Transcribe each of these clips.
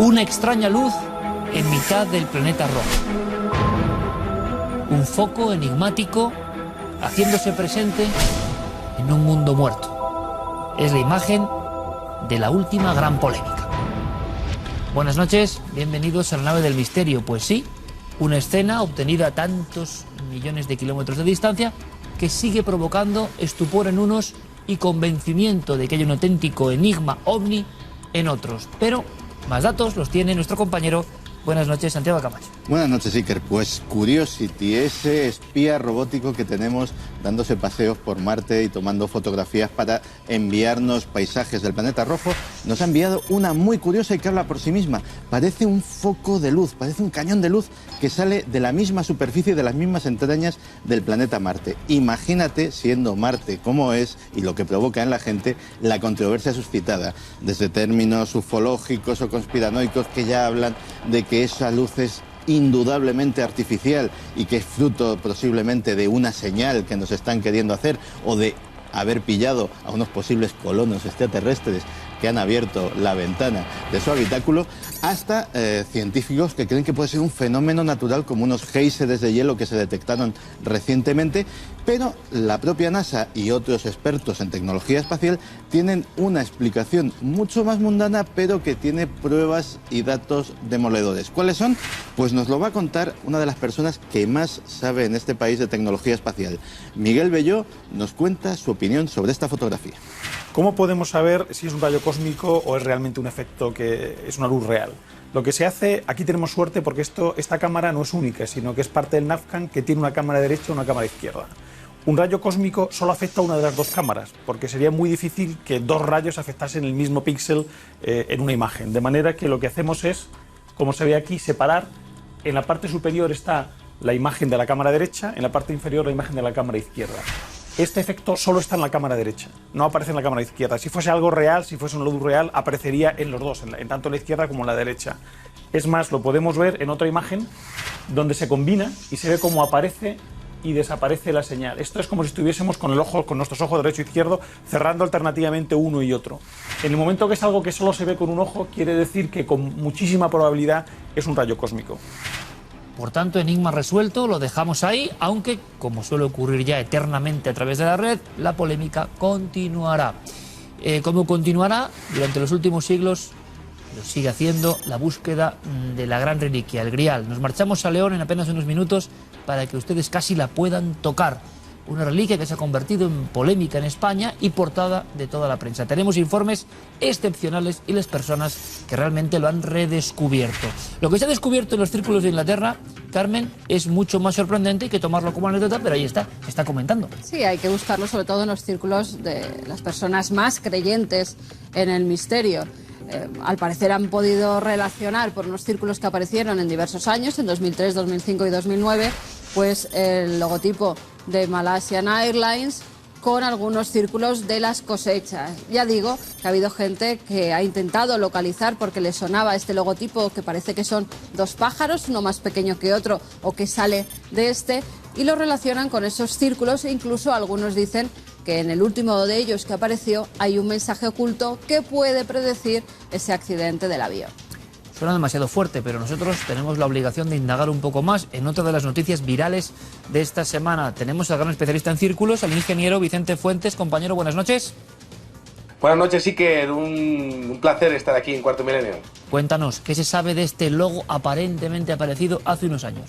Una extraña luz en mitad del planeta rojo. Un foco enigmático haciéndose presente en un mundo muerto. Es la imagen de la última gran polémica. Buenas noches, bienvenidos a la nave del misterio. Pues sí, una escena obtenida a tantos millones de kilómetros de distancia que sigue provocando estupor en unos y convencimiento de que hay un auténtico enigma ovni en otros. Pero más datos los tiene nuestro compañero. Buenas noches, Santiago Camacho. Buenas noches, Iker. Pues Curiosity, ese espía robótico que tenemos dándose paseos por Marte y tomando fotografías para enviarnos paisajes del planeta rojo, nos ha enviado una muy curiosa y que habla por sí misma. Parece un foco de luz, parece un cañón de luz que sale de la misma superficie, de las mismas entrañas del planeta Marte. Imagínate, siendo Marte como es y lo que provoca en la gente, la controversia suscitada, desde términos ufológicos o conspiranoicos que ya hablan de que esa luz es indudablemente artificial y que es fruto posiblemente de una señal que nos están queriendo hacer o de haber pillado a unos posibles colonos extraterrestres que han abierto la ventana de su habitáculo, hasta científicos que creen que puede ser un fenómeno natural como unos géiseres de hielo que se detectaron recientemente, pero la propia NASA y otros expertos en tecnología espacial tienen una explicación mucho más mundana, pero que tiene pruebas y datos demoledores. ¿Cuáles son? Pues nos lo va a contar una de las personas que más sabe en este país de tecnología espacial. Miguel Belló nos cuenta su opinión sobre esta fotografía. ¿Cómo podemos saber si es un rayo cósmico o es realmente un efecto que es una luz real? Lo que se hace, aquí tenemos suerte porque esta cámara no es única, sino que es parte del NavCam que tiene una cámara derecha y una cámara izquierda. Un rayo cósmico solo afecta a una de las dos cámaras, porque sería muy difícil que dos rayos afectasen el mismo píxel en una imagen. De manera que lo que hacemos es, como se ve aquí, separar. En la parte superior está la imagen de la cámara derecha, en la parte inferior la imagen de la cámara izquierda. Este efecto solo está en la cámara derecha, no aparece en la cámara izquierda. Si fuese algo real, si fuese una luz real, aparecería en los dos, en tanto en la izquierda como en la derecha. Es más, lo podemos ver en otra imagen donde se combina y se ve cómo aparece y desaparece la señal. Esto es como si estuviésemos con nuestros ojos derecho e izquierdo cerrando alternativamente uno y otro. En el momento que es algo que solo se ve con un ojo, quiere decir que con muchísima probabilidad es un rayo cósmico. Por tanto, enigma resuelto, lo dejamos ahí, aunque, como suele ocurrir ya eternamente a través de la red, la polémica continuará. Como continuará, durante los últimos siglos lo sigue haciendo la búsqueda de la gran reliquia, el Grial. Nos marchamos a León en apenas unos minutos para que ustedes casi la puedan tocar. Una reliquia que se ha convertido en polémica en España y portada de toda la prensa. Tenemos informes excepcionales y las personas que realmente lo han redescubierto. Lo que se ha descubierto en los círculos de Inglaterra, Carmen, es mucho más sorprendente, hay que tomarlo como anécdota, pero ahí está, está comentando. Sí, hay que buscarlo sobre todo en los círculos de las personas más creyentes en el misterio. Al parecer han podido relacionar por unos círculos que aparecieron en diversos años, en 2003, 2005 y 2009, pues el logotipo de Malaysian Airlines con algunos círculos de las cosechas. Ya digo que ha habido gente que ha intentado localizar porque le sonaba este logotipo, que parece que son dos pájaros, uno más pequeño que otro o que sale de este, y lo relacionan con esos círculos e incluso algunos dicen que en el último de ellos que apareció hay un mensaje oculto que puede predecir ese accidente del avión. Suena demasiado fuerte, pero nosotros tenemos la obligación de indagar un poco más. En otra de las noticias virales de esta semana tenemos al gran especialista en círculos, al ingeniero Vicente Fuentes. Compañero, buenas noches. Buenas noches, Iker. Un placer estar aquí en Cuarto Milenio. Cuéntanos, ¿qué se sabe de este logo aparentemente aparecido hace unos años?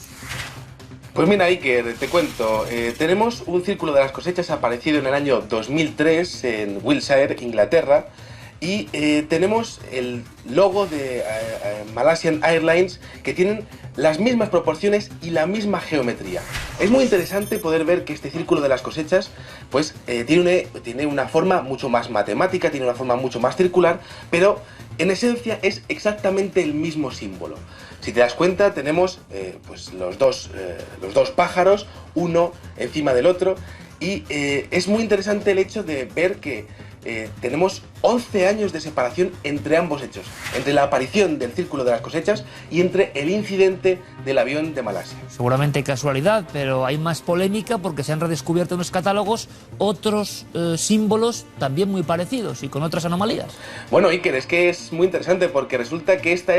Pues mira, Iker, te cuento. Tenemos un círculo de las cosechas aparecido en el año 2003 en Wiltshire, Inglaterra. Y tenemos el logo de Malaysian Airlines, que tienen las mismas proporciones y la misma geometría. Es muy interesante poder ver que este círculo de las cosechas pues, tiene una forma mucho más matemática, tiene una forma mucho más circular, pero en esencia es exactamente el mismo símbolo. Si te das cuenta, tenemos pues los dos pájaros, uno encima del otro, y es muy interesante el hecho de ver que tenemos 11 años de separación entre ambos hechos, entre la aparición del Círculo de las Cosechas y entre el incidente del avión de Malasia. Seguramente casualidad, pero hay más polémica porque se han redescubierto en los catálogos otros símbolos también muy parecidos y con otras anomalías. Bueno, Iker, es que es muy interesante porque resulta que esta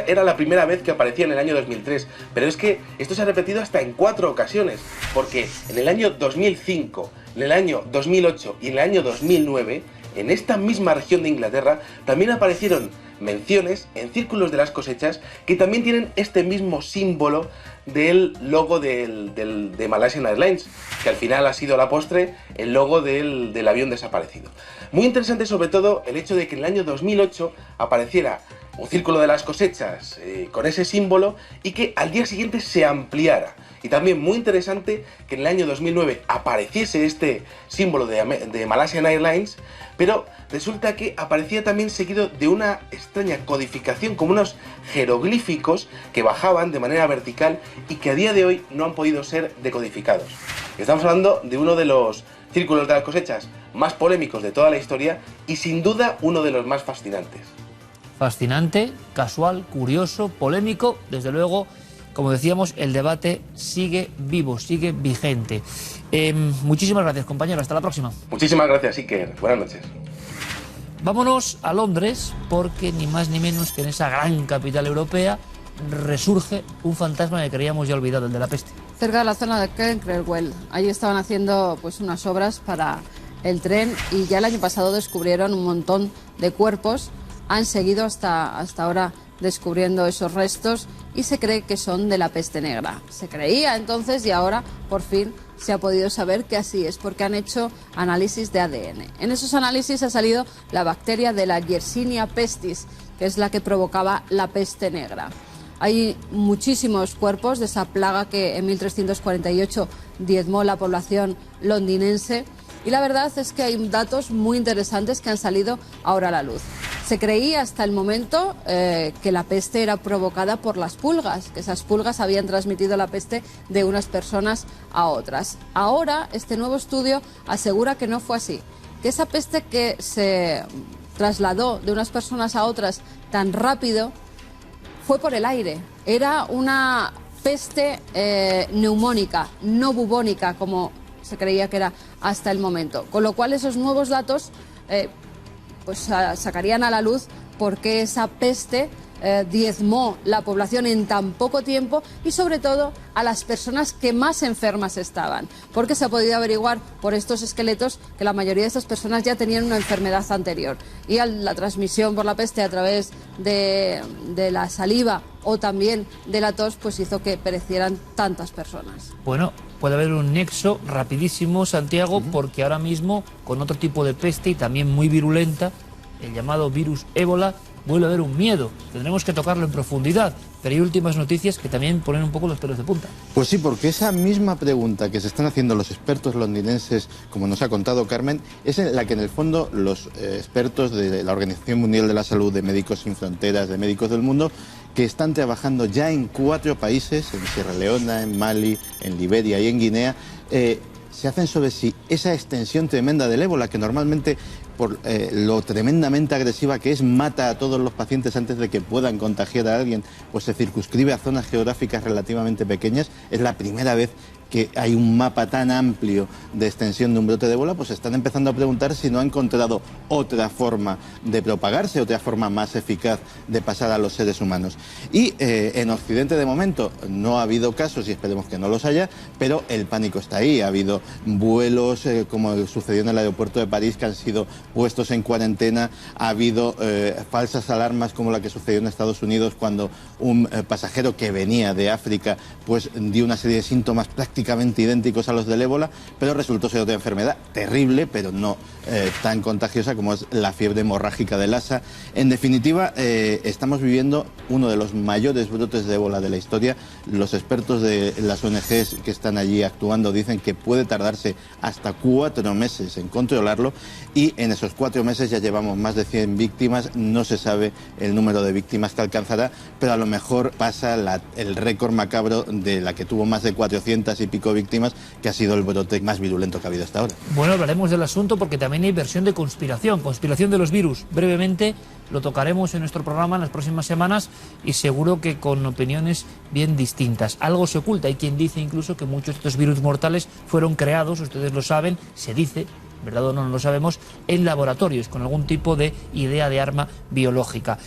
era la primera vez que aparecía en el año 2003, pero es que esto se ha repetido hasta en 4 ocasiones, porque en el año 2005, en el año 2008 y en el año 2009, en esta misma región de Inglaterra, también aparecieron menciones en Círculos de las Cosechas que también tienen este mismo símbolo del logo de Malaysian Airlines, que al final ha sido a la postre el logo del avión desaparecido. Muy interesante sobre todo el hecho de que en el año 2008 apareciera un Círculo de las Cosechas con ese símbolo y que al día siguiente se ampliara. Y también muy interesante que en el año 2009 apareciese este símbolo de Malaysian Airlines, pero resulta que aparecía también seguido de una extraña codificación, como unos jeroglíficos que bajaban de manera vertical y que a día de hoy no han podido ser decodificados. Estamos hablando de uno de los Círculos de las Cosechas más polémicos de toda la historia y sin duda uno de los más fascinantes. Fascinante, casual, curioso, polémico, desde luego. Como decíamos, el debate sigue vivo, sigue vigente. Muchísimas gracias, compañero. Hasta la próxima. Muchísimas gracias, Iker. Buenas noches. Vámonos a Londres, porque ni más ni menos que en esa gran capital europea resurge un fantasma que creíamos ya olvidado, el de la peste. Cerca de la zona de Camberwell. Allí estaban haciendo unas obras para el tren y ya el año pasado descubrieron un montón de cuerpos. Han seguido hasta ahora descubriendo esos restos y se cree que son de la peste negra. Se creía entonces y ahora por fin se ha podido saber que así es, porque han hecho análisis de ADN. En esos análisis ha salido la bacteria de la Yersinia pestis, que es la que provocaba la peste negra. Hay muchísimos cuerpos de esa plaga que en 1348 diezmó la población londinense. Y la verdad es que hay datos muy interesantes que han salido ahora a la luz. Se creía hasta el momento que la peste era provocada por las pulgas, que esas pulgas habían transmitido la peste de unas personas a otras. Ahora, este nuevo estudio asegura que no fue así, que esa peste que se trasladó de unas personas a otras tan rápido fue por el aire. Era una peste neumónica, no bubónica, como se creía que era hasta el momento. Con lo cual esos nuevos datos sacarían a la luz por qué esa peste diezmó la población en tan poco tiempo y sobre todo a las personas que más enfermas estaban, porque se ha podido averiguar por estos esqueletos que la mayoría de estas personas ya tenían una enfermedad anterior y la transmisión por la peste a través de la saliva o también de la tos pues hizo que perecieran tantas personas. Bueno, puede haber un nexo rapidísimo, Santiago, porque ahora mismo con otro tipo de peste y también muy virulenta, el llamado virus ébola, vuelve a haber un miedo. Tendremos que tocarlo en profundidad, pero hay últimas noticias que también ponen un poco los pelos de punta. Pues sí, porque esa misma pregunta que se están haciendo los expertos londinenses, como nos ha contado Carmen, es la que en el fondo los expertos de la Organización Mundial de la Salud, de Médicos Sin Fronteras, de Médicos del Mundo, que están trabajando ya en 4 países, en Sierra Leona, en Mali, en Liberia y en Guinea, se hacen sobre si esa extensión tremenda del ébola, que normalmente por lo tremendamente agresiva que es, mata a todos los pacientes antes de que puedan contagiar a alguien, pues se circunscribe a zonas geográficas relativamente pequeñas. Es la primera vez que hay un mapa tan amplio de extensión de un brote de ébola, pues están empezando a preguntar si no ha encontrado otra forma de propagarse, otra forma más eficaz de pasar a los seres humanos. Y en Occidente de momento no ha habido casos y esperemos que no los haya, pero el pánico está ahí. Ha habido vuelos como sucedió en el aeropuerto de París que han sido puestos en cuarentena, ha habido falsas alarmas como la que sucedió en Estados Unidos cuando un pasajero que venía de África pues dio una serie de síntomas prácticamente idénticos a los del ébola, pero resultó ser otra enfermedad terrible, pero no tan contagiosa como es la fiebre hemorrágica de Lassa. En definitiva, estamos viviendo uno de los mayores brotes de ébola de la historia. Los expertos de las ONGs que están allí actuando dicen que puede tardarse hasta 4 meses en controlarlo y en esos 4 meses ya llevamos más de 100 víctimas. No se sabe el número de víctimas que alcanzará, pero a lo mejor pasa el récord macabro de la que tuvo más de 400 y pico víctimas, que ha sido el brote más virulento que ha habido hasta ahora. Bueno, hablaremos del asunto porque también hay versión de conspiración de los virus. Brevemente lo tocaremos en nuestro programa en las próximas semanas y seguro que con opiniones bien distintas. Algo se oculta, hay quien dice incluso que muchos de estos virus mortales fueron creados, ustedes lo saben, se dice, verdad o no, no lo sabemos, en laboratorios con algún tipo de idea de arma biológica.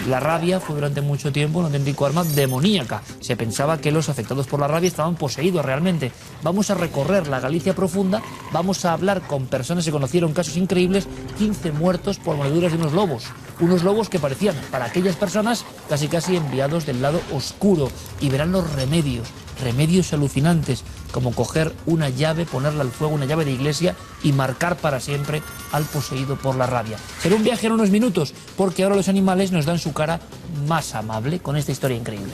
La rabia fue durante mucho tiempo un auténtico arma demoníaca. Se pensaba que los afectados por la rabia estaban poseídos realmente. Vamos a recorrer la Galicia profunda, vamos a hablar con personas que conocieron casos increíbles, 15 muertos por mordeduras de unos lobos que parecían para aquellas personas casi enviados del lado oscuro, y verán los remedios alucinantes, como coger una llave, ponerla al fuego, una llave de iglesia, y marcar para siempre al poseído por la rabia. Será un viaje en unos minutos, porque ahora los animales nos dan su cara más amable con esta historia increíble.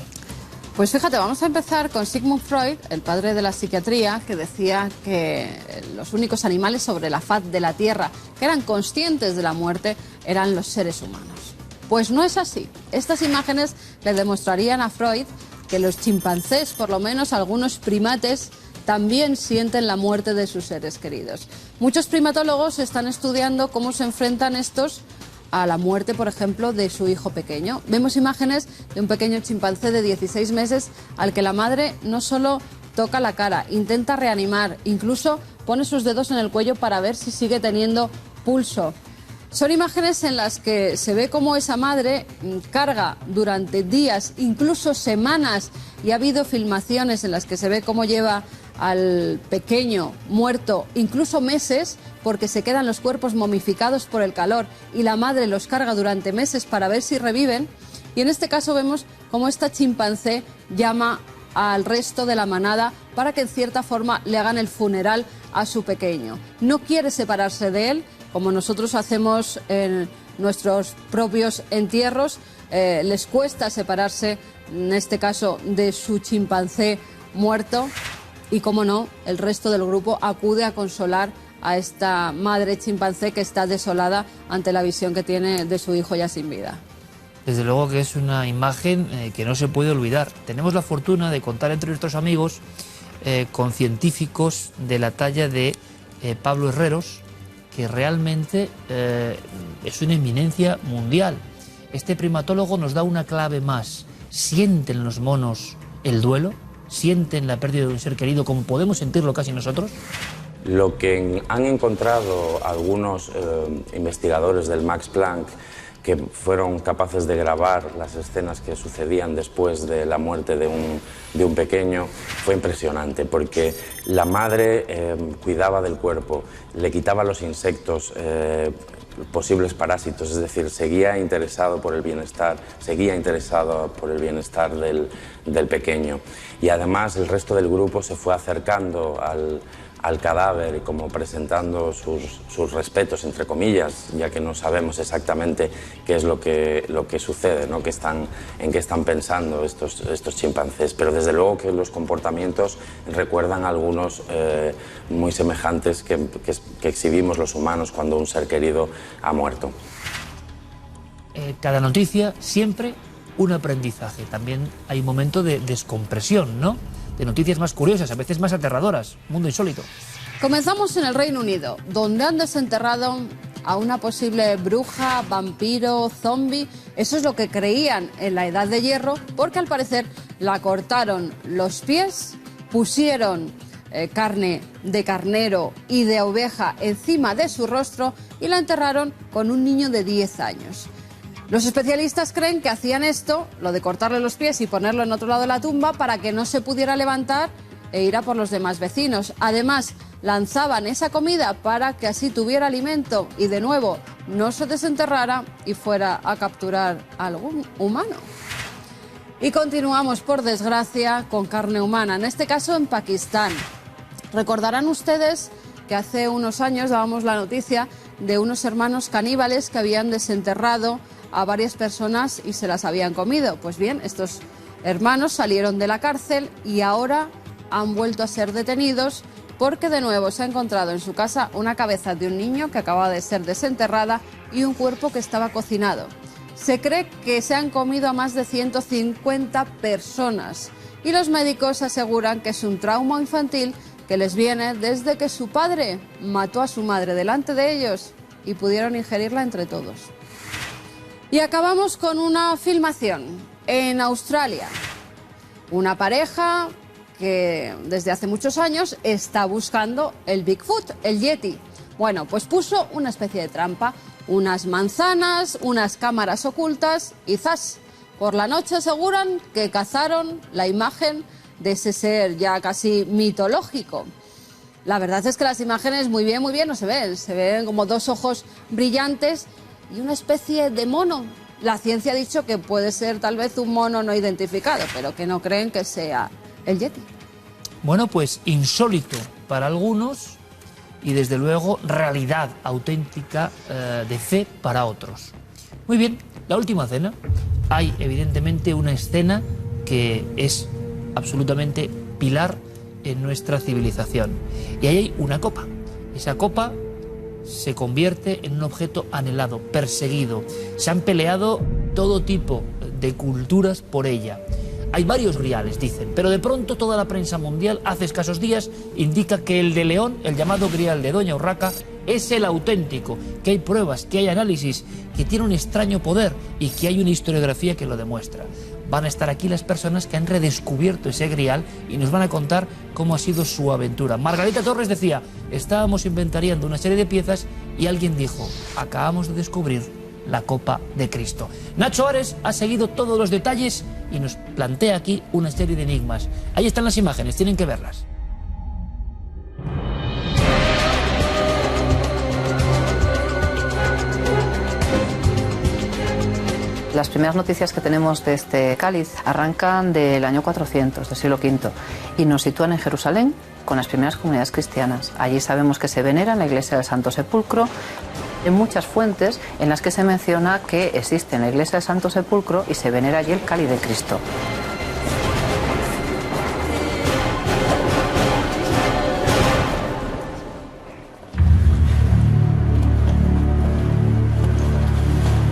Pues fíjate, vamos a empezar con Sigmund Freud, el padre de la psiquiatría, que decía que los únicos animales sobre la faz de la Tierra que eran conscientes de la muerte eran los seres humanos. Pues no es así. Estas imágenes le demostrarían a Freud que los chimpancés, por lo menos algunos primates, también sienten la muerte de sus seres queridos. Muchos primatólogos están estudiando cómo se enfrentan estos a la muerte, por ejemplo, de su hijo pequeño. Vemos imágenes de un pequeño chimpancé de 16 meses al que la madre no solo toca la cara, intenta reanimar, incluso pone sus dedos en el cuello para ver si sigue teniendo pulso. Son imágenes en las que se ve cómo esa madre carga durante días, incluso semanas, y ha habido filmaciones en las que se ve cómo lleva al pequeño muerto incluso meses, porque se quedan los cuerpos momificados por el calor y la madre los carga durante meses para ver si reviven. Y en este caso vemos cómo esta chimpancé llama al resto de la manada para que en cierta forma le hagan el funeral a su pequeño. No quiere separarse de él, como nosotros hacemos en nuestros propios entierros. Les cuesta separarse, en este caso, de su chimpancé muerto, y como no, el resto del grupo acude a consolar a esta madre chimpancé que está desolada ante la visión que tiene de su hijo ya sin vida. Desde luego que es una imagen que no se puede olvidar. Tenemos la fortuna de contar entre nuestros amigos con científicos de la talla de Pablo Herreros, que realmente es una eminencia mundial. Este primatólogo nos da una clave más. ¿Sienten los monos el duelo? ¿Sienten la pérdida de un ser querido como podemos sentirlo casi nosotros? Lo que han encontrado algunos investigadores del Max Planck, que fueron capaces de grabar las escenas que sucedían después de la muerte de un pequeño, fue impresionante, porque la madre cuidaba del cuerpo, le quitaba los insectos, posibles parásitos, es decir, seguía interesado por el bienestar del pequeño. Y además el resto del grupo se fue acercando al cadáver y como presentando sus respetos, entre comillas, ya que no sabemos exactamente qué es lo que sucede, ¿no? En qué están pensando estos chimpancés, pero desde luego que los comportamientos recuerdan a algunos muy semejantes que exhibimos los humanos cuando un ser querido ha muerto. Cada noticia siempre un aprendizaje, también hay un momento de descompresión, ¿no?, de noticias más curiosas, a veces más aterradoras. Mundo insólito. Comenzamos en el Reino Unido, donde han desenterrado a una posible bruja, vampiro, zombie. Eso es lo que creían en la Edad de Hierro, porque al parecer la cortaron los pies, pusieron carne de carnero y de oveja encima de su rostro y la enterraron con un niño de 10 años. Los especialistas creen que hacían esto, lo de cortarle los pies y ponerlo en otro lado de la tumba, para que no se pudiera levantar e ir a por los demás vecinos. Además, lanzaban esa comida para que así tuviera alimento y de nuevo no se desenterrara y fuera a capturar a algún humano. Y continuamos, por desgracia, con carne humana, en este caso en Pakistán. Recordarán ustedes que hace unos años dábamos la noticia de unos hermanos caníbales que habían desenterrado a varias personas y se las habían comido. Pues bien, estos hermanos salieron de la cárcel y ahora han vuelto a ser detenidos porque de nuevo se ha encontrado en su casa una cabeza de un niño que acaba de ser desenterrada y un cuerpo que estaba cocinado. Se cree que se han comido a más de 150 personas y los médicos aseguran que es un trauma infantil que les viene desde que su padre mató a su madre delante de ellos y pudieron ingerirla entre todos. Y acabamos con una filmación en Australia. Una pareja que desde hace muchos años está buscando el Bigfoot, el Yeti. Bueno, pues puso una especie de trampa, unas manzanas, unas cámaras ocultas y ¡zas! Por la noche aseguran que cazaron la imagen de ese ser ya casi mitológico. La verdad es que las imágenes muy bien no se ven como dos ojos brillantes y una especie de mono. La ciencia ha dicho que puede ser tal vez un mono no identificado, pero que no creen que sea el Yeti. Bueno, pues insólito para algunos y desde luego realidad auténtica de fe para otros. Muy bien, la última cena. Hay evidentemente una escena que es absolutamente pilar en nuestra civilización. Y ahí hay una copa. Esa copa se convierte en un objeto anhelado, perseguido. Se han peleado todo tipo de culturas por ella. Hay varios griales, dicen, pero de pronto toda la prensa mundial, hace escasos días, indica que el de León, el llamado grial de Doña Urraca, es el auténtico, que hay pruebas, que hay análisis, que tiene un extraño poder y que hay una historiografía que lo demuestra. Van a estar aquí las personas que han redescubierto ese grial y nos van a contar cómo ha sido su aventura. Margarita Torres decía, estábamos inventariando una serie de piezas y alguien dijo, acabamos de descubrir la copa de Cristo. Nacho Ares ha seguido todos los detalles y nos plantea aquí una serie de enigmas. Ahí están las imágenes, tienen que verlas. Las primeras noticias que tenemos de este cáliz arrancan del año 400, del siglo V, y nos sitúan en Jerusalén con las primeras comunidades cristianas. Allí sabemos que se venera en la iglesia del Santo Sepulcro. Hay muchas fuentes en las que se menciona que existe en la iglesia del Santo Sepulcro y se venera allí el cáliz de Cristo.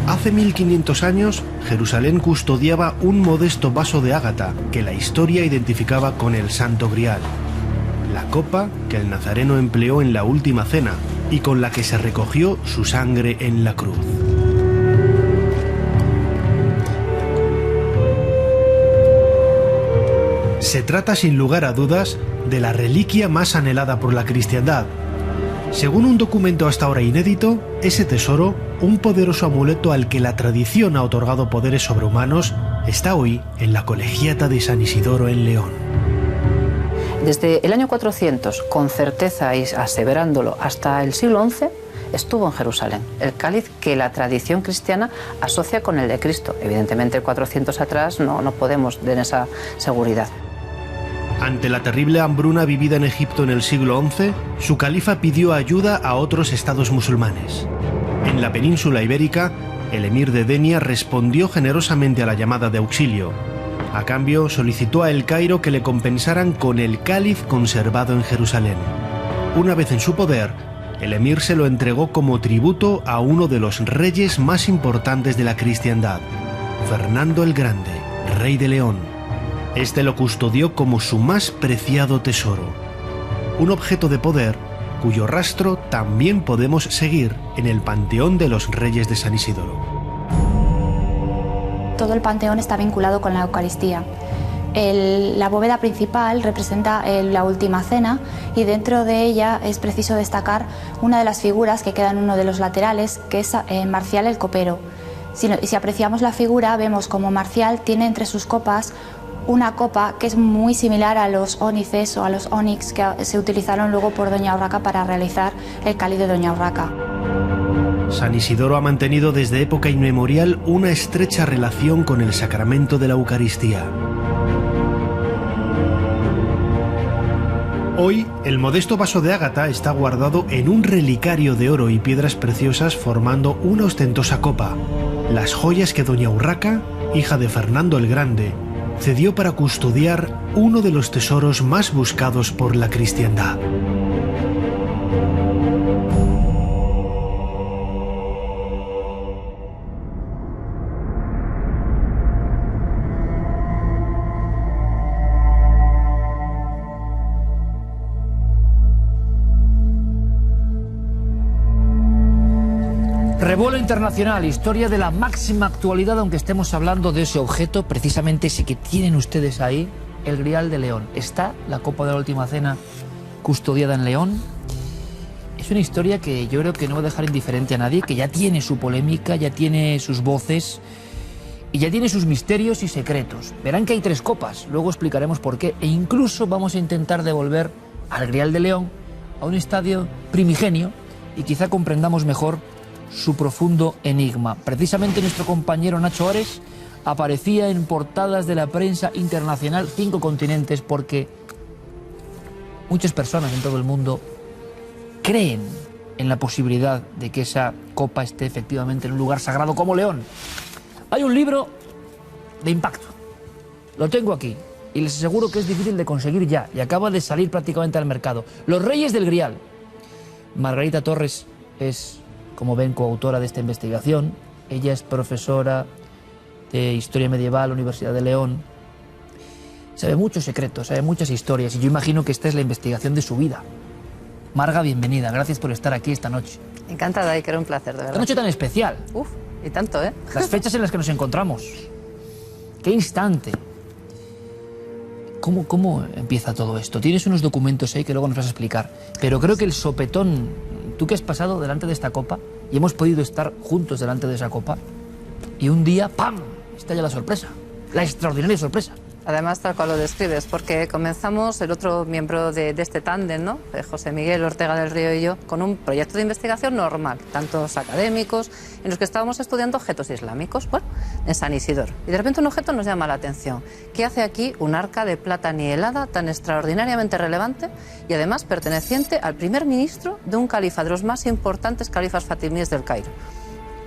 Hace 1500 años, Jerusalén custodiaba un modesto vaso de ágata que la historia identificaba con el Santo Grial, la copa que el nazareno empleó en la última cena y con la que se recogió su sangre en la cruz. Se trata sin lugar a dudas de la reliquia más anhelada por la cristiandad. Según un documento hasta ahora inédito, ese tesoro, un poderoso amuleto al que la tradición ha otorgado poderes sobrehumanos, está hoy en la Colegiata de San Isidoro en León. Desde el año 400, con certeza y aseverándolo hasta el siglo XI, estuvo en Jerusalén, el cáliz que la tradición cristiana asocia con el de Cristo. Evidentemente, 400 atrás no podemos tener esa seguridad. Ante la terrible hambruna vivida en Egipto en el siglo XI, su califa pidió ayuda a otros estados musulmanes. En la península ibérica, el emir de Denia respondió generosamente a la llamada de auxilio. A cambio, solicitó a El Cairo que le compensaran con el cáliz conservado en Jerusalén. Una vez en su poder, el emir se lo entregó como tributo a uno de los reyes más importantes de la cristiandad, Fernando el Grande, rey de León. Este lo custodió como su más preciado tesoro, un objeto de poder cuyo rastro también podemos seguir en el Panteón de los Reyes de San Isidoro. Todo el panteón está vinculado con la Eucaristía. La bóveda principal representa la Última Cena y dentro de ella es preciso destacar una de las figuras que queda en uno de los laterales, que es Marcial el copero. Si apreciamos la figura, vemos como Marcial tiene entre sus copas una copa que es muy similar a los ónices o a los onix que se utilizaron luego por Doña Urraca para realizar el cáliz de Doña Urraca. San Isidoro ha mantenido desde época inmemorial una estrecha relación con el sacramento de la Eucaristía. Hoy, el modesto vaso de ágata está guardado en un relicario de oro y piedras preciosas formando una ostentosa copa, las joyas que Doña Urraca, hija de Fernando el Grande, cedió para custodiar uno de los tesoros más buscados por la cristiandad. Revuelo internacional, historia de la máxima actualidad, aunque estemos hablando de ese objeto, precisamente ese que tienen ustedes ahí, el Grial de León. ¿Está la Copa de la Última Cena custodiada en León? Es una historia que yo creo que no va a dejar indiferente a nadie, que ya tiene su polémica, ya tiene sus voces y ya tiene sus misterios y secretos. Verán que hay 3 copas, luego explicaremos por qué. E incluso vamos a intentar devolver al Grial de León a un estadio primigenio y quizá comprendamos mejor su profundo enigma. Precisamente nuestro compañero Nacho Ares aparecía en portadas de la prensa internacional 5 continentes porque muchas personas en todo el mundo creen en la posibilidad de que esa copa esté efectivamente en un lugar sagrado como León. Hay un libro de impacto, lo tengo aquí y les aseguro que es difícil de conseguir ya y acaba de salir prácticamente al mercado. Los Reyes del Grial. Margarita Torres es, como ven, coautora de esta investigación. Ella es profesora de Historia Medieval en la Universidad de León. Sabe muchos secretos, sabe muchas historias y yo imagino que esta es la investigación de su vida. Marga, bienvenida. Gracias por estar aquí esta noche. Encantada, Iker, un placer, de verdad. Esta noche tan especial. Uf, y tanto, ¿eh? Las fechas en las que nos encontramos. ¿Qué instante? ¿Cómo empieza todo esto? Tienes unos documentos ahí que luego nos vas a explicar. Pero creo que el sopetón, tú que has pasado delante de esta copa y hemos podido estar juntos delante de esa copa y un día, ¡pam!, estalla la sorpresa. La extraordinaria sorpresa. Además, tal cual lo describes, porque comenzamos, el otro miembro de este tándem, ¿no?, José Miguel Ortega del Río y yo, con un proyecto de investigación normal, tantos académicos, en los que estábamos estudiando objetos islámicos, bueno, en San Isidoro. Y de repente un objeto nos llama la atención. ¿Qué hace aquí un arca de plata nielada tan extraordinariamente relevante y además perteneciente al primer ministro de un califa, de los más importantes califas fatimíes del Cairo?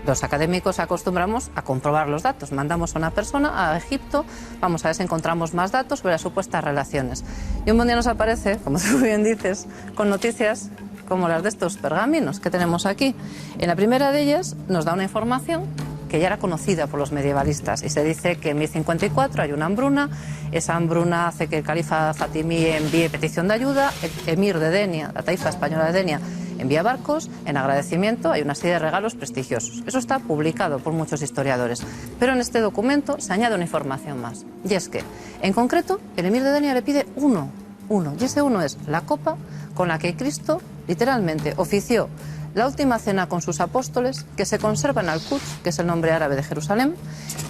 Los académicos acostumbramos a comprobar los datos. Mandamos a una persona a Egipto, vamos a ver si encontramos más datos sobre las supuestas relaciones. Y un buen día nos aparece, como tú bien dices, con noticias como las de estos pergaminos que tenemos aquí. En la primera de ellas nos da una información que ya era conocida por los medievalistas y se dice que en 1054 hay una hambruna, esa hambruna hace que el califa fatimí envíe petición de ayuda, el emir de Denia, la taifa española de Denia, envía barcos, en agradecimiento hay una serie de regalos prestigiosos. Eso está publicado por muchos historiadores, pero en este documento se añade una información más, y es que, en concreto, el emir de Denia le pide uno, y ese uno es la copa con la que Cristo literalmente ofició la última cena con sus apóstoles, que se conserva en Al-Quds, que es el nombre árabe de Jerusalén,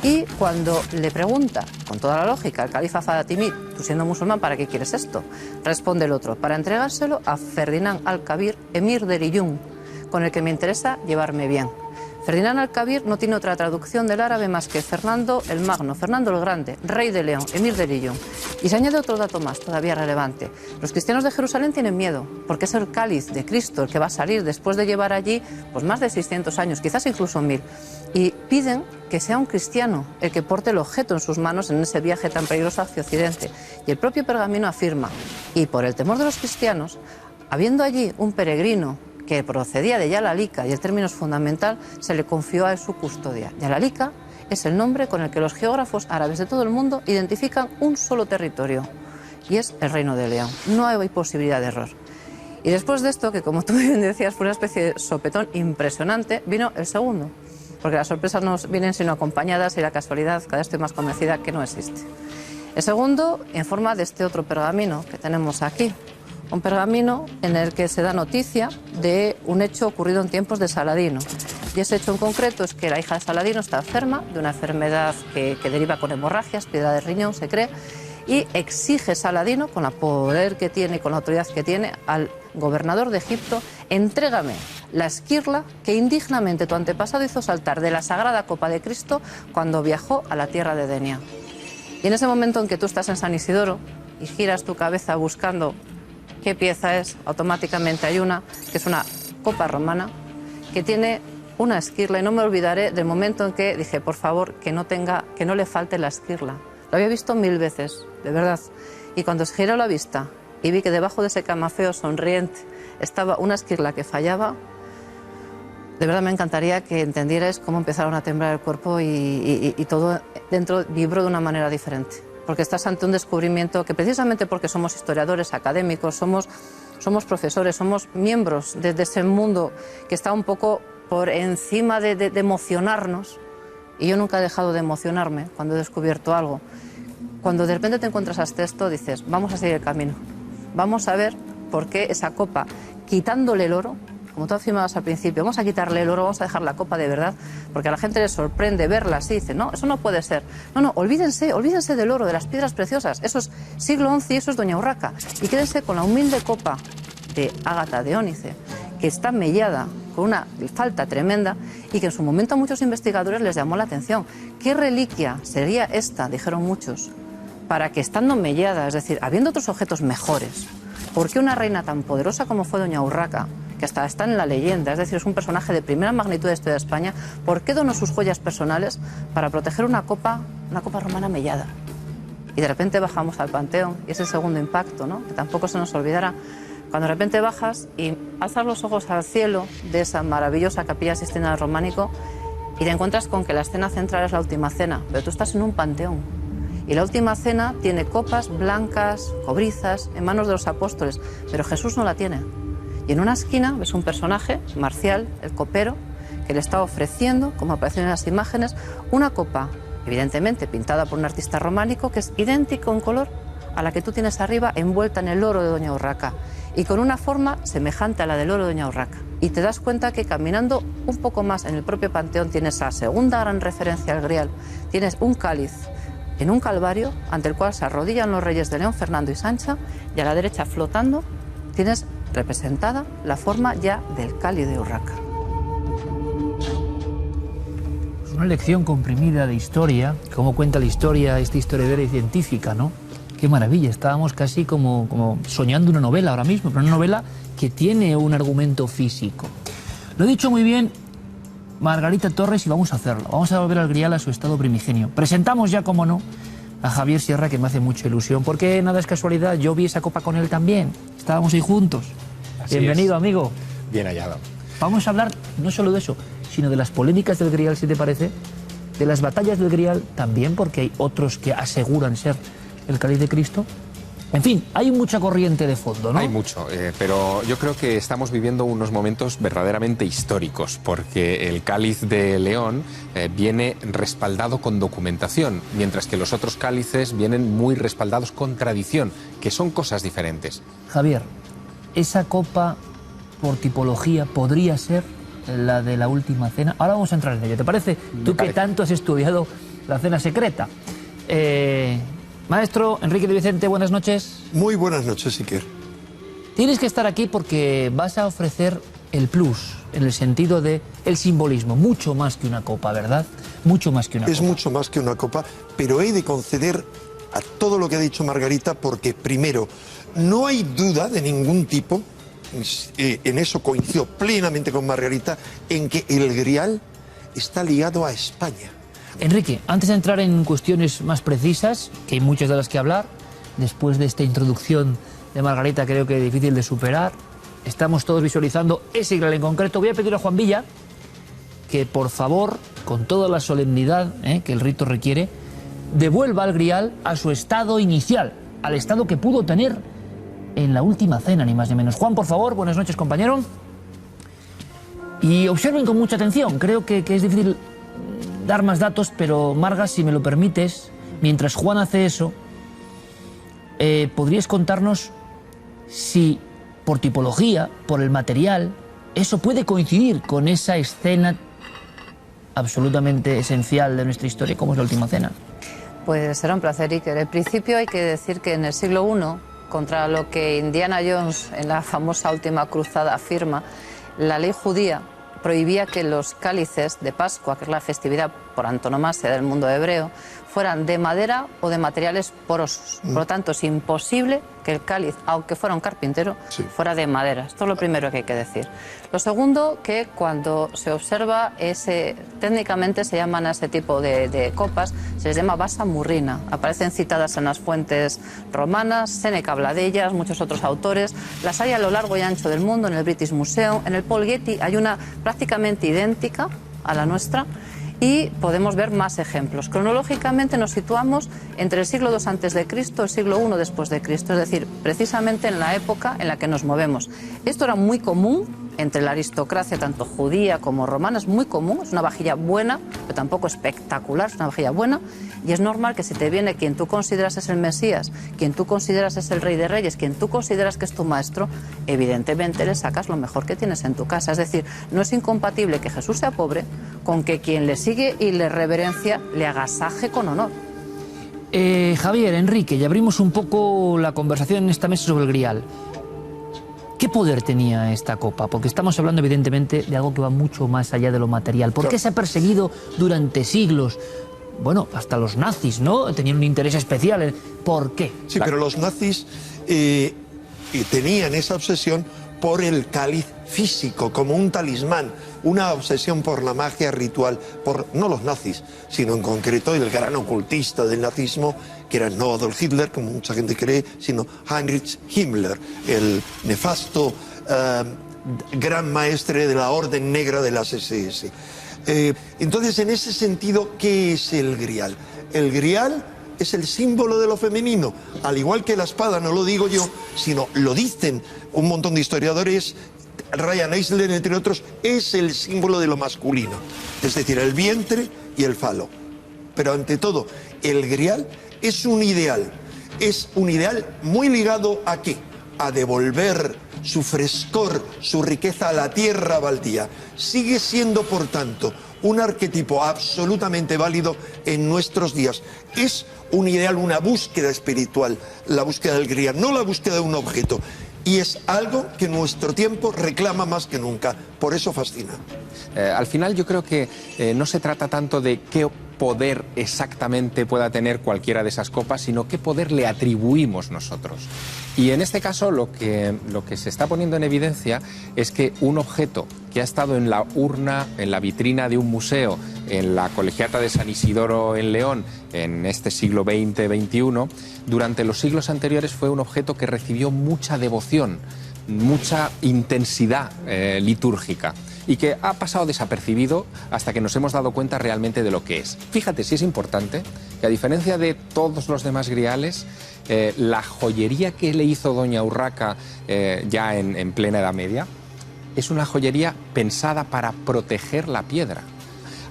y cuando le pregunta, con toda la lógica, al califa fatimí, tú siendo musulmán, ¿para qué quieres esto?, responde el otro, para entregárselo a Ferdinand Al-Kabir, emir de Riyún, con el que me interesa llevarme bien. Ferdinand Al-Kabir no tiene otra traducción del árabe más que Fernando el Magno, Fernando el Grande, rey de León, emir de Riyún. Y se añade otro dato más, todavía relevante. Los cristianos de Jerusalén tienen miedo, porque es el cáliz de Cristo el que va a salir después de llevar allí pues más de 600 años, quizás incluso 1000. Y piden que sea un cristiano el que porte el objeto en sus manos en ese viaje tan peligroso hacia Occidente. Y el propio pergamino afirma, y por el temor de los cristianos, habiendo allí un peregrino que procedía de Yalalika, y el término es fundamental, se le confió a su custodia. Yalalika es el nombre con el que los geógrafos árabes de todo el mundo identifican un solo territorio, y es el Reino de León. No hay posibilidad de error. Y después de esto, que como tú bien decías, fue una especie de sopetón impresionante, vino el segundo, porque las sorpresas no vienen sino acompañadas y la casualidad cada vez estoy más convencida que no existe. El segundo, en forma de este otro pergamino que tenemos aquí. Un pergamino en el que se da noticia de un hecho ocurrido en tiempos de Saladino. Y ese hecho en concreto es que la hija de Saladino está enferma de una enfermedad que deriva con hemorragias, piedra de riñón, se cree, y exige Saladino, con el poder que tiene y con la autoridad que tiene, al gobernador de Egipto: entrégame la esquirla que indignamente tu antepasado hizo saltar de la Sagrada Copa de Cristo cuando viajó a la tierra de Denia. Y en ese momento en que tú estás en San Isidoro y giras tu cabeza buscando qué pieza es, automáticamente hay una, que es una copa romana, que tiene una esquirla, y no me olvidaré del momento en que dije, por favor, que no le falte la esquirla. Lo había visto 1000 veces, de verdad. Y cuando giró la vista y vi que debajo de ese camafeo sonriente estaba una esquirla que fallaba, de verdad me encantaría que entendierais cómo empezaron a temblar el cuerpo y todo dentro vibró de una manera diferente. Porque estás ante un descubrimiento que, precisamente porque somos historiadores, académicos, somos profesores, somos miembros de ese mundo que está un poco por encima de emocionarnos, y yo nunca he dejado de emocionarme cuando he descubierto algo, cuando de repente te encuentras ante esto, dices, vamos a seguir el camino, vamos a ver por qué esa copa, quitándole el oro, como tú afirmabas al principio, vamos a quitarle el oro, vamos a dejar la copa de verdad, porque a la gente le sorprende verla así, dice, no, eso no puede ser. No, olvídense del oro, de las piedras preciosas, eso es siglo XI y eso es Doña Urraca. Y quédense con la humilde copa de ágata de ónice, que está mellada con una falta tremenda y que en su momento a muchos investigadores les llamó la atención. ¿Qué reliquia sería esta, dijeron muchos, para que estando mellada, es decir, habiendo otros objetos mejores, ¿por qué una reina tan poderosa como fue Doña Urraca, que hasta está en la leyenda, es decir, es un personaje de primera magnitud de la historia de España, ¿por qué donó sus joyas personales para proteger una copa romana mellada? Y de repente bajamos al Panteón, y es el segundo impacto, ¿no? Que tampoco se nos olvidará. Cuando de repente bajas y alzas los ojos al cielo de esa maravillosa Capilla Sixtina del Románico y te encuentras con que la escena central es la Última Cena, pero tú estás en un panteón. Y la Última Cena tiene copas blancas, cobrizas, en manos de los apóstoles, pero Jesús no la tiene. Y en una esquina ves un personaje, Marcial, el copero, que le está ofreciendo, como aparece en las imágenes, una copa, evidentemente pintada por un artista románico, que es idéntico en color a la que tú tienes arriba, envuelta en el oro de Doña Urraca, y con una forma semejante a la del oro de Doña Urraca. Y te das cuenta que caminando un poco más en el propio Panteón tienes la segunda gran referencia al Grial, tienes un cáliz en un calvario ante el cual se arrodillan los reyes de León, Fernando y Sancha, y a la derecha flotando tienes representada la forma ya del cáliz de Urraca. Es una lección comprimida de historia, cómo cuenta la historia esta historiadora y científica, ¿no? Qué maravilla, estábamos casi como soñando una novela ahora mismo, pero una novela que tiene un argumento físico. Lo he dicho muy bien Margarita Torres y vamos a hacerlo. Vamos a volver al Grial a su estado primigenio. Presentamos ya, como no, a Javier Sierra, que me hace mucha ilusión, porque nada es casualidad, yo vi esa copa con él también. Estábamos ahí juntos. Así Bienvenido, es. amigo. Bien hallado. Vamos a hablar no solo de eso, sino de las polémicas del Grial, si te parece, de las batallas del Grial también, porque hay otros que aseguran ser el cáliz de Cristo. En fin, hay mucha corriente de fondo, ¿no? Hay mucho, pero yo creo que estamos viviendo unos momentos verdaderamente históricos, porque el cáliz de León viene respaldado con documentación, mientras que los otros cálices vienen muy respaldados con tradición, que son cosas diferentes. Javier, esa copa por tipología podría ser la de la Última Cena. Ahora vamos a entrar en ello, ¿te parece? Tú que tanto has estudiado la cena secreta. Maestro Enrique de Vicente, buenas noches. Muy buenas noches, Iker. Tienes que estar aquí porque vas a ofrecer el plus, en el sentido de el simbolismo, mucho más que una copa, ¿verdad? Mucho más que una copa. Es mucho más que una copa, pero he de conceder a todo lo que ha dicho Margarita porque, primero, no hay duda de ningún tipo, en eso coincido plenamente con Margarita, en que el Grial está ligado a España. Enrique, antes de entrar en cuestiones más precisas, que hay muchas de las que hablar, después de esta introducción de Margarita creo que es difícil de superar, estamos todos visualizando ese Grial en concreto. Voy a pedir a Juan Villa que por favor, con toda la solemnidad que el rito requiere, devuelva al Grial a su estado inicial, al estado que pudo tener en la Última Cena, ni más ni menos. Juan, por favor, buenas noches, compañero. Y observen con mucha atención, creo que es difícil dar más datos, pero Marga, si me lo permites, mientras Juan hace eso, ¿podrías contarnos si por tipología, por el material, eso puede coincidir con esa escena absolutamente esencial de nuestra historia como es la Última Cena? Pues será un placer, Iker. En principio hay que decir que en el siglo I, contra lo que Indiana Jones en la famosa Última Cruzada afirma, la ley judía prohibía que los cálices de Pascua, que es la festividad por antonomasia del mundo hebreo, fueran de madera o de materiales porosos. Por lo tanto, es imposible que el cáliz, aunque fuera un carpintero, fuera de madera. Esto es lo primero que hay que decir. Lo segundo, que cuando se observa, técnicamente se llaman a ese tipo de copas, se les llama basa murrina. Aparecen citadas en las fuentes romanas, Séneca habla de ellas, muchos otros autores. Las hay a lo largo y ancho del mundo, en el British Museum. En el Paul Getty hay una prácticamente idéntica a la nuestra. Y podemos ver más ejemplos. Cronológicamente nos situamos entre el siglo II a.C. y el siglo I después de Cristo, es decir, precisamente en la época en la que nos movemos. Esto era muy común entre la aristocracia, tanto judía como romana, es muy común, es una vajilla buena, pero tampoco espectacular, es una vajilla buena, y es normal que si te viene quien tú consideras es el Mesías, quien tú consideras es el Rey de Reyes, quien tú consideras que es tu maestro, evidentemente le sacas lo mejor que tienes en tu casa. Es decir, no es incompatible que Jesús sea pobre con que quien le sigue y le reverencia le agasaje con honor. Javier, Enrique, y abrimos un poco la conversación en esta mesa sobre el Grial. ¿Qué poder tenía esta copa? Porque estamos hablando evidentemente de algo que va mucho más allá de lo material. ¿Por qué se ha perseguido durante siglos? Bueno, hasta los nazis, ¿no? Tenían un interés especial. ¿Por qué? Sí, pero los nazis tenían esa obsesión por el cáliz físico, como un talismán, una obsesión por la magia ritual, no los nazis, sino en concreto el gran ocultista del nazismo, que era no Adolf Hitler, como mucha gente cree, sino Heinrich Himmler, el nefasto gran maestre de la Orden Negra de las SS. Entonces, en ese sentido, ¿qué es el Grial? El Grial es el símbolo de lo femenino, al igual que la espada, no lo digo yo, sino lo dicen un montón de historiadores. Ryan Eisler, entre otros, es el símbolo de lo masculino, es decir, el vientre y el falo. Pero ante todo, el Grial es un ideal muy ligado ¿a qué? A devolver su frescor, su riqueza a la tierra baldía. Sigue siendo, por tanto, un arquetipo absolutamente válido en nuestros días. Es un ideal, una búsqueda espiritual, la búsqueda del Grial, no la búsqueda de un objeto. Y es algo que nuestro tiempo reclama más que nunca. Por eso fascina. Al final yo creo que no se trata tanto de qué poder exactamente pueda tener cualquiera de esas copas, sino qué poder le atribuimos nosotros. Y en este caso lo que se está poniendo en evidencia es que un objeto que ha estado en la urna, en la vitrina de un museo, en la Colegiata de San Isidoro en León, en este siglo XX-XXI, durante los siglos anteriores fue un objeto que recibió mucha devoción, mucha intensidad litúrgica, y que ha pasado desapercibido hasta que nos hemos dado cuenta realmente de lo que es. Fíjate si es importante que, a diferencia de todos los demás griales, la joyería que le hizo doña Urraca ya en plena Edad Media es una joyería pensada para proteger la piedra.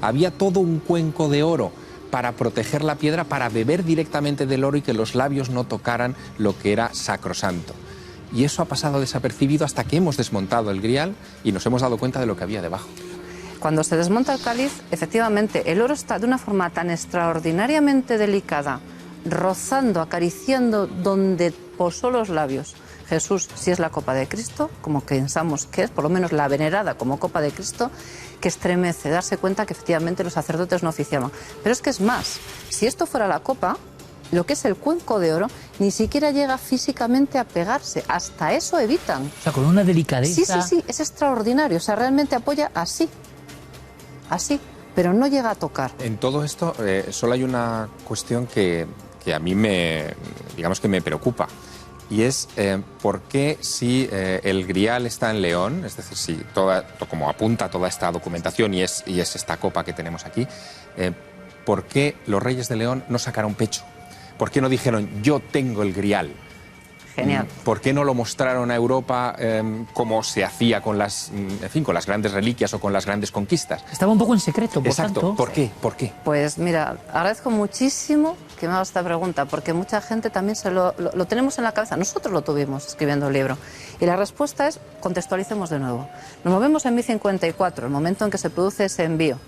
Había todo un cuenco de oro para proteger la piedra, para beber directamente del oro y que los labios no tocaran lo que era sacrosanto. Y eso ha pasado desapercibido hasta que hemos desmontado el Grial y nos hemos dado cuenta de lo que había debajo. Cuando se desmonta el cáliz, efectivamente, el oro está de una forma tan extraordinariamente delicada, rozando, acariciando donde posó los labios Jesús, si es la copa de Cristo, como pensamos que es, por lo menos la venerada como copa de Cristo, que estremece darse cuenta que efectivamente los sacerdotes no oficiaban. Pero es que es más, si esto fuera la copa, lo que es el cuenco de oro ni siquiera llega físicamente a pegarse. Hasta eso evitan. O sea, con una delicadeza. Sí, es extraordinario. O sea, realmente apoya así, pero no llega a tocar. En todo esto solo hay una cuestión que a mí me preocupa. Y es por qué si el Grial está en León, es decir, si como apunta toda esta documentación y es esta copa que tenemos aquí, ¿por qué los reyes de León no sacaron pecho? ¿Por qué no dijeron, yo tengo el Grial? Genial. ¿Por qué no lo mostraron a Europa como se hacía con las grandes reliquias o con las grandes conquistas? Estaba un poco en secreto, por Exacto. tanto. ¿Por qué? ¿Por qué? Pues mira, agradezco muchísimo que me hagas esta pregunta, porque mucha gente también lo tenemos en la cabeza. Nosotros lo tuvimos escribiendo el libro. Y la respuesta es, contextualicemos de nuevo. Nos movemos en 1054, el momento en que se produce ese envío.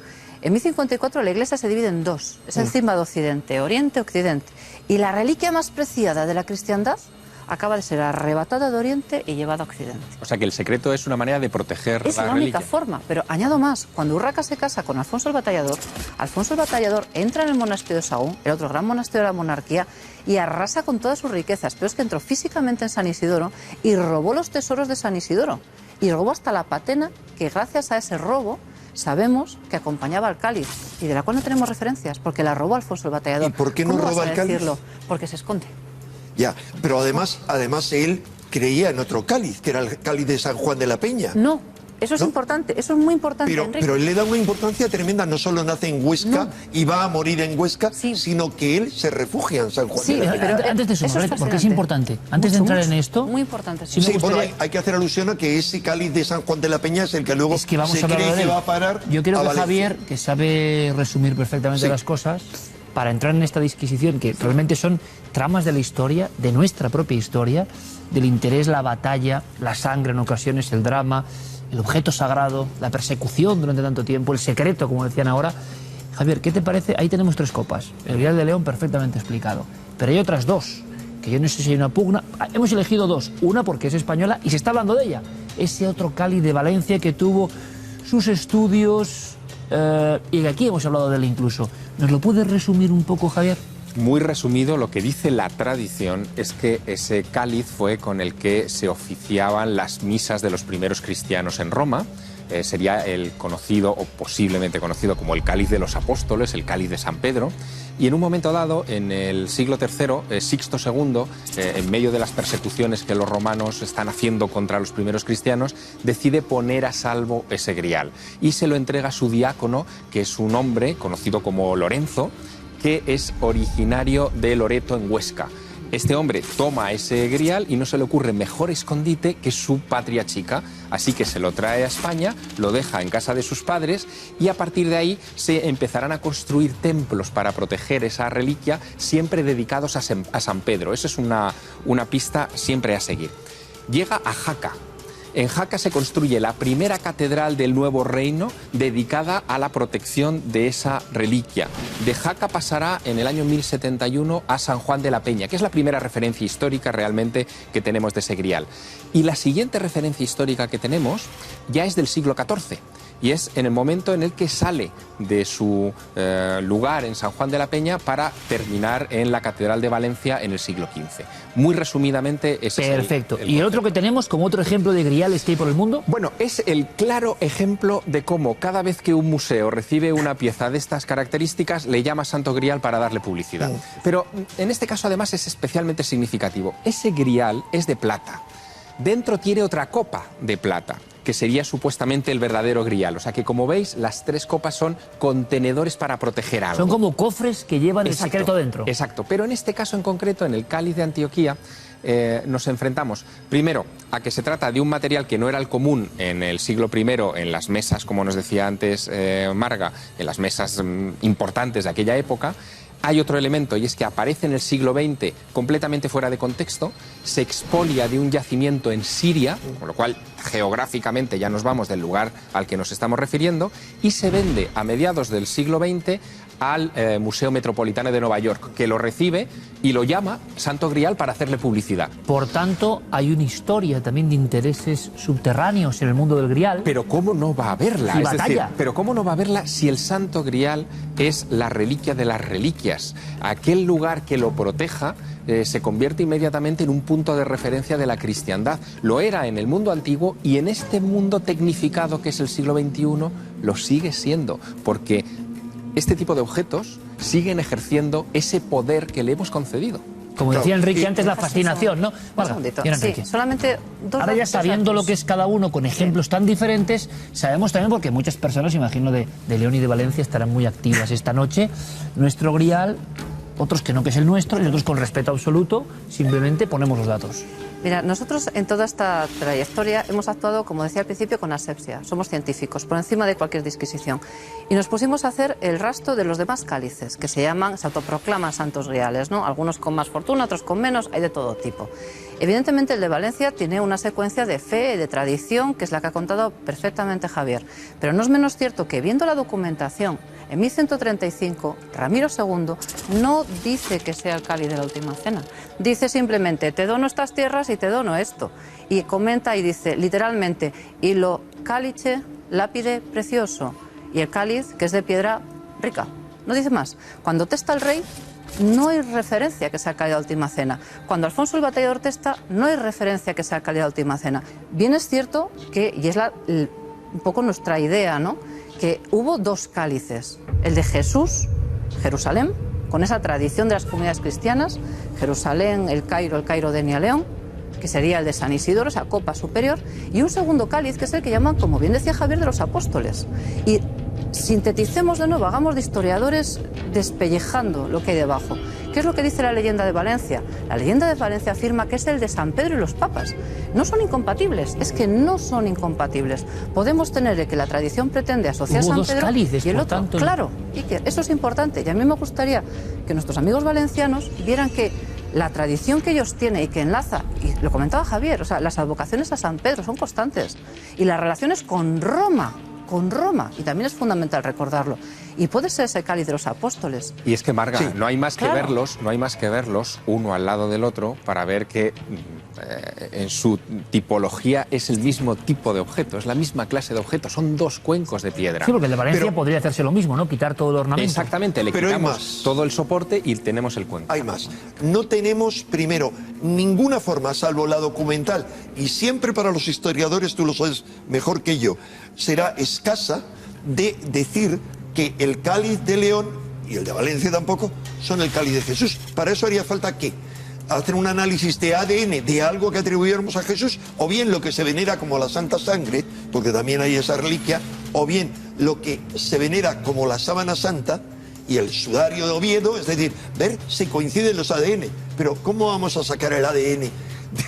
En 1054 la Iglesia se divide en dos. Es el cisma de Occidente, Oriente-Occidente. Y la reliquia más preciada de la cristiandad acaba de ser arrebatada de Oriente y llevada a Occidente. O sea que el secreto es una manera de proteger la reliquia. Es la única forma, pero añado más. Cuando Urraca se casa con Alfonso el Batallador entra en el monasterio de Sahagún, el otro gran monasterio de la monarquía, y arrasa con todas sus riquezas. Pero es que entró físicamente en San Isidoro y robó los tesoros de San Isidoro. Y robó hasta la patena, que gracias a ese robo sabemos que acompañaba al cáliz, y de la cual no tenemos referencias, porque la robó Alfonso el Batallador. ¿Y por qué no roba el cáliz? Porque se esconde. Ya, pero además él creía en otro cáliz, que era el cáliz de San Juan de la Peña. No, Eso es ¿no? importante, eso es muy importante, Enrique. Pero él le da una importancia tremenda, no solo nace en Huesca y va a morir en Huesca, sino que él se refugia en San Juan de la Peña. Pero antes de eso, porque es importante, antes de entrar en esto... Muy importante. Sí, bueno, hay que hacer alusión a que ese cáliz de San Juan de la Peña es el que luego es que vamos se a hablar cree de que él. va a parar. Yo creo a que Valencia. Javier, que sabe resumir perfectamente las cosas, para entrar en esta disquisición, que realmente son tramas de la historia, de nuestra propia historia, del interés, la batalla, la sangre en ocasiones, el drama, el objeto sagrado, la persecución durante tanto tiempo, el secreto, como decían ahora. Javier, ¿qué te parece? Ahí tenemos 3 copas. El Grial de León perfectamente explicado. Pero hay otras 2, que yo no sé si hay una pugna. Hemos elegido 2. Una porque es española y se está hablando de ella. Ese otro cáliz de Valencia que tuvo sus estudios y aquí hemos hablado de él incluso. ¿Nos lo puedes resumir un poco, Javier? Muy resumido, lo que dice la tradición es que ese cáliz fue con el que se oficiaban las misas de los primeros cristianos en Roma. Sería el conocido o posiblemente conocido como el cáliz de los apóstoles, el cáliz de San Pedro. Y en un momento dado, en el siglo III, Sixto II, en medio de las persecuciones que los romanos están haciendo contra los primeros cristianos, decide poner a salvo ese grial y se lo entrega a su diácono, que es un hombre conocido como Lorenzo, que es originario de Loreto, en Huesca. Este hombre toma ese grial y no se le ocurre mejor escondite que su patria chica, así que se lo trae a España, lo deja en casa de sus padres y a partir de ahí se empezarán a construir templos para proteger esa reliquia, siempre dedicados a San Pedro. Esa es una pista siempre a seguir. Llega a Jaca. En Jaca se construye la primera catedral del Nuevo Reino dedicada a la protección de esa reliquia. De Jaca pasará en el año 1071 a San Juan de la Peña, que es la primera referencia histórica realmente que tenemos de ese grial. Y la siguiente referencia histórica que tenemos ya es del siglo XIV. Y es en el momento en el que sale de su lugar en San Juan de la Peña para terminar en la Catedral de Valencia en el siglo XV. Muy resumidamente, ese Perfecto. es ¿Y el otro que tenemos como otro ejemplo de griales que hay por el mundo? Bueno, es el claro ejemplo de cómo cada vez que un museo recibe una pieza de estas características le llama Santo Grial para darle publicidad. Pero en este caso además es especialmente significativo. Ese grial es de plata. Dentro tiene otra copa de plata, que sería supuestamente el verdadero grial. O sea que, como veis, las 3 copas son contenedores para proteger algo. Son como cofres que llevan el secreto dentro. Exacto, pero en este caso en concreto, en el cáliz de Antioquía, nos enfrentamos primero a que se trata de un material que no era el común en el siglo I en las mesas, como nos decía antes Marga, en las mesas importantes de aquella época. Hay otro elemento y es que aparece en el siglo XX completamente fuera de contexto, se expolia de un yacimiento en Siria, con lo cual geográficamente ya nos vamos del lugar al que nos estamos refiriendo, y se vende a mediados del siglo XX al Museo Metropolitano de Nueva York, que lo recibe y lo llama Santo Grial para hacerle publicidad. Por tanto, hay una historia también de intereses subterráneos en el mundo del grial. Pero ¿cómo no va a haberla? Y batalla. Pero ¿cómo no va a haberla si el Santo Grial es la reliquia de las reliquias? Aquel lugar que lo proteja se convierte inmediatamente en un punto de referencia de la cristiandad. Lo era en el mundo antiguo y en este mundo tecnificado que es el siglo XXI lo sigue siendo, porque este tipo de objetos siguen ejerciendo ese poder que le hemos concedido. Como decía Enrique antes, la fascinación, ¿no? Un segundito. Sí, solamente Ahora ya sabiendo lo que es cada uno con ejemplos tan diferentes, sabemos también, porque muchas personas, imagino, de León y de Valencia estarán muy activas esta noche, nuestro grial, otros que no, que es el nuestro, y nosotros con respeto absoluto, simplemente ponemos los datos. Mira, nosotros en toda esta trayectoria hemos actuado, como decía al principio, con asepsia. Somos científicos, por encima de cualquier disquisición. Y nos pusimos a hacer el rastro de los demás cálices, que se autoproclaman santos griales, ¿no? Algunos con más fortuna, otros con menos, hay de todo tipo. Evidentemente el de Valencia tiene una secuencia de fe y de tradición, que es la que ha contado perfectamente Javier. Pero no es menos cierto que, viendo la documentación, en 1135, Ramiro II no dice que sea el cáliz de la Última Cena. Dice simplemente, te dono estas tierras y te dono esto. Y comenta y dice, literalmente, y lo cáliche, lápide precioso, y el cáliz, que es de piedra rica. No dice más. Cuando testa el rey, no hay referencia que sea el cáliz de la Última Cena. Cuando Alfonso el Batallador testa, no hay referencia que sea el cáliz de la Última Cena. Bien es cierto que, y es un poco nuestra idea, ¿no?, que hubo 2 cálices, el de Jesús, Jerusalén, con esa tradición de las comunidades cristianas, Jerusalén, el Cairo de León, que sería el de San Isidoro, esa copa superior, y un segundo cáliz, que es el que llaman, como bien decía Javier, de los apóstoles. Y sinteticemos de nuevo, hagamos de historiadores despellejando lo que hay debajo. ¿Qué es lo que dice la leyenda de Valencia? La leyenda de Valencia afirma que es el de San Pedro y los papas. No son incompatibles, es que no son incompatibles. Podemos tener que la tradición pretende asociar a San Pedro cálices, y el por otro. tanto. Claro, y que eso es importante. Y a mí me gustaría que nuestros amigos valencianos vieran que la tradición que ellos tienen y que enlaza, y lo comentaba Javier, o sea, las advocaciones a San Pedro son constantes. Y las relaciones con Roma, y también es fundamental recordarlo. Y puede ser ese cáliz de los apóstoles. Y es que, Marga, Sí. no hay más que verlos uno al lado del otro para ver que en su tipología es el mismo tipo de objeto, es la misma clase de objeto, son dos cuencos de piedra. Sí, porque el de Valencia Pero- podría hacerse lo mismo, ¿no? Quitar todo el ornamento. Exactamente, le Pero hay quitamos más. todo el soporte y tenemos el cuenco. Hay más. No tenemos, primero, ninguna forma, salvo la documental, y siempre para los historiadores, tú lo sabes mejor que yo, será escasa de decir que el cáliz de León y el de Valencia tampoco son el cáliz de Jesús. Para eso haría falta ¿qué? Hacer un análisis de ADN de algo que atribuyéramos a Jesús, o bien lo que se venera como la Santa Sangre, porque también hay esa reliquia, o bien lo que se venera como la Sábana Santa y el sudario de Oviedo, es decir, ver si coinciden los ADN. Pero ¿cómo vamos a sacar el ADN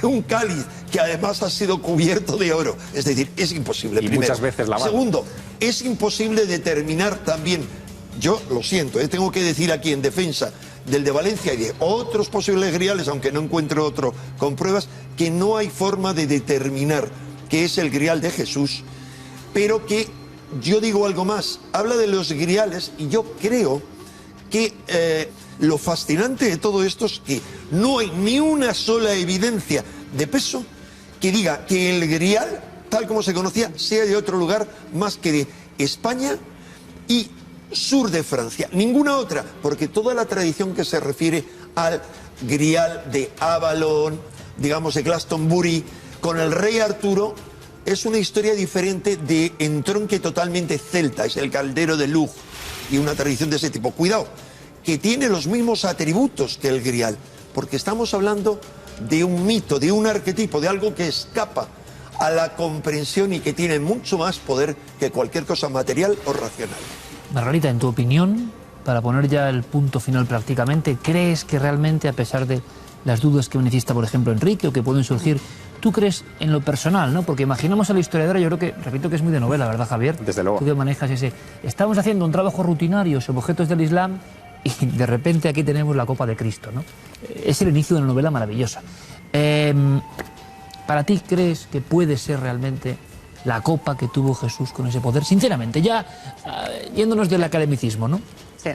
de un cáliz que además ha sido cubierto de oro? Es decir, es imposible. Y primero. muchas veces lavado. Segundo, es imposible determinar también, yo lo siento, tengo que decir aquí en defensa del de Valencia y de otros posibles griales, aunque no encuentro otro con pruebas, que no hay forma de determinar qué es el grial de Jesús, pero que yo digo algo más. Habla de los griales y yo creo que lo fascinante de todo esto es que no hay ni una sola evidencia de peso que diga que el grial, tal como se conocía, sea de otro lugar más que de España y sur de Francia. Ninguna otra, porque toda la tradición que se refiere al grial de Avalon, digamos de Glastonbury, con el rey Arturo, es una historia diferente de entronque totalmente celta, es el caldero de Lug y una tradición de ese tipo. Cuidado, que tiene los mismos atributos que el grial, porque estamos hablando de un mito, de un arquetipo, de algo que escapa a la comprensión y que tiene mucho más poder que cualquier cosa material o racional. Margarita, en tu opinión, para poner ya el punto final prácticamente, ¿crees que realmente, a pesar de las dudas que manifiesta, por ejemplo, Enrique, o que pueden surgir, tú crees en lo personal, ¿no? Porque imaginamos a la historiadora, yo creo que, repito, que es muy de novela, ¿verdad, Javier? Desde luego. Tú que manejas ese... Estamos haciendo un trabajo rutinario sobre objetos del Islam y de repente aquí tenemos la copa de Cristo, ¿no? Es el inicio de una novela maravillosa. ¿Para ti crees que puede ser realmente la copa que tuvo Jesús con ese poder? Sinceramente, ya yéndonos del academicismo, ¿no? Sí.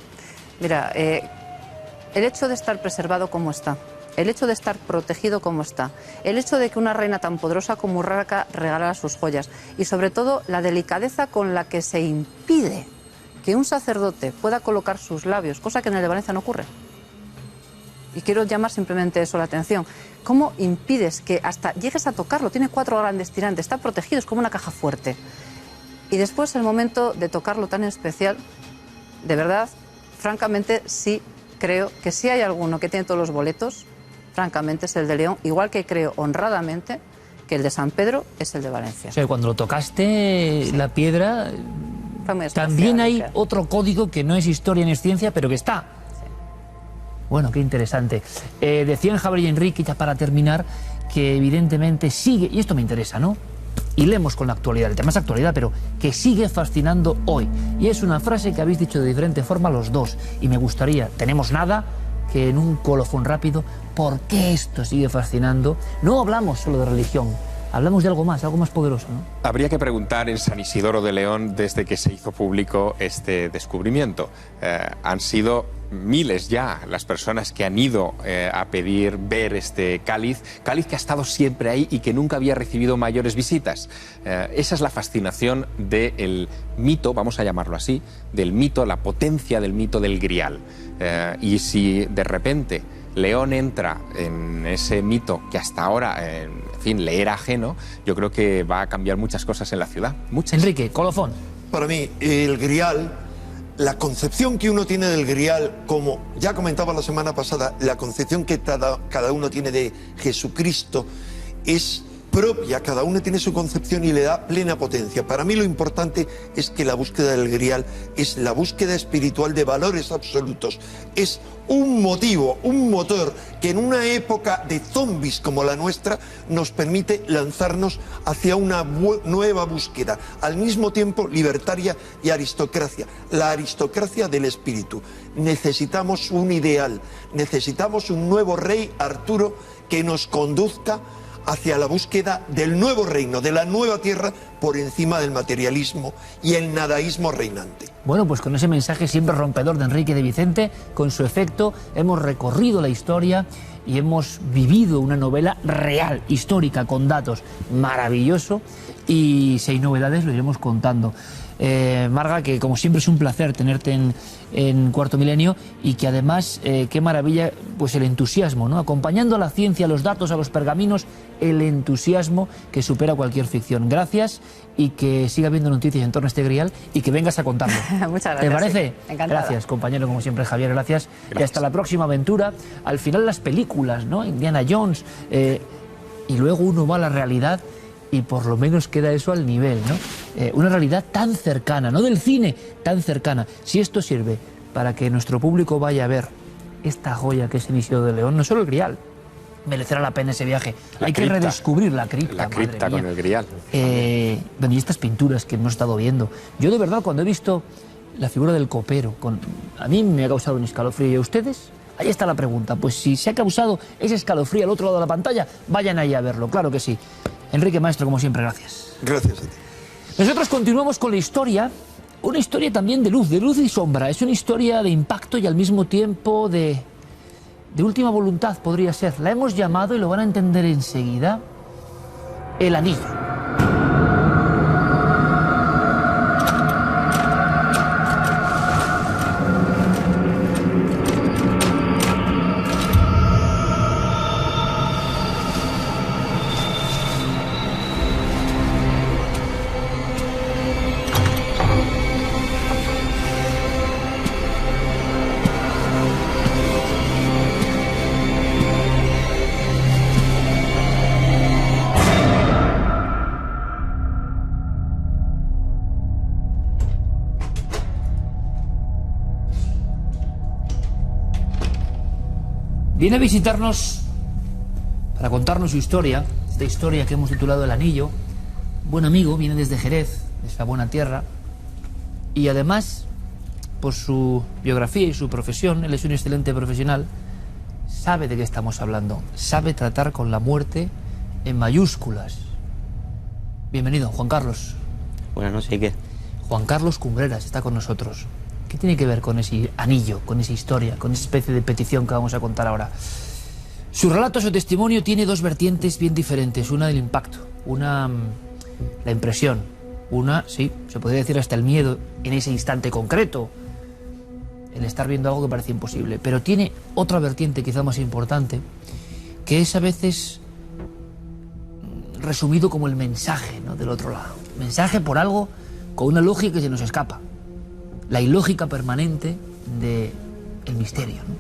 Mira, el hecho de estar preservado como está, el hecho de estar protegido como está, el hecho de que una reina tan poderosa como Urraca regalara sus joyas y sobre todo la delicadeza con la que se impide que un sacerdote pueda colocar sus labios, cosa que en el de Valencia no ocurre. Y quiero llamar simplemente eso la atención. ¿Cómo impides que hasta llegues a tocarlo? Tiene 4 grandes tirantes, está protegido, es como una caja fuerte. Y después el momento de tocarlo tan especial, de verdad, francamente sí creo que si hay alguno que tiene todos los boletos, francamente es el de León, igual que creo honradamente que el de San Pedro es el de Valencia. O sea, cuando lo tocaste, la piedra, Fue muy especial, también hay creo. otro código que no es historia ni es ciencia, pero que está. Bueno, qué interesante. Decían Javier y Enrique, ya para terminar, que evidentemente sigue, y esto me interesa, ¿no? Y leemos con la actualidad, el tema es actualidad, pero que sigue fascinando hoy. Y es una frase que habéis dicho de diferente forma los dos. Y me gustaría, tenemos nada, que en un colofón rápido, ¿por qué esto sigue fascinando? No hablamos solo de religión, hablamos de algo más poderoso, ¿no? Habría que preguntar en San Isidoro de León desde que se hizo público este descubrimiento. Han sido miles ya las personas que han ido a pedir ver este cáliz que ha estado siempre ahí y que nunca había recibido mayores visitas. Esa es la fascinación del mito, vamos a llamarlo así, del mito, la potencia del mito del grial. Y si de repente León entra en ese mito que hasta ahora, en fin, le era ajeno, yo creo que va a cambiar muchas cosas en la ciudad. Muchas. Enrique, colofón. Para mí, el grial, la concepción que uno tiene del grial, como ya comentaba la semana pasada, la concepción que cada uno tiene de Jesucristo es propia, cada uno tiene su concepción y le da plena potencia. Para mí lo importante es que la búsqueda del Grial es la búsqueda espiritual de valores absolutos, es un motivo, un motor que en una época de zombies como la nuestra nos permite lanzarnos hacia una nueva búsqueda, al mismo tiempo libertaria y aristocracia, la aristocracia del espíritu. Necesitamos un ideal, necesitamos un nuevo rey, Arturo, que nos conduzca hacia la búsqueda del nuevo reino, de la nueva tierra, por encima del materialismo y el nadaísmo reinante. Bueno, pues con ese mensaje siempre rompedor de Enrique de Vicente, con su efecto, hemos recorrido la historia y hemos vivido una novela real, histórica, con datos, maravilloso, y si hay novedades lo iremos contando. Marga, que como siempre es un placer tenerte en Cuarto Milenio, y que además, qué maravilla, pues el entusiasmo, ¿no? Acompañando a la ciencia, a los datos, a los pergaminos, el entusiasmo que supera cualquier ficción. Gracias, y que siga habiendo noticias en torno a este Grial y que vengas a contarlo. Muchas gracias. ¿Te parece? Sí, encantada. Gracias, compañero, como siempre, Javier, gracias. Y hasta la próxima aventura. Al final las películas, ¿no? Indiana Jones, y luego uno va a la realidad y por lo menos queda eso al nivel, ¿no? Una realidad tan cercana, no del cine, tan cercana. Si esto sirve para que nuestro público vaya a ver esta joya que es el Isidro de León, no solo el Grial, merecerá la pena ese viaje. Hay que redescubrir la cripta. La cripta con el Grial. Bueno, y estas pinturas que hemos estado viendo. Yo de verdad, cuando he visto la figura del copero, a mí me ha causado un escalofrío. ¿Y a ustedes? Ahí está la pregunta. Pues si se ha causado ese escalofrío al otro lado de la pantalla, vayan ahí a verlo, claro que sí. Enrique, maestro, como siempre, gracias. Gracias a ti. Nosotros continuamos con la historia, una historia también de luz y sombra. Es una historia de impacto y al mismo tiempo de última voluntad, podría ser. La hemos llamado, y lo van a entender enseguida, El Anillo. Viene a visitarnos para contarnos su historia, esta historia que hemos titulado El Anillo. Buen amigo, viene desde Jerez, de esa buena tierra, y además, por su biografía y su profesión, él es un excelente profesional, sabe de qué estamos hablando, sabe tratar con la muerte en mayúsculas. Bienvenido, Juan Carlos. Buenas noches, ¿y qué? Juan Carlos Cumbreras está con nosotros. ¿Qué tiene que ver con ese anillo, con esa historia, con esa especie de petición que vamos a contar ahora? Su relato, su testimonio tiene dos vertientes bien diferentes. Una del impacto, una la impresión, una, sí, se podría decir hasta el miedo en ese instante concreto, el estar viendo algo que parece imposible. Pero tiene otra vertiente quizá más importante, que es a veces resumido como el mensaje, ¿no?, del otro lado. Mensaje por algo con una lógica que se nos escapa. La ilógica permanente del misterio, ¿no?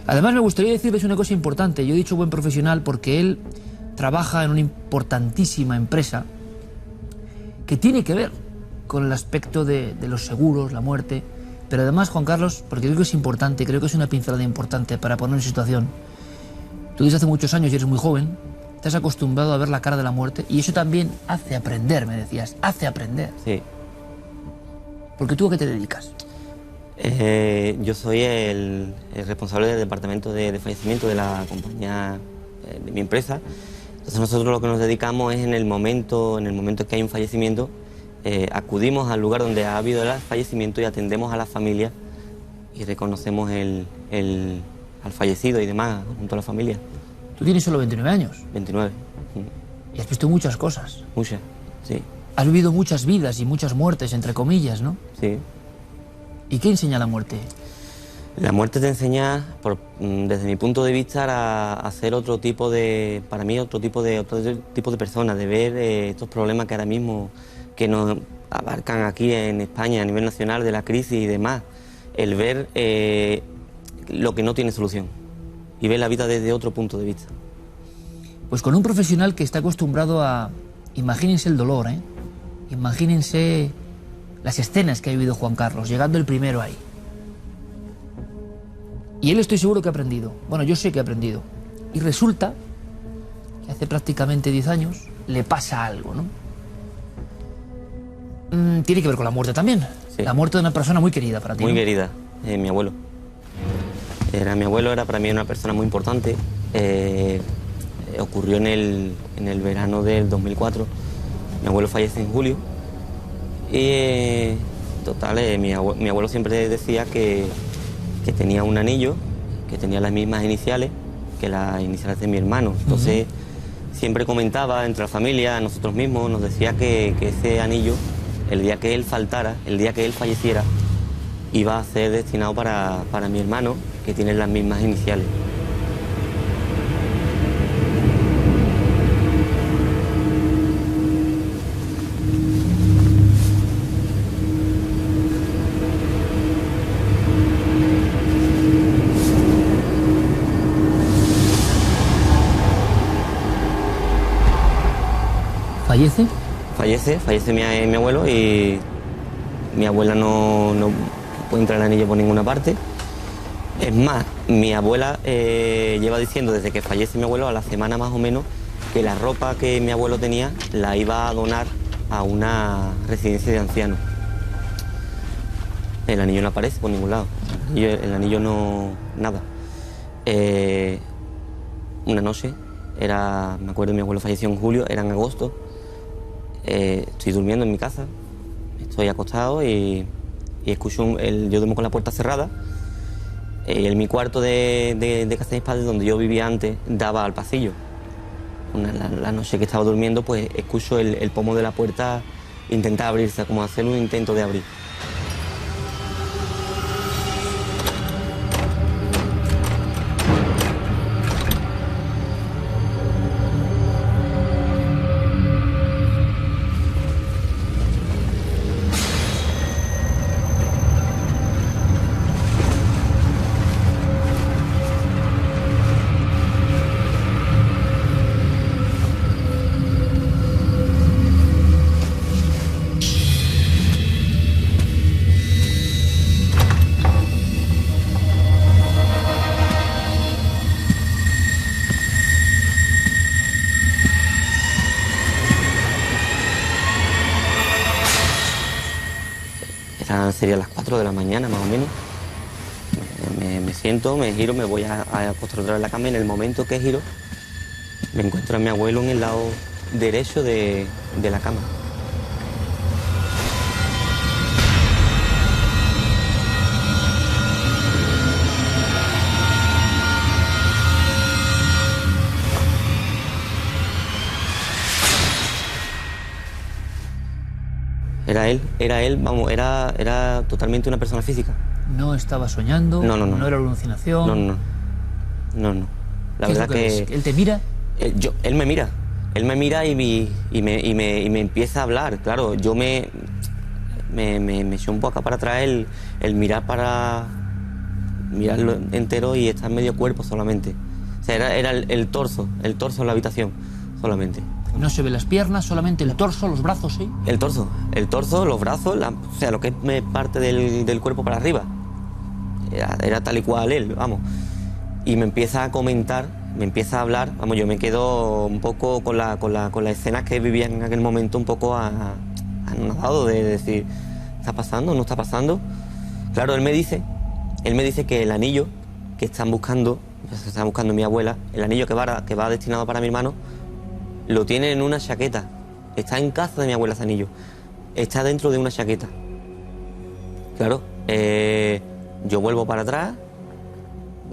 Además, me gustaría decirles una cosa importante. Yo he dicho buen profesional porque él trabaja en una importantísima empresa que tiene que ver con el aspecto de los seguros, la muerte. Pero además, Juan Carlos, porque creo que es importante, creo que es una pincelada importante para poner en situación. Tú desde hace muchos años y eres muy joven, te has acostumbrado a ver la cara de la muerte, y eso también hace aprender, me decías, hace aprender. Sí. Porque ¿tú a qué te dedicas? Yo soy el responsable del departamento de fallecimiento de la compañía, de mi empresa. Entonces nosotros lo que nos dedicamos es en el momento en que hay un fallecimiento, acudimos al lugar donde ha habido el fallecimiento y atendemos a la familia y reconocemos al fallecido y demás junto a la familia. Tú tienes solo 29 años. 29. Y has visto muchas cosas. Muchas, sí. Has vivido muchas vidas y muchas muertes, entre comillas, ¿no? Sí. ¿Y qué enseña la muerte? La muerte te enseña, desde mi punto de vista, a hacer otro tipo de persona, de ver estos problemas que ahora mismo que nos abarcan aquí en España a nivel nacional, de la crisis y demás. El ver lo que no tiene solución y ver la vida desde otro punto de vista. Pues con un profesional que está acostumbrado a... Imagínense el dolor, ¿eh? Imagínense las escenas que ha vivido Juan Carlos, llegando el primero ahí. Y él estoy seguro que ha aprendido. Bueno, yo sé que ha aprendido. Y resulta que hace prácticamente 10 años le pasa algo, ¿no? Tiene que ver con la muerte también. Sí. La muerte de una persona muy querida para ti. Muy ¿no? querida, mi abuelo. Mi abuelo era para mí una persona muy importante. Ocurrió en el verano del 2004. Mi abuelo fallece en julio. Y total, mi abuelo siempre decía que tenía un anillo, que tenía las mismas iniciales que las iniciales de mi hermano. Entonces, siempre comentaba entre la familia, nosotros mismos, nos decía que ese anillo, el día que él faltara, el día que él falleciera, iba a ser destinado para mi hermano, que tiene las mismas iniciales. ¿Fallece? Fallece mi abuelo y mi abuela no encuentra el anillo por ninguna parte. Es más, mi abuela lleva diciendo desde que fallece mi abuelo, a la semana más o menos, que la ropa que mi abuelo tenía la iba a donar a una residencia de ancianos. El anillo no aparece por ningún lado. El anillo no... nada. Una noche, me acuerdo, mi abuelo falleció en julio, era en agosto. Estoy durmiendo en mi casa, estoy acostado y escucho yo duermo con la puerta cerrada. En mi cuarto de casa de mis padres, donde yo vivía antes, daba al pasillo. La noche que estaba durmiendo, pues escucho el pomo de la puerta intentar abrirse, como hacer un intento de abrir. Sería las 4 de la mañana más o menos. Me siento, me giro, me voy a acostar otra vez en la cama y en el momento que giro me encuentro a mi abuelo en el lado derecho de la cama. Era él, vamos, era totalmente una persona física. ¿No estaba soñando? No. ¿No era alucinación? No. La verdad que... ¿Él te mira? Él me mira y me empieza a hablar. Claro, yo me eché un poco para atrás el mirar para mirarlo entero y estar medio cuerpo solamente. O sea, era el torso en la habitación solamente. No se ve las piernas, solamente el torso, los brazos, ¿sí? El torso, los brazos, o sea, lo que es parte del cuerpo para arriba. Era tal y cual él, vamos. Y me empieza a comentar, me empieza a hablar, vamos, yo me quedo un poco con las escenas que vivía en aquel momento, un poco anonadado de decir, ¿está pasando? ¿No está pasando? Claro, él me dice que el anillo que está buscando mi abuela, el anillo que va destinado para mi hermano, lo tiene en una chaqueta. Está en casa de mi abuela ese anillo. Está dentro de una chaqueta. Claro, yo vuelvo para atrás,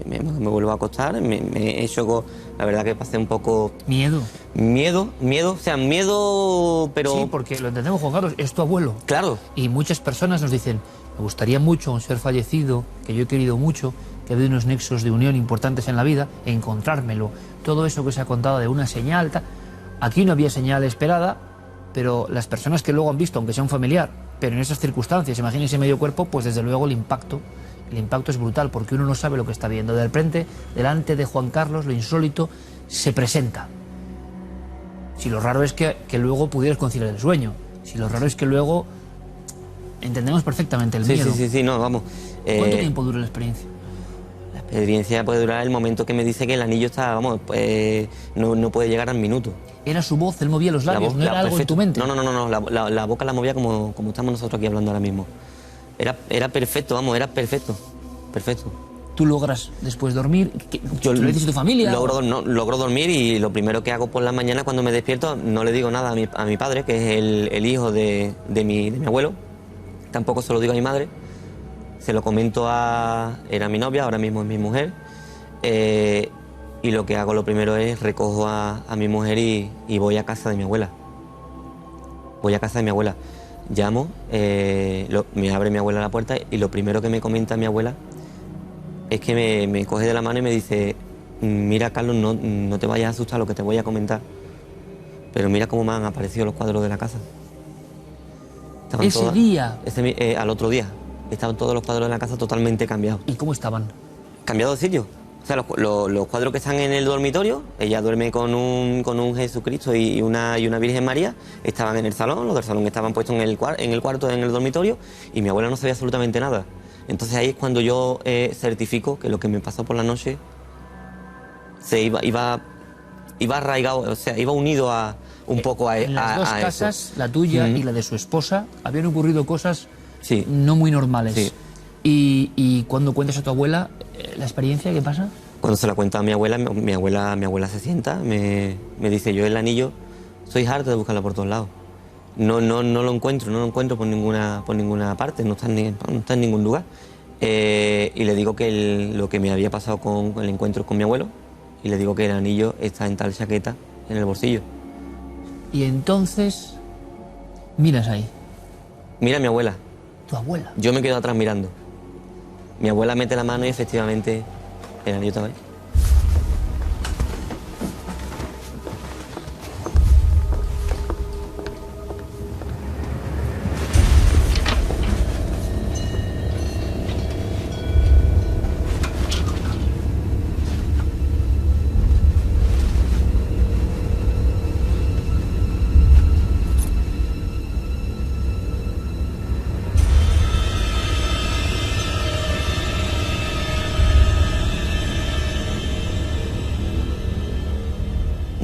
me vuelvo a acostar, me echo, la verdad que pasé un poco... ¿Miedo? Miedo, o sea, miedo, pero... Sí, porque lo entendemos, Juan Carlos, es tu abuelo. Claro. Y muchas personas nos dicen, me gustaría mucho un ser fallecido, que yo he querido mucho, que ha habido unos nexos de unión importantes en la vida, encontrármelo. Todo eso que se ha contado de una señal... Aquí no había señal esperada, pero las personas que luego han visto, aunque sea un familiar, pero en esas circunstancias, imagínense medio cuerpo, pues desde luego el impacto es brutal, porque uno no sabe lo que está viendo. De repente, delante de Juan Carlos, lo insólito se presenta. Si lo raro es que luego pudieras conciliar el sueño. Si lo raro es que luego entendemos perfectamente el miedo. Sí, no, vamos. ¿Cuánto tiempo dura la experiencia? La experiencia puede durar el momento que me dice que el anillo está, vamos, pues, no puede llegar al minuto. ¿Era su voz? ¿Él movía los labios? ¿No era algo en tu mente? No, la boca la movía como estamos nosotros aquí hablando ahora mismo. Era perfecto, vamos, era perfecto. ¿Tú logras después dormir? ¿Lo dices a tu familia? Logro dormir y lo primero que hago por la mañana cuando me despierto, no le digo nada a mi padre, que es el hijo de mi abuelo. Tampoco se lo digo a mi madre. Se lo comento era mi novia, ahora mismo es mi mujer. Y lo que hago lo primero es recojo a mi mujer y voy a casa de mi abuela. Llamo, me abre mi abuela la puerta y lo primero que me comenta mi abuela es que me coge de la mano y me dice: mira, Carlos, no te vayas a asustar lo que te voy a comentar, pero mira cómo me han aparecido los cuadros de la casa. Al otro día, estaban todos los cuadros de la casa totalmente cambiados. ¿Y cómo estaban? Cambiados de sitio. O sea, los cuadros que están en el dormitorio, ella duerme con un Jesucristo y una Virgen María, estaban en el salón, los del salón estaban puestos en el cuarto, en el dormitorio, y mi abuela no sabía absolutamente nada. Entonces ahí es cuando yo certifico que lo que me pasó por la noche se iba arraigado, o sea, iba unido un poco a eso. En las dos casas, la tuya y la de su esposa, habían ocurrido cosas no muy normales. Sí. Y cuando cuentas a tu abuela la experiencia, ¿qué pasa? Cuando se la cuenta a mi abuela se sienta, me dice: yo el anillo soy harto de buscarlo por todos lados. No lo encuentro por ninguna parte, no está en ningún lugar. Y le digo que lo que me había pasado con el encuentro con mi abuelo, y le digo que el anillo está en tal chaqueta, en el bolsillo. Y entonces miras ahí. Mira a mi abuela. ¿Tu abuela? Yo me quedo atrás mirando. Mi abuela mete la mano y efectivamente el anillo estaba ahí.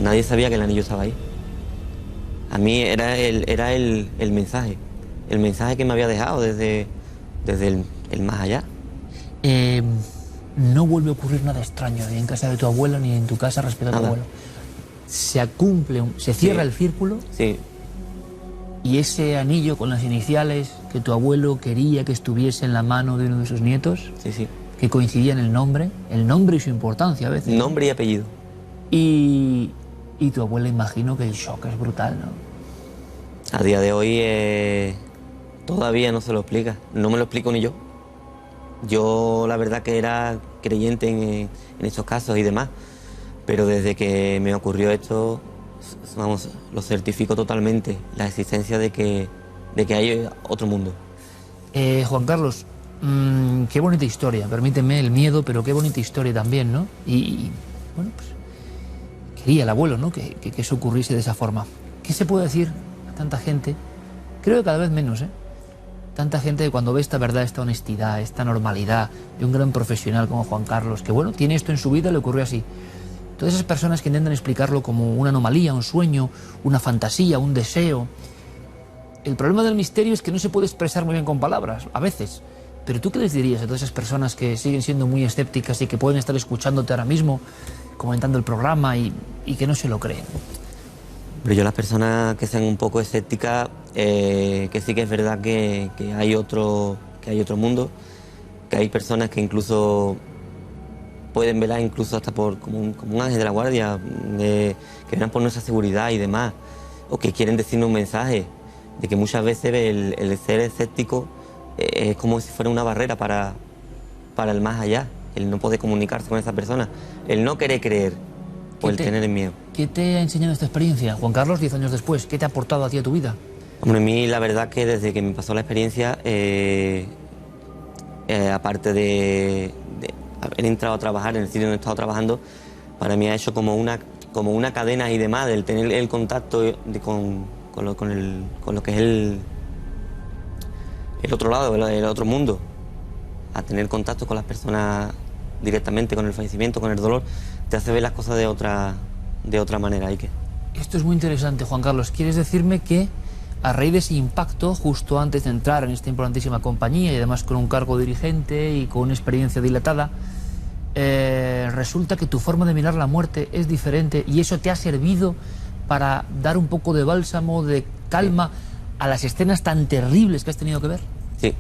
Nadie sabía que el anillo estaba ahí. A mí era el mensaje que me había dejado desde el más allá. No vuelve a ocurrir nada extraño ni en casa de tu abuela ni en tu casa respecto a tu abuelo. Se cierra el círculo. Sí. Y ese anillo con las iniciales que tu abuelo quería que estuviese en la mano de uno de sus nietos, que coincidía en el nombre y su importancia a veces. Nombre y apellido. Y tu abuela, imagino que el shock es brutal, ¿no? A día de hoy todavía no se lo explica, no me lo explico ni yo. Yo la verdad que era creyente en estos casos y demás, pero desde que me ocurrió esto, vamos, lo certifico totalmente, la existencia de que hay otro mundo. Juan Carlos, qué bonita historia, permíteme el miedo, pero qué bonita historia también, ¿no? Y bueno, pues quería el abuelo, ¿no? Que eso ocurriese de esa forma. ¿Qué se puede decir a tanta gente? Creo que cada vez menos, ¿eh? Tanta gente que cuando ve esta verdad, esta honestidad, esta normalidad de un gran profesional como Juan Carlos, que bueno, tiene esto en su vida y le ocurrió así. Todas esas personas que intentan explicarlo como una anomalía, un sueño, una fantasía, un deseo. El problema del misterio es que no se puede expresar muy bien con palabras, a veces. Pero ¿tú qué les dirías a todas esas personas que siguen siendo muy escépticas y que pueden estar escuchándote ahora mismo, comentando el programa y que no se lo creen? Pero yo, las personas que sean un poco escépticas, que sí que es verdad que hay otro mundo, que hay personas que incluso pueden velar incluso hasta como un ángel de la guardia, que velan por nuestra seguridad y demás, o que quieren decirnos un mensaje, de que muchas veces el ser escéptico es como si fuera una barrera para el más allá, el no poder comunicarse con esa persona, el no querer creer o el tener el miedo. ¿Qué te ha enseñado esta experiencia, Juan Carlos, 10 años después? ¿Qué te ha aportado a ti a tu vida? Hombre, a mí la verdad que desde que me pasó la experiencia, aparte de haber entrado a trabajar en el sitio donde he estado trabajando, para mí ha hecho como una como una cadena y demás, del tener el contacto con lo que es el otro lado, el otro mundo, a tener contacto con las personas directamente, con el fallecimiento, con el dolor, te hace ver las cosas de otra manera. Esto es muy interesante, Juan Carlos. ¿Quieres decirme que a raíz de ese impacto, justo antes de entrar en esta importantísima compañía y además con un cargo dirigente y con una experiencia dilatada, resulta que tu forma de mirar la muerte es diferente y eso te ha servido para dar un poco de bálsamo, de calma a las escenas tan terribles que has tenido que ver? Sí.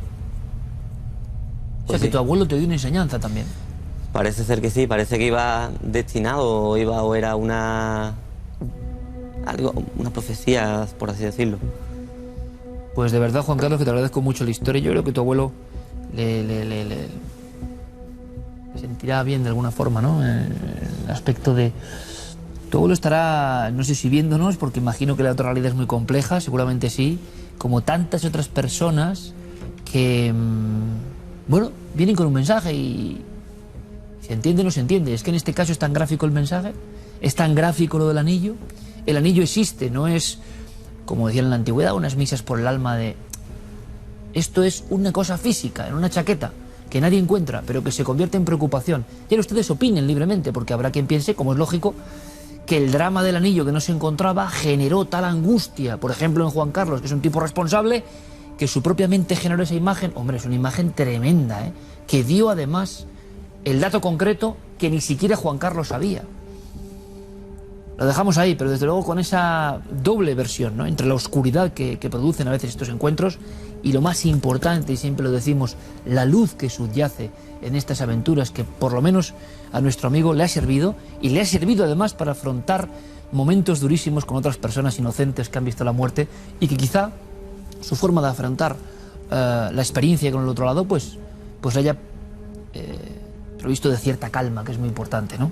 O sea, que tu abuelo te dio una enseñanza también. Parece ser que sí, parece que iba destinado o era una profecía, por así decirlo. Pues de verdad, Juan Carlos, que te agradezco mucho la historia. Yo creo que tu abuelo le sentirá bien de alguna forma, ¿no? El aspecto de... Tu abuelo estará, no sé si viéndonos, porque imagino que la otra realidad es muy compleja, seguramente sí, como tantas otras personas que, bueno, vienen con un mensaje y se entiende o no se entiende. Es que en este caso es tan gráfico el mensaje, es tan gráfico lo del anillo. El anillo existe, no es, como decían en la antigüedad, unas misas por el alma de... Esto es una cosa física, en una chaqueta, que nadie encuentra, pero que se convierte en preocupación. Y ahora ustedes opinen libremente, porque habrá quien piense, como es lógico, que el drama del anillo que no se encontraba generó tal angustia, por ejemplo en Juan Carlos, que es un tipo responsable, que su propia mente generó esa imagen. Hombre, es una imagen tremenda, ¿eh? Que dio además el dato concreto que ni siquiera Juan Carlos sabía. Lo dejamos ahí, pero desde luego con esa doble versión, ¿no? Entre la oscuridad que producen a veces estos encuentros y lo más importante, y siempre lo decimos, la luz que subyace en estas aventuras, que por lo menos a nuestro amigo le ha servido, y le ha servido además para afrontar momentos durísimos con otras personas inocentes que han visto la muerte, y que quizá su forma de afrontar la experiencia con el otro lado pues le haya provisto de cierta calma, que es muy importante, ¿no?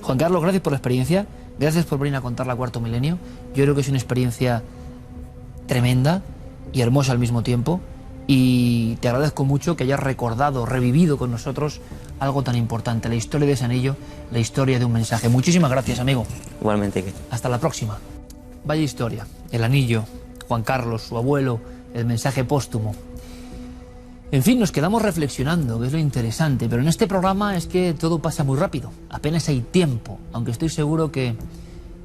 Juan Carlos, gracias por la experiencia, gracias por venir a contar la Cuarto Milenio. Yo creo que es una experiencia tremenda y hermosa al mismo tiempo, y te agradezco mucho que hayas recordado, revivido con nosotros algo tan importante, la historia de ese anillo, la historia de un mensaje. Muchísimas gracias, amigo. Igualmente. Hasta la próxima. Vaya historia, el anillo, Juan Carlos, su abuelo, el mensaje póstumo. En fin, nos quedamos reflexionando, que es lo interesante, pero en este programa es que todo pasa muy rápido, apenas hay tiempo, aunque estoy seguro que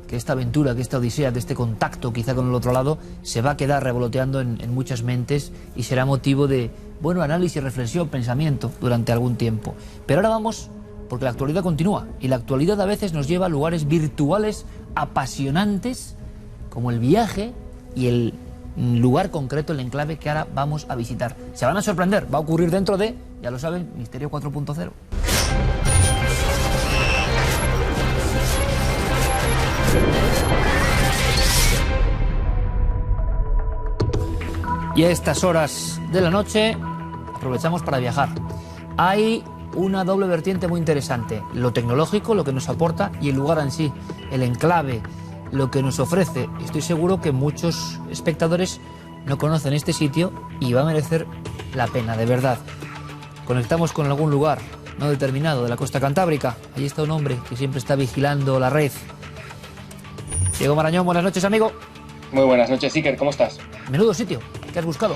esta aventura, que esta odisea, de este contacto quizá con el otro lado, se va a quedar revoloteando en muchas mentes y será motivo de, bueno, análisis, reflexión, pensamiento durante algún tiempo. Pero ahora vamos, porque la actualidad continúa, y la actualidad a veces nos lleva a lugares virtuales apasionantes, como el viaje y el lugar concreto, el enclave que ahora vamos a visitar. Se van a sorprender, va a ocurrir dentro de, ya lo saben, Misterio 4.0. Y a estas horas de la noche aprovechamos para viajar. Hay una doble vertiente muy interesante: lo tecnológico, lo que nos aporta, y el lugar en sí, el enclave, lo que nos ofrece. Estoy seguro que muchos espectadores no conocen este sitio y va a merecer la pena, de verdad. Conectamos con algún lugar no determinado de la costa cantábrica. Allí está un hombre que siempre está vigilando la red. Diego Marañón, buenas noches, amigo. Muy buenas noches, Iker, ¿cómo estás? Menudo sitio, ¿qué has buscado?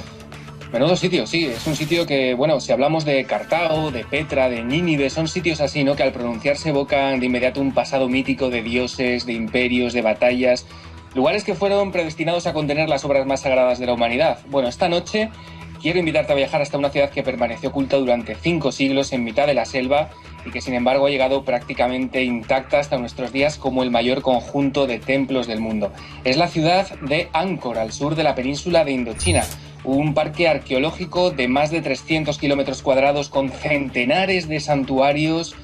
Menudo sitio, sí, es un sitio que, bueno, si hablamos de Cartago, de Petra, de Nínive, son sitios así, ¿no?, que al pronunciarse evocan de inmediato un pasado mítico de dioses, de imperios, de batallas, lugares que fueron predestinados a contener las obras más sagradas de la humanidad. Bueno, esta noche quiero invitarte a viajar hasta una ciudad que permaneció oculta durante 5 siglos en mitad de la selva y que sin embargo ha llegado prácticamente intacta hasta nuestros días como el mayor conjunto de templos del mundo. Es la ciudad de Angkor, al sur de la península de Indochina, un parque arqueológico de más de 300 kilómetros cuadrados con centenares de santuarios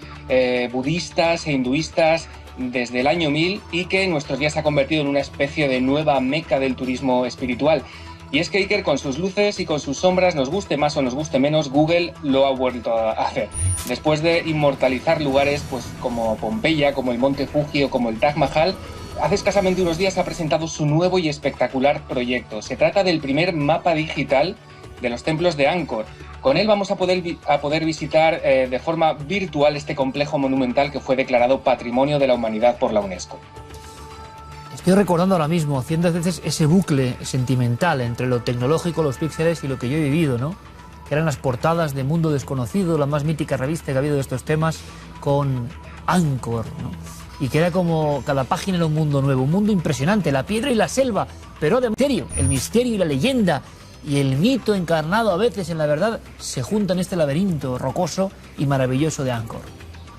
budistas e hinduistas desde el año 1000 y que en nuestros días se ha convertido en una especie de nueva meca del turismo espiritual. Y es que Iker, con sus luces y con sus sombras, nos guste más o nos guste menos, Google lo ha vuelto a hacer. Después de inmortalizar lugares pues como Pompeya, como el Monte Fuji o como el Taj Mahal, hace escasamente unos días ha presentado su nuevo y espectacular proyecto. Se trata del primer mapa digital de los templos de Angkor. Con él vamos a poder visitar de forma virtual este complejo monumental que fue declarado Patrimonio de la Humanidad por la UNESCO. Estoy recordando ahora mismo, haciendo a veces ese bucle sentimental entre lo tecnológico, los píxeles y lo que yo he vivido, ¿no? Que eran las portadas de Mundo Desconocido, la más mítica revista que ha habido de estos temas, con Anchor, ¿no? Y que era como cada página era un mundo nuevo, un mundo impresionante, la piedra y la selva, pero de misterio, el misterio y la leyenda y el mito encarnado a veces en la verdad se juntan en este laberinto rocoso y maravilloso de Anchor.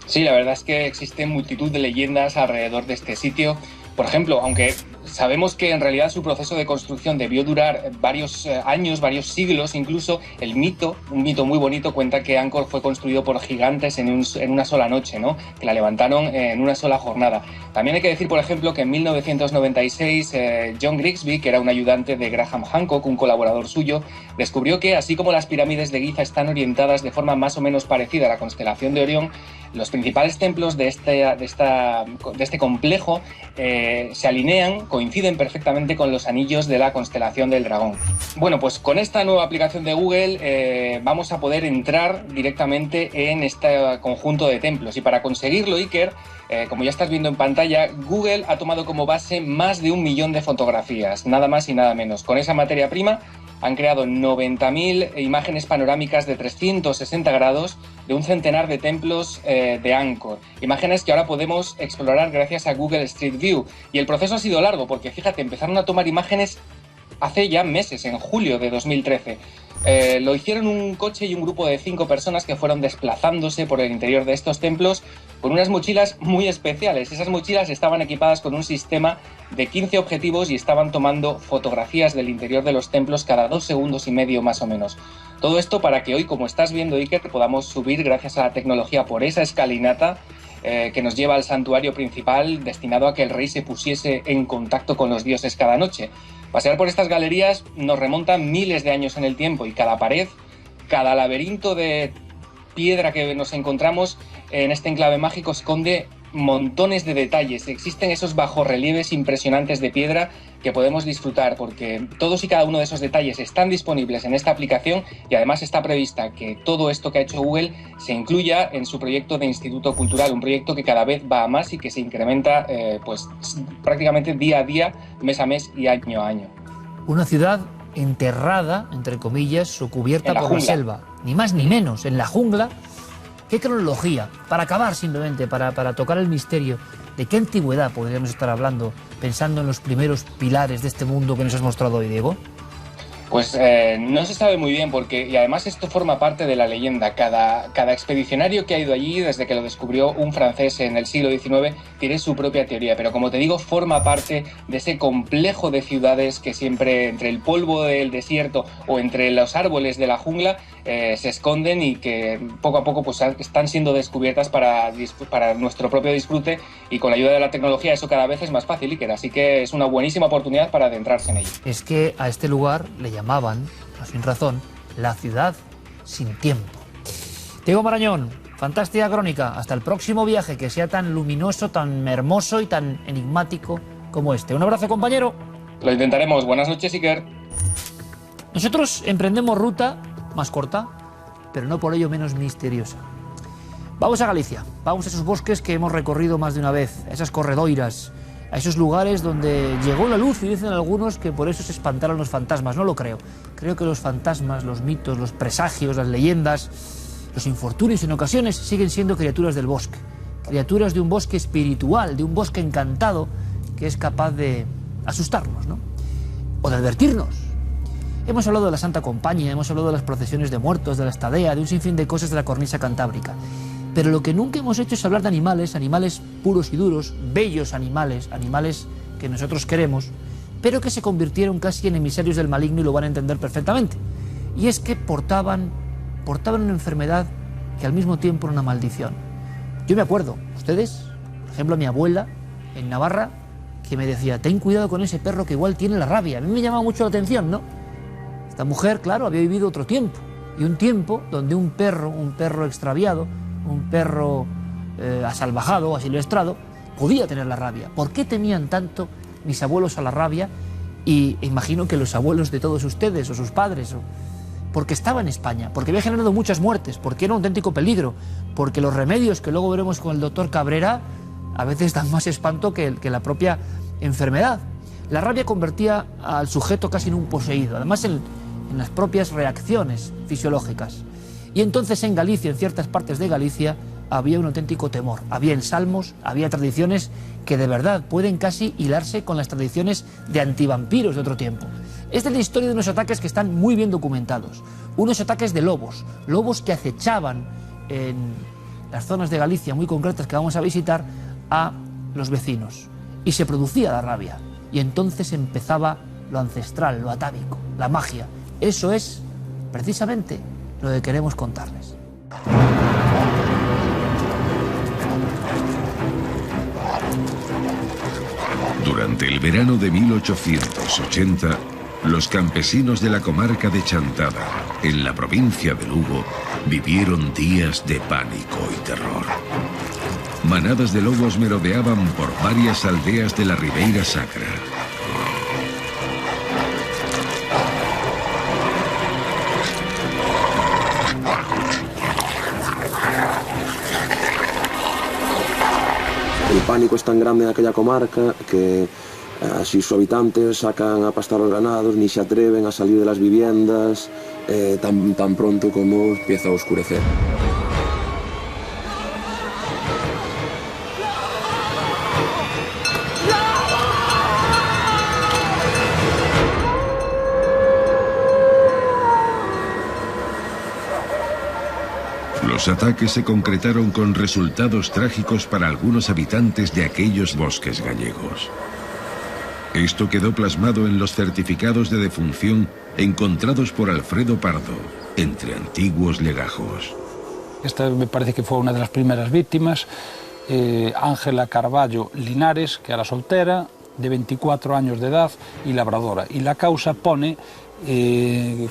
Sí, la verdad es que existen multitud de leyendas alrededor de este sitio. Por ejemplo, aunque sabemos que en realidad su proceso de construcción debió durar varios años, varios siglos incluso, un mito muy bonito, cuenta que Anchor fue construido por gigantes en una sola noche, ¿no? Que la levantaron en una sola jornada. También hay que decir, por ejemplo, que en 1996 John Grigsby, que era un ayudante de Graham Hancock, un colaborador suyo, descubrió que, así como las pirámides de Giza están orientadas de forma más o menos parecida a la constelación de Orión, los principales templos de este complejo se alinean, coinciden perfectamente con los anillos de la constelación del dragón. Bueno, pues con esta nueva aplicación de Google vamos a poder entrar directamente en este conjunto de templos. Y para conseguirlo, Iker, como ya estás viendo en pantalla, Google ha tomado como base más de 1 millón de fotografías, nada más y nada menos. Con esa materia prima han creado 90.000 imágenes panorámicas de 360 grados de un centenar de templos de Angkor. Imágenes que ahora podemos explorar gracias a Google Street View. Y el proceso ha sido largo porque, fíjate, empezaron a tomar imágenes hace ya meses, en julio de 2013. Lo hicieron un coche y un grupo de 5 personas que fueron desplazándose por el interior de estos templos con unas mochilas muy especiales. Esas mochilas estaban equipadas con un sistema de 15 objetivos y estaban tomando fotografías del interior de los templos cada 2 segundos y medio más o menos. Todo esto para que hoy, como estás viendo, Iker, podamos subir gracias a la tecnología por esa escalinata que nos lleva al santuario principal, destinado a que el rey se pusiese en contacto con los dioses cada noche. Pasear por estas galerías nos remonta miles de años en el tiempo y cada pared, cada laberinto de piedra que nos encontramos en este enclave mágico esconde montones de detalles. Existen esos bajorrelieves impresionantes de piedra que podemos disfrutar porque todos y cada uno de esos detalles están disponibles en esta aplicación y además está prevista que todo esto que ha hecho Google se incluya en su proyecto de Instituto Cultural, un proyecto que cada vez va a más y que se incrementa pues prácticamente día a día, mes a mes y año a año. Una ciudad enterrada, entre comillas, o cubierta por la selva, ni más ni menos, en la jungla. ¿Qué cronología? Para acabar simplemente, para tocar el misterio, ¿de qué antigüedad podríamos estar hablando pensando en los primeros pilares de este mundo que nos has mostrado hoy, Diego? Pues no se sabe muy bien porque, y además esto forma parte de la leyenda, cada expedicionario que ha ido allí desde que lo descubrió un francés en el siglo XIX tiene su propia teoría, pero como te digo, forma parte de ese complejo de ciudades que siempre entre el polvo del desierto o entre los árboles de la jungla se esconden y que poco a poco pues están siendo descubiertas para nuestro propio disfrute y con la ayuda de la tecnología eso cada vez es más fácil, Iker, así que es una buenísima oportunidad para adentrarse en ello. Es que a este lugar le llamaban, sin razón, la ciudad sin tiempo. Diego Marañón, fantástica crónica. Hasta el próximo viaje, que sea tan luminoso, tan hermoso y tan enigmático como este. Un abrazo, compañero. Lo intentaremos. Buenas noches, Iker. Nosotros emprendemos ruta más corta, pero no por ello menos misteriosa. Vamos a Galicia, vamos a esos bosques que hemos recorrido más de una vez, a esas corredoiras, a esos lugares donde llegó la luz y dicen algunos que por eso se espantaron los fantasmas. No lo creo. Creo que los fantasmas, los mitos, los presagios, las leyendas, los infortunios en ocasiones siguen siendo criaturas del bosque. Criaturas de un bosque espiritual, de un bosque encantado que es capaz de asustarnos, ¿no? O de advertirnos. Hemos hablado de la Santa Compañía, hemos hablado de las procesiones de muertos, de la Estadea, de un sinfín de cosas de la cornisa cantábrica. Pero lo que nunca hemos hecho es hablar de animales, animales puros y duros, bellos animales, animales que nosotros queremos, pero que se convirtieron casi en emisarios del maligno y lo van a entender perfectamente. Y es que portaban una enfermedad que al mismo tiempo era una maldición. Yo me acuerdo, ustedes, por ejemplo, mi abuela en Navarra, que me decía, ten cuidado con ese perro que igual tiene la rabia. A mí me llamaba mucho la atención, ¿no? Esta mujer, claro, había vivido otro tiempo, y un tiempo donde un perro extraviado, un perro asalvajado, asilvestrado, podía tener la rabia. ¿Por qué temían tanto mis abuelos a la rabia? Y imagino que los abuelos de todos ustedes, o sus padres, porque estaba en España, porque había generado muchas muertes, porque era un auténtico peligro, porque los remedios que luego veremos con el doctor Cabrera a veces dan más espanto que la propia enfermedad. La rabia convertía al sujeto casi en un poseído, además en las propias reacciones fisiológicas. Y entonces en Galicia, en ciertas partes de Galicia, había un auténtico temor. Había salmos, había tradiciones que de verdad pueden casi hilarse con las tradiciones de antivampiros de otro tiempo. Esta es la historia de unos ataques que están muy bien documentados. Unos ataques de lobos que acechaban en las zonas de Galicia muy concretas que vamos a visitar a los vecinos. Y se producía la rabia. Y entonces empezaba lo ancestral, lo atávico, la magia. Eso es precisamente lo que queremos contarles. Durante el verano de 1880, los campesinos de la comarca de Chantada, en la provincia de Lugo, vivieron días de pánico y terror. Manadas de lobos merodeaban por varias aldeas de la Ribeira Sacra. El pánico es tan grande en aquella comarca que así sus habitantes sacan a pastar los ganados, ni se atreven a salir de las viviendas tan pronto como empieza a oscurecer. Los ataques se concretaron con resultados trágicos para algunos habitantes de aquellos bosques gallegos. Esto quedó plasmado en los certificados de defunción encontrados por Alfredo Pardo, entre antiguos legajos. Esta me parece que fue una de las primeras víctimas, Ángela Carballo Linares, que era soltera, de 24 años de edad y labradora. Y la causa pone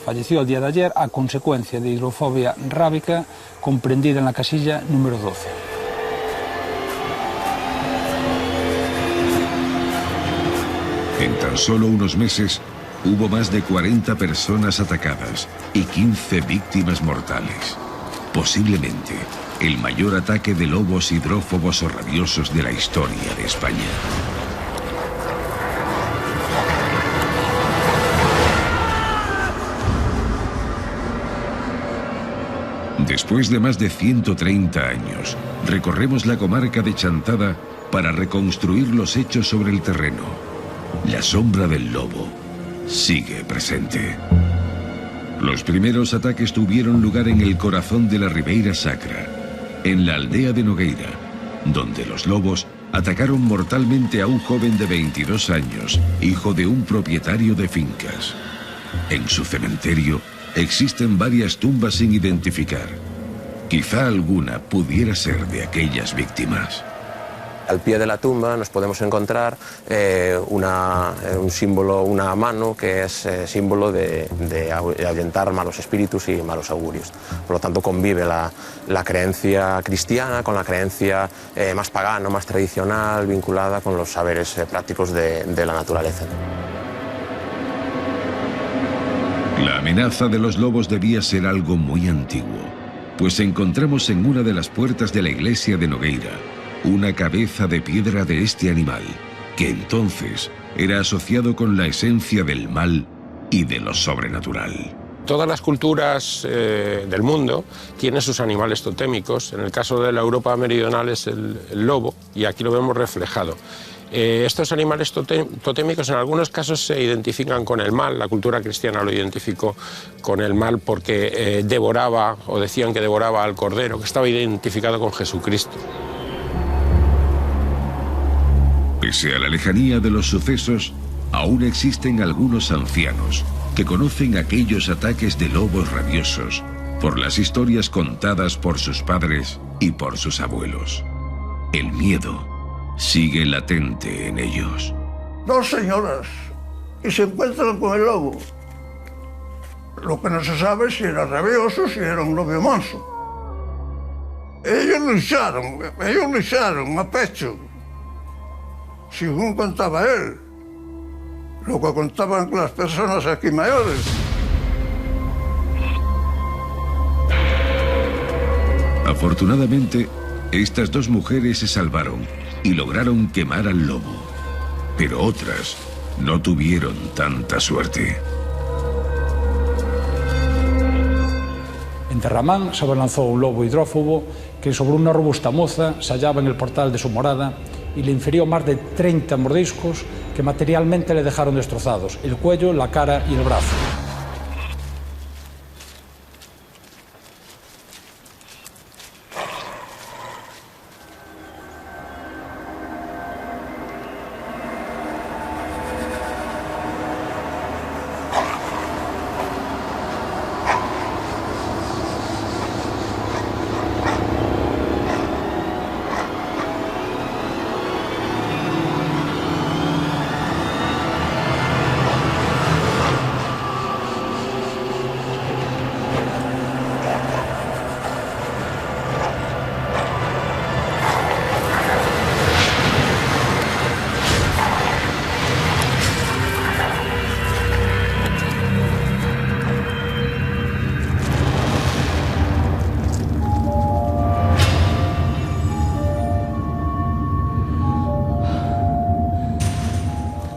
falleció el día de ayer a consecuencia de hidrofobia rábica comprendida en la casilla número 12. En tan solo unos meses hubo más de 40 personas atacadas y 15 víctimas mortales. Posiblemente el mayor ataque de lobos hidrófobos o rabiosos de la historia de España. Después de más de 130 años, recorremos la comarca de Chantada para reconstruir los hechos sobre el terreno. La sombra del lobo sigue presente. Los primeros ataques tuvieron lugar en el corazón de la Ribeira Sacra, en la aldea de Nogueira, donde los lobos atacaron mortalmente a un joven de 22 años, hijo de un propietario de fincas. En su cementerio existen varias tumbas sin identificar. Quizá alguna pudiera ser de aquellas víctimas. Al pie de la tumba nos podemos encontrar un símbolo, una mano que es símbolo de ahuyentar malos espíritus y malos augurios. Por lo tanto, convive la creencia cristiana con la creencia más pagana, más tradicional, vinculada con los saberes prácticos de la naturaleza. La amenaza de los lobos debía ser algo muy antiguo, pues encontramos en una de las puertas de la iglesia de Nogueira una cabeza de piedra de este animal, que entonces era asociado con la esencia del mal y de lo sobrenatural. Todas las culturas del mundo tienen sus animales totémicos. En el caso de la Europa meridional es el lobo, y aquí lo vemos reflejado. Estos animales totémicos en algunos casos se identifican con el mal. La cultura cristiana lo identificó con el mal porque devoraba, o decían que devoraba al cordero, que estaba identificado con Jesucristo. Pese a la lejanía de los sucesos, aún existen algunos ancianos que conocen aquellos ataques de lobos rabiosos por las historias contadas por sus padres y por sus abuelos. El miedo sigue latente en ellos. Dos señoras que se encuentran con el lobo. Lo que no se sabe es si era rabioso, si era un lobo manso. Ellos lucharon a pecho. Según contaba él, lo que contaban las personas aquí mayores. Afortunadamente, estas dos mujeres se salvaron y lograron quemar al lobo. pero otras no tuvieron tanta suerte. En Terramán se abalanzó un lobo hidrófobo que sobre una robusta moza se hallaba en el portal de su morada y le infirió más de 30 mordiscos que materialmente le dejaron destrozados el cuello, la cara y el brazo.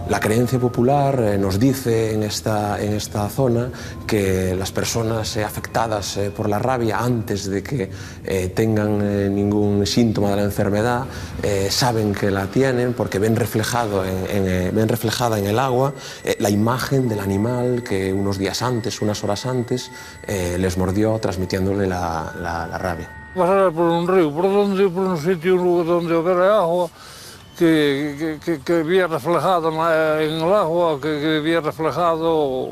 La creencia popular nos dice en esta zona que las personas afectadas por la rabia, antes de que tengan ningún síntoma de la enfermedad, saben que la tienen porque ven reflejada en el agua la imagen del animal que unos días antes, unas horas antes, les mordió, transmitiéndole la rabia. Pasar por un río, por un sitio donde hubiera agua, que había reflejado en el agua, que había reflejado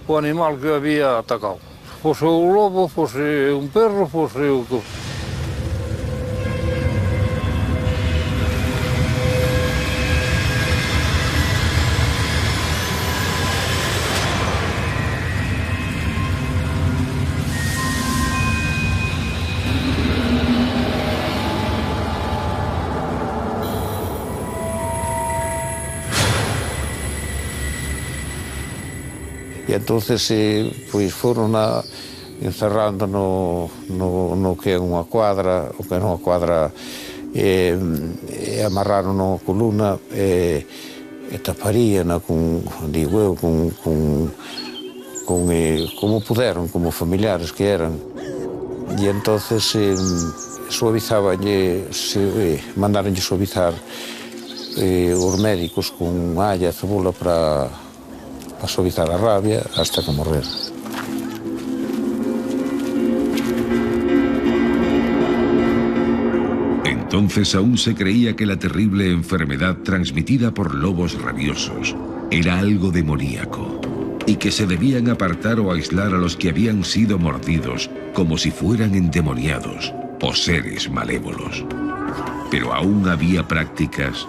o animal que había atacado. Fosse un lobo, fosse un perro, fosse o que... E entonces pois foron encerrando no que é unha cuadra, o que é unha cuadra, e amarraron a columna e taparían digo eu, como puderon, como familiares que eran. E entonces suavizabanlle, mandaronlle suavizar os médicos con halla e cebola para suavizar a rabia hasta que morrer. Entonces aún se creía que la terrible enfermedad transmitida por lobos rabiosos era algo demoníaco y que se debían apartar o aislar a los que habían sido mordidos como si fueran endemoniados o seres malévolos. Pero aún había prácticas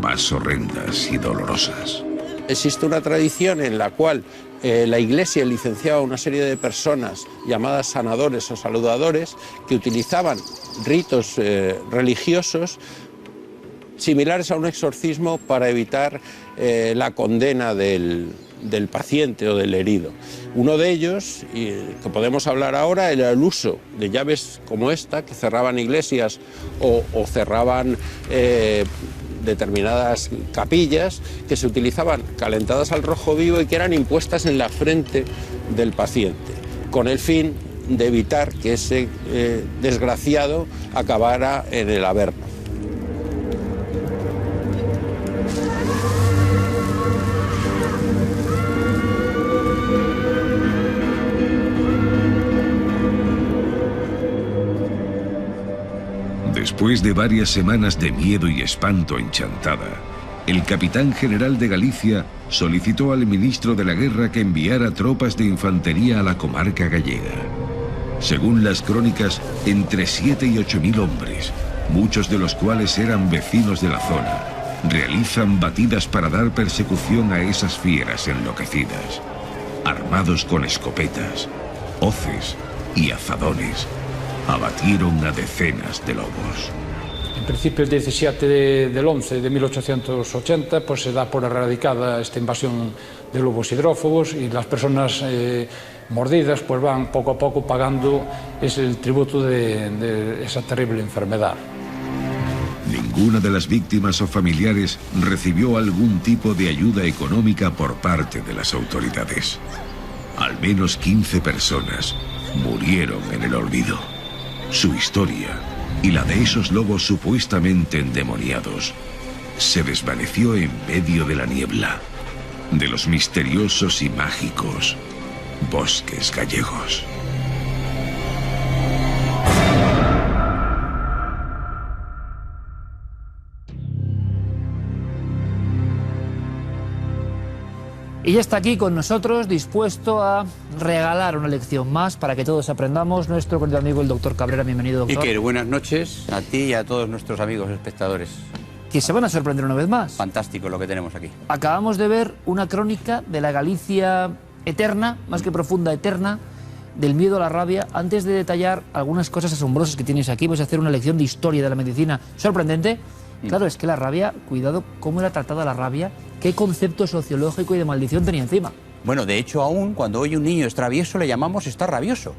más horrendas y dolorosas. Existe una tradición en la cual la Iglesia licenciaba a una serie de personas llamadas sanadores o saludadores que utilizaban ritos religiosos similares a un exorcismo para evitar la condena del paciente o del herido. Uno de ellos, que podemos hablar ahora, era el uso de llaves como esta, que cerraban iglesias o cerraban determinadas capillas que se utilizaban calentadas al rojo vivo y que eran impuestas en la frente del paciente, con el fin de evitar que ese desgraciado acabara en el Averno. Después de varias semanas de miedo y espanto en Chantada, el capitán general de Galicia solicitó al ministro de la Guerra que enviara tropas de infantería a la comarca gallega. Según las crónicas, entre 7 y 8.000 hombres, muchos de los cuales eran vecinos de la zona, realizan batidas para dar persecución a esas fieras enloquecidas, armados con escopetas, hoces y azadones. Abatieron a decenas de lobos. En principio, el 17 del 11 de 1880, pues se da por erradicada esta invasión de lobos hidrófobos y las personas mordidas pues van poco a poco pagando el tributo de esa terrible enfermedad. Ninguna de las víctimas o familiares recibió algún tipo de ayuda económica por parte de las autoridades. Al menos 15 personas murieron en el olvido. Su historia y la de esos lobos supuestamente endemoniados se desvaneció en medio de la niebla de los misteriosos y mágicos bosques gallegos. Y ya está aquí con nosotros, dispuesto a regalar una lección más para que todos aprendamos, nuestro querido amigo el doctor Cabrera. Bienvenido, doctor. Iker, buenas noches a ti y a todos nuestros amigos espectadores. Que se van a sorprender una vez más. Fantástico lo que tenemos aquí. Acabamos de ver una crónica de la Galicia eterna, más que profunda, eterna, del miedo a la rabia. Antes de detallar algunas cosas asombrosas que tienes aquí, vais a hacer una lección de historia de la medicina sorprendente. Claro, es que la rabia, cuidado cómo era tratada la rabia, qué concepto sociológico y de maldición tenía encima. Bueno, de hecho, aún cuando hoy un niño es travieso, le llamamos está rabioso.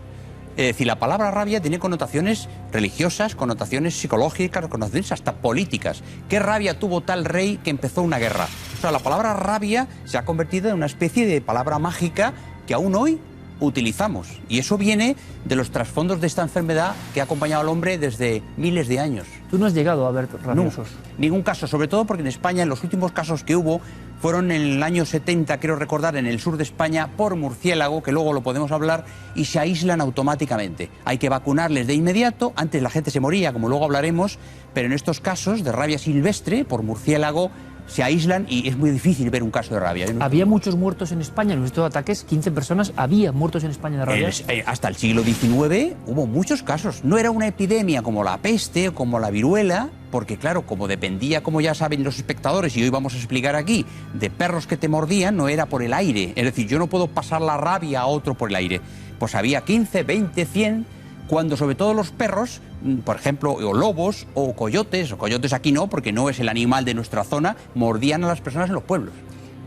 Es decir, la palabra rabia tiene connotaciones religiosas, connotaciones psicológicas, connotaciones hasta políticas. ¿Qué rabia tuvo tal rey que empezó una guerra? O sea, la palabra rabia se ha convertido en una especie de palabra mágica que aún hoy utilizamos. Y eso viene de los trasfondos de esta enfermedad que ha acompañado al hombre desde miles de años. ¿Tú no has llegado a ver rabiosos? No, ningún caso, sobre todo porque en España los últimos casos que hubo fueron en el año 70, creo recordar, en el sur de España, por murciélago, que luego lo podemos hablar, y se aíslan automáticamente. Hay que vacunarles de inmediato, antes la gente se moría, como luego hablaremos, pero en estos casos de rabia silvestre, por murciélago, se aíslan y es muy difícil ver un caso de rabia. ¿Había muchos muertos en España? En estos ataques, 15 personas, ¿había muertos en España de rabia? Hasta el siglo XIX hubo muchos casos. No era una epidemia como la peste o como la viruela, porque claro, como dependía, como ya saben los espectadores, y hoy vamos a explicar aquí, de perros que te mordían, no era por el aire. Es decir, yo no puedo pasar la rabia a otro por el aire. Pues había 15, 20, 100... cuando sobre todo los perros, por ejemplo, o lobos o coyotes aquí no, porque no es el animal de nuestra zona, mordían a las personas en los pueblos.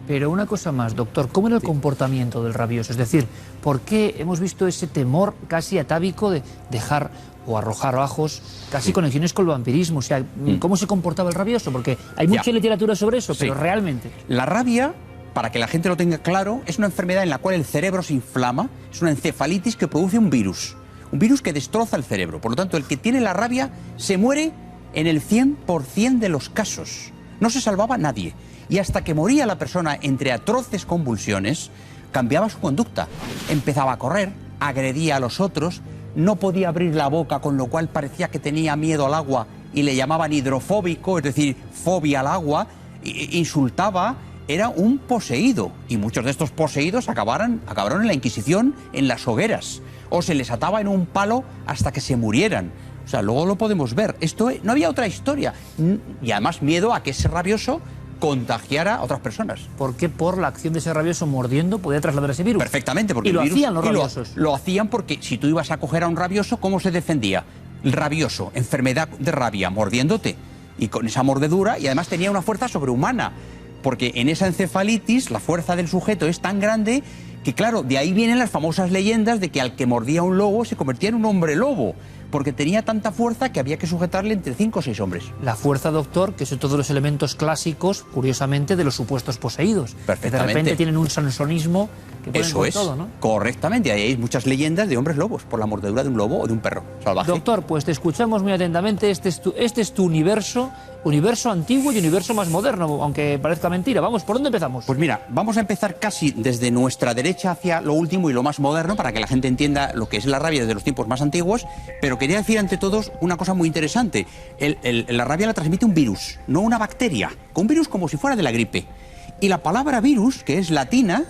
Pero una cosa más, doctor, ¿cómo era el comportamiento del rabioso? Es decir, ¿por qué hemos visto ese temor casi atávico de dejar o arrojar ajos, casi conexiones con el vampirismo? O sea, ¿cómo se comportaba el rabioso? Porque hay mucha literatura sobre eso, pero realmente... La rabia, para que la gente lo tenga claro, es una enfermedad en la cual el cerebro se inflama, es una encefalitis que produce un virus que destroza el cerebro. Por lo tanto, el que tiene la rabia se muere en el 100% de los casos. No se salvaba nadie. Y hasta que moría la persona entre atroces convulsiones, cambiaba su conducta. Empezaba a correr, agredía a los otros, no podía abrir la boca, con lo cual parecía que tenía miedo al agua y le llamaban hidrofóbico, es decir, fobia al agua, insultaba. Era un poseído, y muchos de estos poseídos acabaron en la Inquisición, en las hogueras, o se les ataba en un palo hasta que se murieran. O sea, luego lo podemos ver. No había otra historia. Y además miedo a que ese rabioso contagiara a otras personas. ¿Por qué? Por la acción de ese rabioso mordiendo podía trasladar ese virus. Perfectamente, porque y lo el virus, hacían los rabiosos. Lo hacían porque si tú ibas a coger a un rabioso, ¿cómo se defendía? El rabioso, enfermedad de rabia, mordiéndote. Y con esa mordedura, y además tenía una fuerza sobrehumana. Porque en esa encefalitis la fuerza del sujeto es tan grande que, claro, de ahí vienen las famosas leyendas de que al que mordía un lobo se convertía en un hombre lobo, porque tenía tanta fuerza que había que sujetarle entre 5 o 6 hombres. La fuerza, doctor, que son todos los elementos clásicos, curiosamente, de los supuestos poseídos. Perfectamente. Que de repente tienen un sansonismo que ponen Eso con es, todo, ¿no? Correctamente. Ahí hay muchas leyendas de hombres lobos por la mordedura de un lobo o de un perro salvaje. Doctor, pues te escuchamos muy atentamente. Este es tu universo antiguo y universo más moderno, aunque parezca mentira. Vamos, ¿por dónde empezamos? Pues mira, vamos a empezar casi desde nuestra derecha hacia lo último y lo más moderno, para que la gente entienda lo que es la rabia desde los tiempos más antiguos. Pero quería decir ante todos una cosa muy interesante. La rabia la transmite un virus, no una bacteria. Un virus como si fuera de la gripe. Y la palabra virus, que es latina,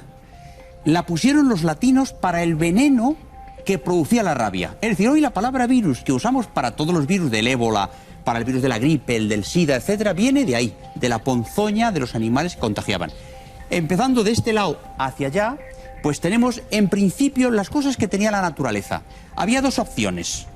la pusieron los latinos para el veneno que producía la rabia. Es decir, hoy la palabra virus que usamos para todos los virus del ébola, para el virus de la gripe, el del SIDA, etcétera, viene de ahí, de la ponzoña de los animales que contagiaban. Empezando de este lado hacia allá, pues tenemos en principio las cosas que tenía la naturaleza. Había dos opciones.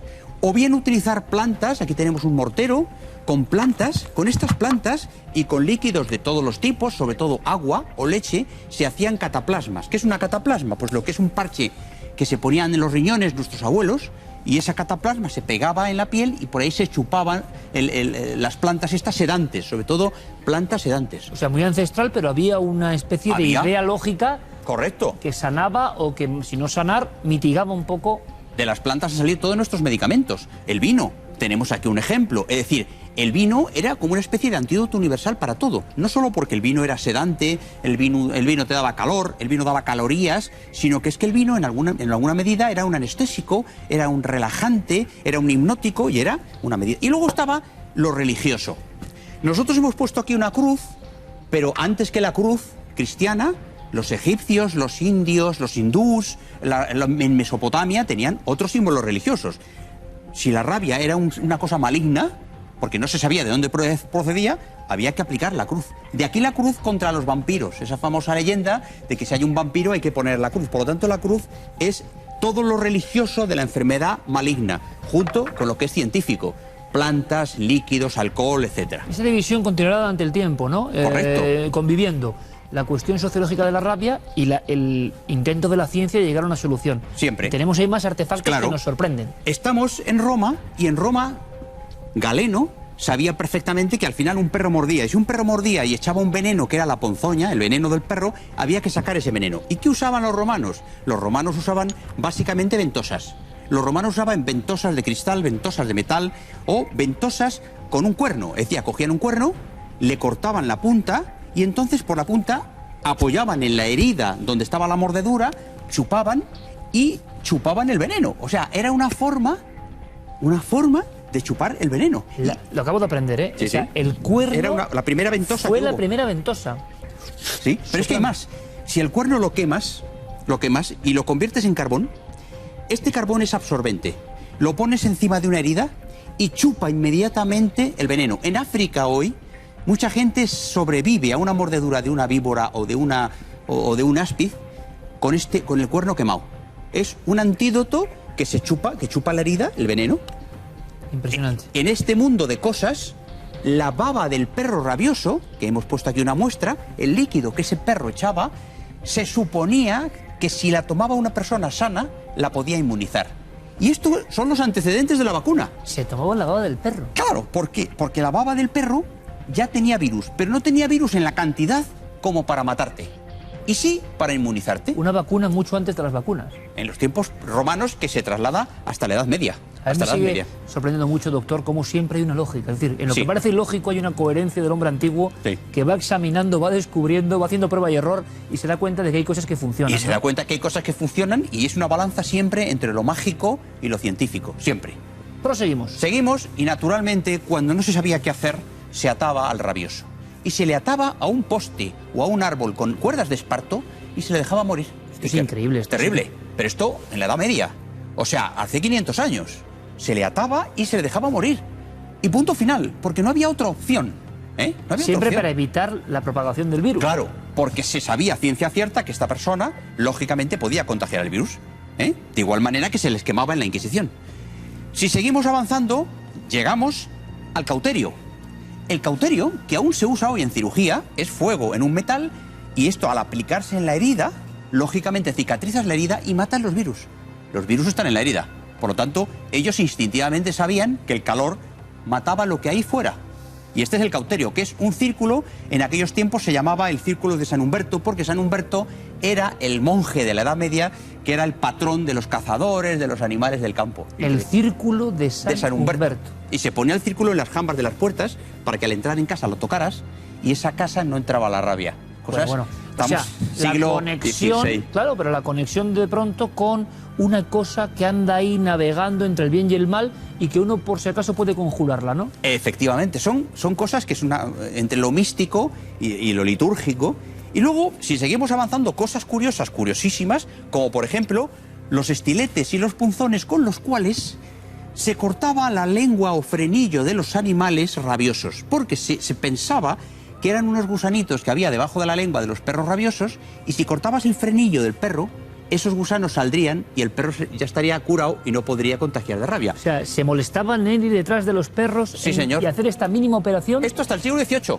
O bien utilizar plantas, aquí tenemos un mortero, con plantas, con estas plantas y con líquidos de todos los tipos, sobre todo agua o leche, se hacían cataplasmas. ¿Qué es una cataplasma? Pues lo que es un parche que se ponían en los riñones nuestros abuelos y esa cataplasma se pegaba en la piel y por ahí se chupaban las plantas estas sedantes, sobre todo plantas sedantes. O sea, muy ancestral, pero había una especie de idea lógica. Correcto. Que sanaba o que, si no sanar, mitigaba un poco. De las plantas han salido todos nuestros medicamentos. El vino, tenemos aquí un ejemplo. Es decir, el vino era como una especie de antídoto universal para todo. No solo porque el vino era sedante, el vino te daba calor, el vino daba calorías, sino que es que el vino en alguna medida era un anestésico, era un relajante, era un hipnótico y era una medida. Y luego estaba lo religioso. Nosotros hemos puesto aquí una cruz, pero antes que la cruz cristiana, los egipcios, los indios, los hindús, en Mesopotamia tenían otros símbolos religiosos. Si la rabia era una cosa maligna, porque no se sabía de dónde procedía, había que aplicar la cruz. De aquí la cruz contra los vampiros, esa famosa leyenda de que si hay un vampiro hay que poner la cruz. Por lo tanto, la cruz es todo lo religioso de la enfermedad maligna, junto con lo que es científico. Plantas, líquidos, alcohol, etc. Esa división continuará durante el tiempo, ¿no? Correcto. Conviviendo la cuestión sociológica de la rabia y el intento de la ciencia de llegar a una solución. Siempre. Y tenemos ahí más artefactos que nos sorprenden. Estamos en Roma y en Roma Galeno sabía perfectamente que al final un perro mordía. Y si un perro mordía y echaba un veneno que era la ponzoña, el veneno del perro, había que sacar ese veneno. ¿Y qué usaban los romanos? Los romanos usaban básicamente ventosas. Los romanos usaban ventosas de cristal, ventosas de metal o ventosas con un cuerno. Es decir, cogían un cuerno, le cortaban la punta y entonces por la punta apoyaban en la herida donde estaba la mordedura, chupaban y chupaban el veneno. O sea, era una forma de chupar el veneno. Lo acabo de aprender, ¿eh? Sí, o sea, sí. el cuerno Era la primera ventosa fue que la hubo. primera ventosa. Sí, pero es que hay más. Si el cuerno lo quemas y lo conviertes en carbón, este carbón es absorbente. Lo pones encima de una herida y chupa inmediatamente el veneno. En África hoy, mucha gente sobrevive a una mordedura de una víbora o de un áspid con el cuerno quemado. Es un antídoto que chupa la herida, el veneno. Impresionante. En este mundo de cosas, la baba del perro rabioso, que hemos puesto aquí una muestra, el líquido que ese perro echaba, se suponía que si la tomaba una persona sana, la podía inmunizar. Y estos son los antecedentes de la vacuna. Se tomaba la baba del perro. Claro, ¿por qué? Porque la baba del perro ya tenía virus, pero no tenía virus en la cantidad como para matarte. Y sí para inmunizarte. Una vacuna mucho antes de las vacunas. En los tiempos romanos que se traslada hasta la Edad Media. A mí Hasta me la Edad sigue Media. sorprendiendo mucho, doctor, cómo siempre hay una lógica. Es decir, en lo Sí. que parece ilógico hay una coherencia del hombre antiguo Sí. que va examinando, va descubriendo, va haciendo prueba y error y se da cuenta de que hay cosas que funcionan. Y se ¿no? da cuenta que hay cosas que funcionan y es una balanza siempre entre lo mágico y lo científico. Siempre. Proseguimos. Seguimos y naturalmente cuando no se sabía qué hacer, se ataba al rabioso. Y se le ataba a un poste o a un árbol con cuerdas de esparto y se le dejaba morir. Es increíble esto. Terrible. Pero esto en la Edad Media. O sea, hace 500 años. Se le ataba y se le dejaba morir. Y punto final, porque no había otra opción. ¿Eh? No había Siempre otra opción. para evitar la propagación del virus. Claro, porque se sabía a ciencia cierta que esta persona, lógicamente, podía contagiar el virus. ¿Eh? De igual manera que se les quemaba en la Inquisición. Si seguimos avanzando, llegamos al cauterio. El cauterio, que aún se usa hoy en cirugía, es fuego en un metal y esto al aplicarse en la herida, lógicamente cicatrizas la herida y matan los virus. Los virus están en la herida. Por lo tanto, ellos instintivamente sabían que el calor mataba lo que ahí fuera. Y este es el cauterio, que es un círculo, en aquellos tiempos se llamaba el círculo de San Humberto, porque San Humberto era el monje de la Edad Media, que era el patrón de los cazadores, de los animales del campo. El círculo de San Humberto. Y se ponía el círculo en las jambas de las puertas para que al entrar en casa lo tocaras y esa casa no entraba la rabia. Cosas, Bueno, o estamos sea, siglo la conexión, XVI. claro, pero la conexión de pronto con una cosa que anda ahí navegando entre el bien y el mal y que uno por si acaso puede conjurarla, ¿no? Efectivamente, son cosas que es entre lo místico y lo litúrgico. Y luego, si seguimos avanzando, cosas curiosas, curiosísimas, como por ejemplo los estiletes y los punzones con los cuales se cortaba la lengua o frenillo de los animales rabiosos, porque se pensaba que eran unos gusanitos que había debajo de la lengua de los perros rabiosos y si cortabas el frenillo del perro, esos gusanos saldrían y el perro ya estaría curado y no podría contagiar de rabia. O sea, se molestaban en ir detrás de los perros Sí, señor. y hacer esta mínima operación. Esto hasta el siglo XVIII.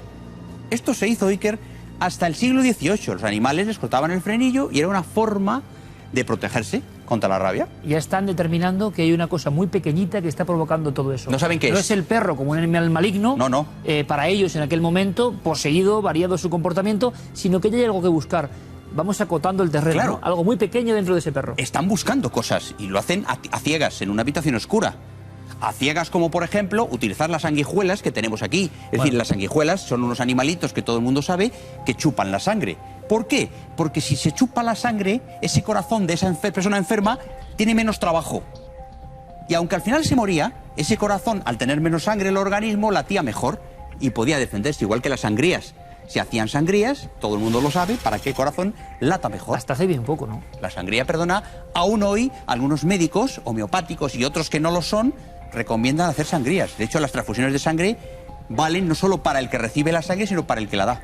Esto se hizo, Iker, hasta el siglo XVIII. Los animales les cortaban el frenillo y era una forma de protegerse contra la rabia. Ya están determinando que hay una cosa muy pequeñita que está provocando todo eso. No saben qué es. No es el perro como un animal maligno. No. Para ellos en aquel momento, poseído, variado su comportamiento, sino que ya hay algo que buscar. Vamos acotando el terreno, Claro. ¿no? Algo muy pequeño dentro de ese perro. Están buscando cosas y lo hacen a ciegas, en una habitación oscura. A ciegas como, por ejemplo, utilizar las sanguijuelas que tenemos aquí. Es decir, las sanguijuelas son unos animalitos que todo el mundo sabe que chupan la sangre. ¿Por qué? Porque si se chupa la sangre, ese corazón de esa persona enferma tiene menos trabajo. Y aunque al final se moría, ese corazón, al tener menos sangre en el organismo, latía mejor y podía defenderse, igual que las sangrías. Se hacían sangrías, todo el mundo lo sabe, para que el corazón lata mejor. Hasta hace bien poco, ¿no? La sangría, perdona, aún hoy algunos médicos homeopáticos y otros que no lo son recomiendan hacer sangrías. De hecho, las transfusiones de sangre valen no solo para el que recibe la sangre, sino para el que la da.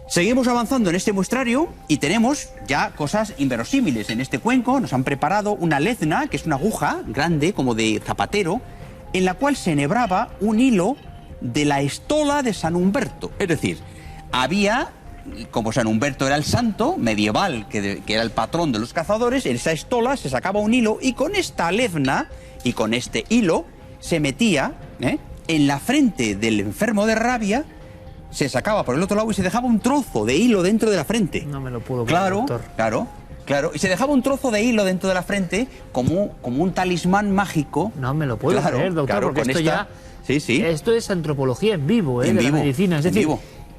Seguimos avanzando en este muestrario y tenemos ya cosas inverosímiles. En este cuenco nos han preparado una lezna, que es una aguja grande, como de zapatero, en la cual se enhebraba un hilo de la estola de San Humberto. Es decir, había, como San Humberto era el santo medieval, que era el patrón de los cazadores, en esa estola se sacaba un hilo y con esta lezna y con este hilo se metía en la frente del enfermo de rabia, se sacaba por el otro lado y se dejaba un trozo de hilo dentro de la frente. No me lo puedo creer, doctor. Claro. Y se dejaba un trozo de hilo dentro de la frente como un talismán mágico. No me lo puedo creer, doctor, porque con esto esta... ya... Esto es antropología en vivo, de la medicina. Es decir,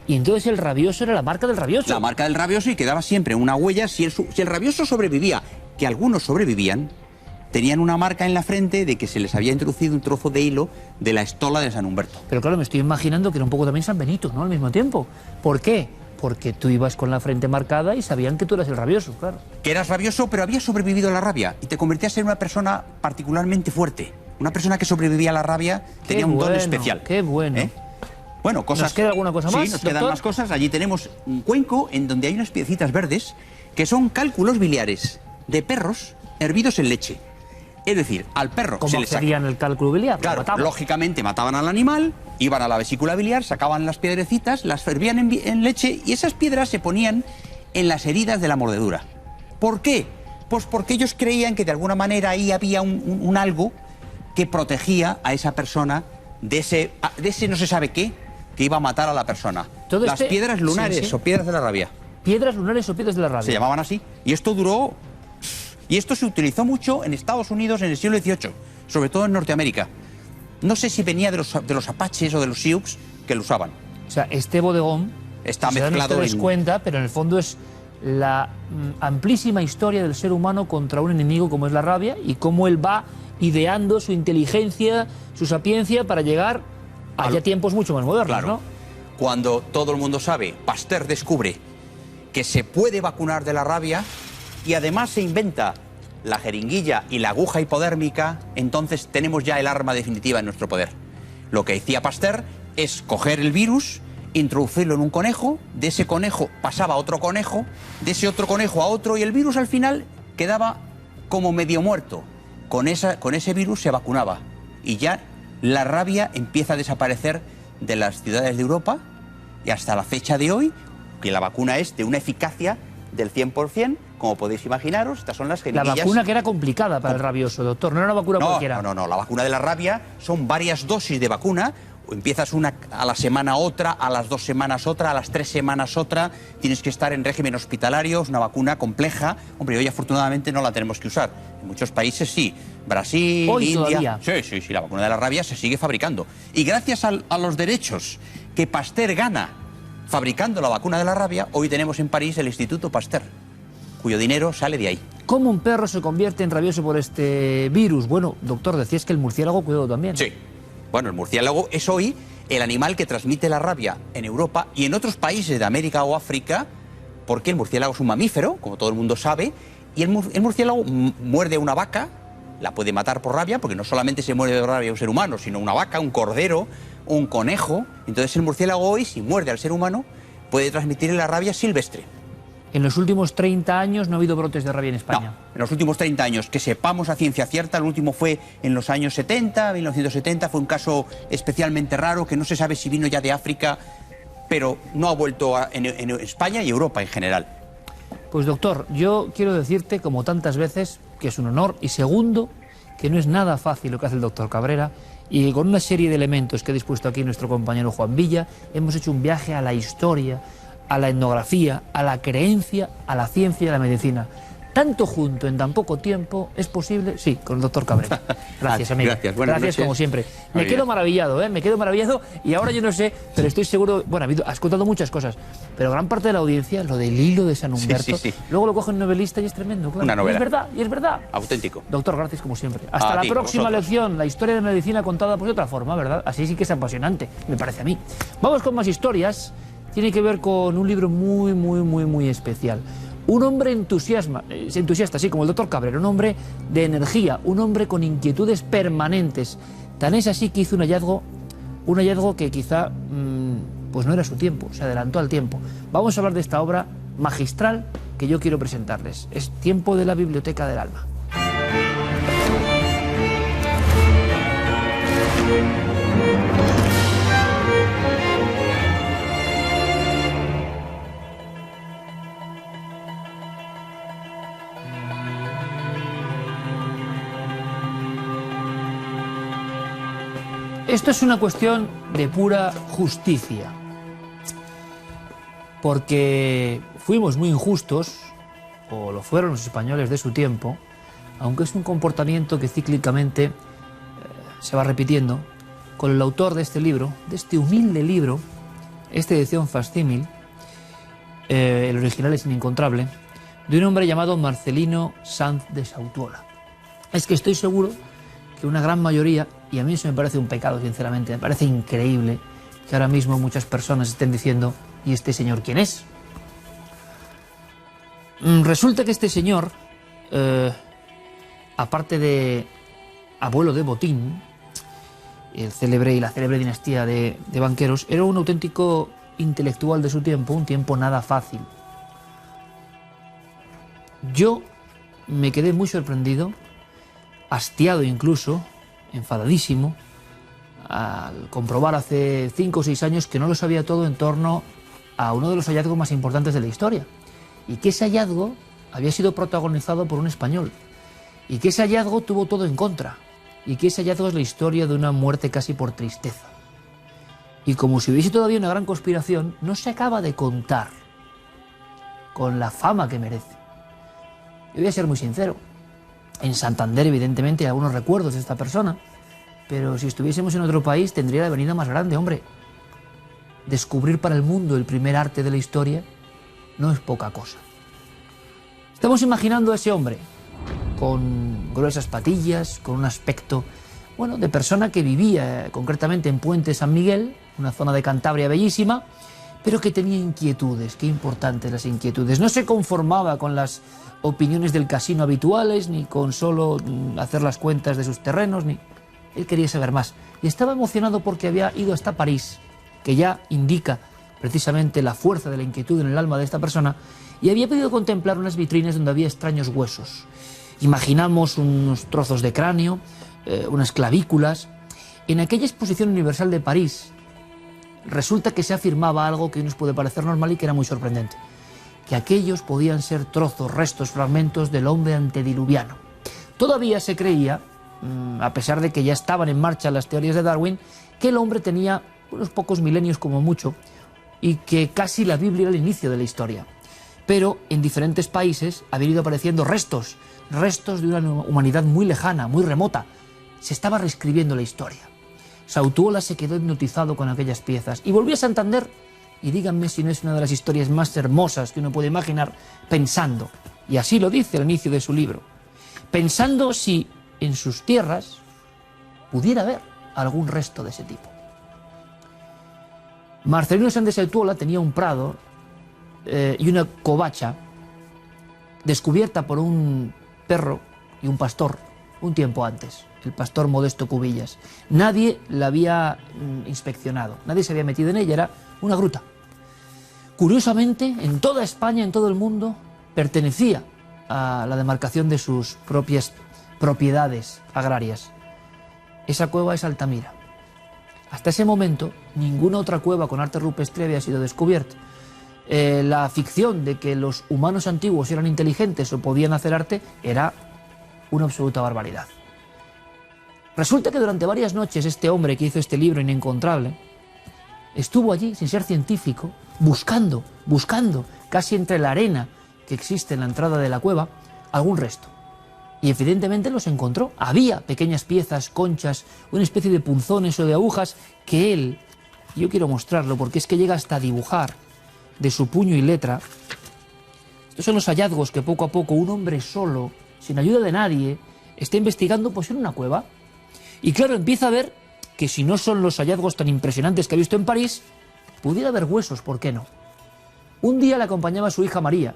y entonces el rabioso era la marca del rabioso. La marca del rabioso, y quedaba siempre una huella. Si el rabioso sobrevivía, que algunos sobrevivían, tenían una marca en la frente de que se les había introducido un trozo de hilo de la estola de San Humberto. Pero claro, me estoy imaginando que era un poco también San Benito, ¿no? Al mismo tiempo. ¿Por qué? Porque tú ibas con la frente marcada y sabían que tú eras el rabioso, claro. Que eras rabioso, pero habías sobrevivido a la rabia y te convertías en una persona particularmente fuerte. Una persona que sobrevivía a la rabia tenía un don especial. ¡Qué bueno! Bueno, cosas... ¿Nos queda alguna cosa más, Sí, nos quedan doctor? más cosas. Allí tenemos un cuenco en donde hay unas piedecitas verdes que son cálculos biliares de perros hervidos en leche. Es decir, al perro ¿Cómo se le accedían el cálculo biliar? Claro, lógicamente mataban al animal, iban a la vesícula biliar, sacaban las piedrecitas, las fervían en leche y esas piedras se ponían en las heridas de la mordedura. ¿Por qué? Pues porque ellos creían que de alguna manera ahí había un algo que protegía a esa persona de ese no se sabe qué, que iba a matar a la persona. Las piedras lunares o piedras de la rabia. Piedras lunares o piedras de la rabia. Se llamaban así. Y esto duró... Y esto se utilizó mucho en Estados Unidos en el siglo XVIII, sobre todo en Norteamérica. No sé si venía de los apaches o de los sioux que lo usaban. O sea, este bodegón está se dan mezclado ustedes cuenta, pero en el fondo es la amplísima historia del ser humano contra un enemigo como es la rabia y cómo él va ideando su inteligencia, su sapiencia para llegar a ya tiempos mucho más modernos, Claro. ¿no? Cuando todo el mundo sabe, Pasteur descubre que se puede vacunar de la rabia y además se inventa la jeringuilla y la aguja hipodérmica, entonces tenemos ya el arma definitiva en nuestro poder. Lo que decía Pasteur es coger el virus, introducirlo en un conejo, de ese conejo pasaba a otro conejo, de ese otro conejo a otro y el virus al final quedaba como medio muerto. Con ese virus se vacunaba y ya la rabia empieza a desaparecer de las ciudades de Europa y hasta la fecha de hoy, que la vacuna es de una eficacia del 100%, como podéis imaginaros, estas son las jeringuillas. La vacuna que era complicada para el rabioso, doctor, no era una vacuna cualquiera. No, la vacuna de la rabia son varias dosis de vacuna. Empiezas una a la semana otra, a las 2 semanas otra, a las 3 semanas otra. Tienes que estar en régimen hospitalario, es una vacuna compleja. Hombre, hoy afortunadamente no la tenemos que usar. En muchos países sí. Brasil, Hoy India... todavía. Sí, la vacuna de la rabia se sigue fabricando. Y gracias a los derechos que Pasteur gana fabricando la vacuna de la rabia, hoy tenemos en París el Instituto Pasteur, cuyo dinero sale de ahí. ¿Cómo un perro se convierte en rabioso por este virus? Bueno, doctor, decías que el murciélago cuidado también. Sí. Bueno, el murciélago es hoy el animal que transmite la rabia en Europa y en otros países de América o África, porque el murciélago es un mamífero, como todo el mundo sabe, y el murciélago muerde a una vaca, la puede matar por rabia, porque no solamente se muerde de rabia un ser humano, sino una vaca, un cordero, un conejo. Entonces el murciélago hoy, si muerde al ser humano, puede transmitirle la rabia silvestre. En los últimos 30 años no ha habido brotes de rabia en España. No, en los últimos 30 años, que sepamos a ciencia cierta, el último fue en los años 70, 1970, fue un caso especialmente raro, que no se sabe si vino ya de África, pero no ha vuelto en España y Europa en general. Pues doctor, yo quiero decirte, como tantas veces, que es un honor, y segundo, que no es nada fácil lo que hace el doctor Cabrera, y con una serie de elementos que ha dispuesto aquí nuestro compañero Juan Villa, hemos hecho un viaje a la historia, a la etnografía, a la creencia, a la ciencia y a la medicina. Tanto junto en tan poco tiempo, ¿es posible? Sí, con el doctor Cabrera. Gracias, amigo. Gracias, buenas Gracias noches. como siempre. Me quedo maravillado, me quedo maravillado, y ahora yo no sé, pero estoy seguro, bueno, has contado muchas cosas, pero gran parte de la audiencia, lo del hilo de San Humberto, sí. luego lo coge un novelista y es tremendo, claro. Una novela. Y es verdad. Auténtico. Doctor, gracias como siempre. Hasta A la ti, próxima vosotros. lección, la historia de medicina contada pues de otra forma, ¿verdad? Así sí que es apasionante, me parece a mí. Vamos con más historias. Tiene que ver con un libro muy especial. Un hombre entusiasta, así como el doctor Cabrera, un hombre de energía, un hombre con inquietudes permanentes. Tan es así que hizo un hallazgo que quizá pues no era su tiempo, se adelantó al tiempo. Vamos a hablar de esta obra magistral que yo quiero presentarles. Es Tiempo de la Biblioteca del Alma. Esto es una cuestión de pura justicia, porque fuimos muy injustos, o lo fueron los españoles de su tiempo, aunque es un comportamiento que cíclicamente se va repitiendo, con el autor de este libro, de este humilde libro, esta edición facsímil, el original es inencontrable, de un hombre llamado Marcelino Sanz de Sautuola. Es que estoy seguro que una gran mayoría, y a mí eso me parece un pecado, sinceramente, me parece increíble que ahora mismo muchas personas estén diciendo, ¿y este señor quién es? Resulta que este señor, aparte de abuelo de Botín, la célebre dinastía de banqueros, era un auténtico intelectual de su tiempo, un tiempo nada fácil. Yo me quedé muy sorprendido, hastiado incluso, enfadadísimo, al comprobar hace 5 o 6 años que no lo sabía todo en torno a uno de los hallazgos más importantes de la historia, y que ese hallazgo había sido protagonizado por un español, y que ese hallazgo tuvo todo en contra, y que ese hallazgo es la historia de una muerte casi por tristeza. Y como si hubiese todavía una gran conspiración, no se acaba de contar con la fama que merece. Yo voy a ser muy sincero. En Santander, evidentemente, hay algunos recuerdos de esta persona, pero si estuviésemos en otro país tendría la avenida más grande, hombre. Descubrir para el mundo el primer arte de la historia no es poca cosa. Estamos imaginando a ese hombre con gruesas patillas, con un aspecto, bueno, de persona que vivía concretamente en Puente San Miguel, una zona de Cantabria bellísima, pero que tenía inquietudes. Qué importantes las inquietudes. No se conformaba con las opiniones del casino habituales, ni con solo hacer las cuentas de sus terrenos, ni... Él quería saber más. Y estaba emocionado porque había ido hasta París, que ya indica precisamente la fuerza de la inquietud en el alma de esta persona, y había podido contemplar unas vitrinas donde había extraños huesos. Imaginamos unos trozos de cráneo, unas clavículas. En aquella exposición universal de París, resulta que se afirmaba algo que nos puede parecer normal y que era muy sorprendente, que aquellos podían ser trozos, restos, fragmentos del hombre antediluviano. Todavía se creía, a pesar de que ya estaban en marcha las teorías de Darwin, que el hombre tenía unos pocos milenios como mucho y que casi la Biblia era el inicio de la historia. Pero en diferentes países habían ido apareciendo restos de una humanidad muy lejana, muy remota. Se estaba reescribiendo la historia. Sautuola se quedó hipnotizado con aquellas piezas y volvió a Santander, y díganme si no es una de las historias más hermosas que uno puede imaginar, pensando, y así lo dice al inicio de su libro, pensando si en sus tierras pudiera haber algún resto de ese tipo. Marcelino Sanz de Sautuola tenía un prado y una covacha descubierta por un perro y un pastor un tiempo antes, el pastor Modesto Cubillas. Nadie la había inspeccionado, nadie se había metido en ella, era una gruta. Curiosamente, en toda España, en todo el mundo, pertenecía a la demarcación de sus propias propiedades agrarias. Esa cueva es Altamira. Hasta ese momento, ninguna otra cueva con arte rupestre había sido descubierta. la ficción de que los humanos antiguos eran inteligentes o podían hacer arte era una absoluta barbaridad. Resulta que durante varias noches este hombre que hizo este libro inencontrable estuvo allí sin ser científico, buscando, casi entre la arena que existe en la entrada de la cueva, algún resto. Y evidentemente los encontró. Había pequeñas piezas, conchas, una especie de punzones o de agujas que él, yo quiero mostrarlo porque es que llega hasta a dibujar de su puño y letra. Estos son los hallazgos que poco a poco un hombre solo, sin ayuda de nadie, está investigando pues en una cueva. Y claro, empieza a ver que si no son los hallazgos tan impresionantes que ha visto en París, pudiera haber huesos, ¿por qué no? Un día le acompañaba su hija María,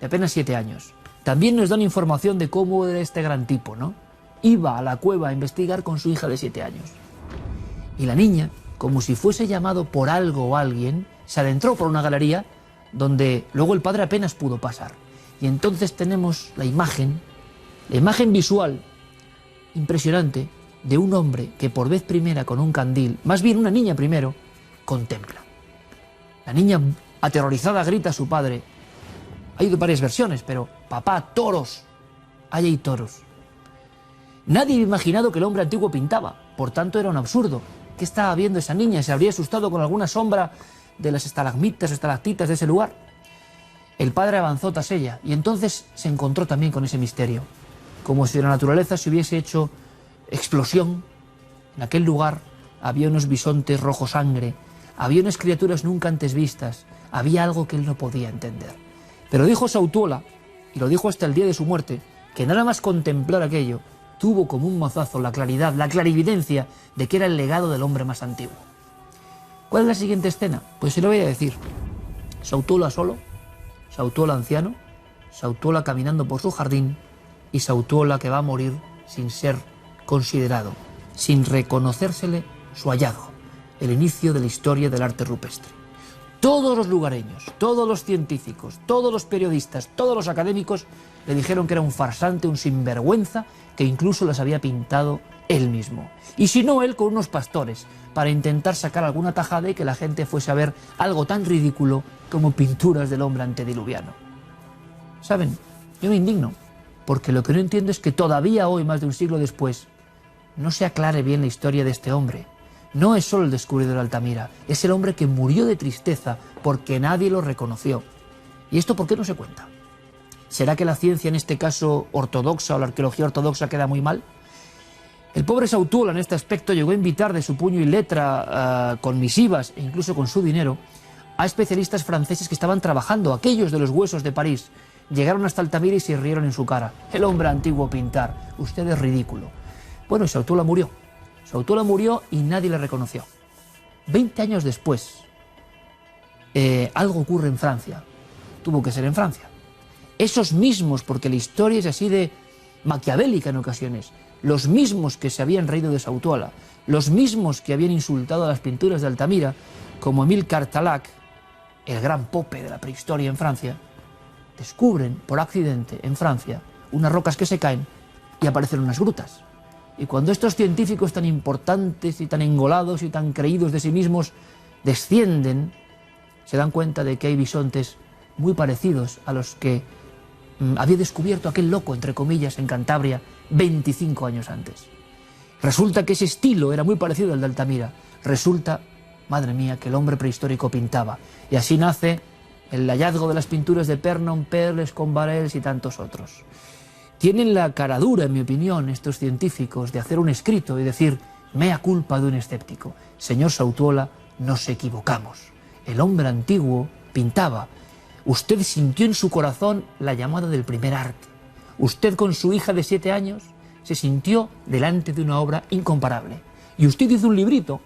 de apenas 7 años. También nos dan información de cómo era este gran tipo, ¿no? Iba a la cueva a investigar con su hija de 7 años. Y la niña, como si fuese llamado por algo o alguien, se adentró por una galería donde luego el padre apenas pudo pasar. Y entonces tenemos la imagen visual impresionante de un hombre que por vez primera con un candil, más bien una niña primero, contempla. La niña aterrorizada grita a su padre. Hay varias versiones, pero papá, toros. Ahí hay toros. Nadie había imaginado que el hombre antiguo pintaba, por tanto era un absurdo. ¿Qué estaba viendo esa niña? ¿Se habría asustado con alguna sombra de las estalagmitas o estalactitas de ese lugar? El padre avanzó tras ella y entonces se encontró también con ese misterio. Como si la naturaleza se hubiese hecho explosión. En aquel lugar había unos bisontes rojo sangre, había unas criaturas nunca antes vistas, había algo que él no podía entender. Pero dijo Sautuola, y lo dijo hasta el día de su muerte, que nada más contemplar aquello, tuvo como un mazazo la claridad, la clarividencia de que era el legado del hombre más antiguo. ¿Cuál es la siguiente escena? Pues se lo voy a decir. Sautuola solo, Sautuola anciano, Sautuola caminando por su jardín y Sautuola que va a morir sin ser considerado, sin reconocérsele su hallazgo, el inicio de la historia del arte rupestre. Todos los lugareños, todos los científicos, todos los periodistas, todos los académicos le dijeron que era un farsante, un sinvergüenza, que incluso las había pintado él mismo. Y si no él, con unos pastores, para intentar sacar alguna tajada y que la gente fuese a ver algo tan ridículo como pinturas del hombre antediluviano. ¿Saben? Yo me indigno, porque lo que no entiendo es que todavía hoy, más de un siglo después, no se aclare bien la historia de este hombre. No es solo el descubridor de Altamira, es el hombre que murió de tristeza porque nadie lo reconoció. ¿Y esto por qué no se cuenta? ¿Será que la ciencia, en este caso ortodoxa, o la arqueología ortodoxa, queda muy mal? El pobre Sautuola, en este aspecto, llegó a invitar de su puño y letra, con misivas e incluso con su dinero, a especialistas franceses que estaban trabajando, aquellos de los huesos de París. Llegaron hasta Altamira y se rieron en su cara. El hombre antiguo pintar, usted es ridículo. Bueno, y Sautuola murió. Sautuola murió y nadie le reconoció. 20 años después, algo ocurre en Francia. Tuvo que ser en Francia. Esos mismos, porque la historia es así de maquiavélica en ocasiones, los mismos que se habían reído de Sautuola, los mismos que habían insultado a las pinturas de Altamira, como Émile Cartaulac, el gran pope de la prehistoria en Francia, descubren por accidente en Francia unas rocas que se caen y aparecen unas grutas. Y cuando estos científicos tan importantes y tan engolados y tan creídos de sí mismos descienden, se dan cuenta de que hay bisontes muy parecidos a los que había descubierto aquel loco, entre comillas, en Cantabria 25 años antes. Resulta que ese estilo era muy parecido al de Altamira. Resulta, madre mía, que el hombre prehistórico pintaba. Y así nace el hallazgo de las pinturas de Pernon, Perles, Combarels y tantos otros. Tienen la caradura, en mi opinión, estos científicos, de hacer un escrito y decir, mea culpa de un escéptico. Señor Sautuola, nos equivocamos. El hombre antiguo pintaba. Usted sintió en su corazón la llamada del primer arte. Usted, con su hija de 7 años, se sintió delante de una obra incomparable. Y usted hizo un librito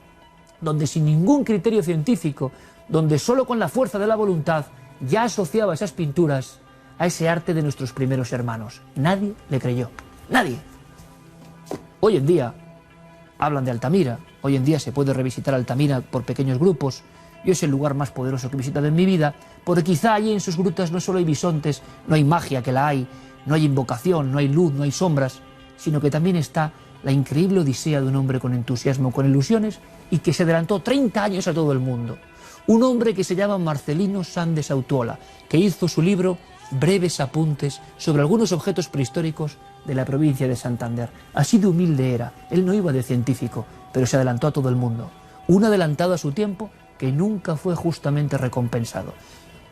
donde, sin ningún criterio científico, donde solo con la fuerza de la voluntad ya asociaba esas pinturas a ese arte de nuestros primeros hermanos. Nadie le creyó. Nadie. Hoy en día hablan de Altamira. Hoy en día se puede revisitar Altamira por pequeños grupos. Yo es el lugar más poderoso que he visitado en mi vida, porque quizá allí en sus grutas no solo hay bisontes, no hay magia, que la hay, no hay invocación, no hay luz, no hay sombras, sino que también está la increíble odisea de un hombre con entusiasmo, con ilusiones, y que se adelantó 30 años a todo el mundo. Un hombre que se llama Marcelino Sández Autuola, que hizo su libro Breves apuntes sobre algunos objetos prehistóricos de la provincia de Santander. Así de humilde era. Él no iba de científico, pero se adelantó a todo el mundo. Un adelantado a su tiempo que nunca fue justamente recompensado.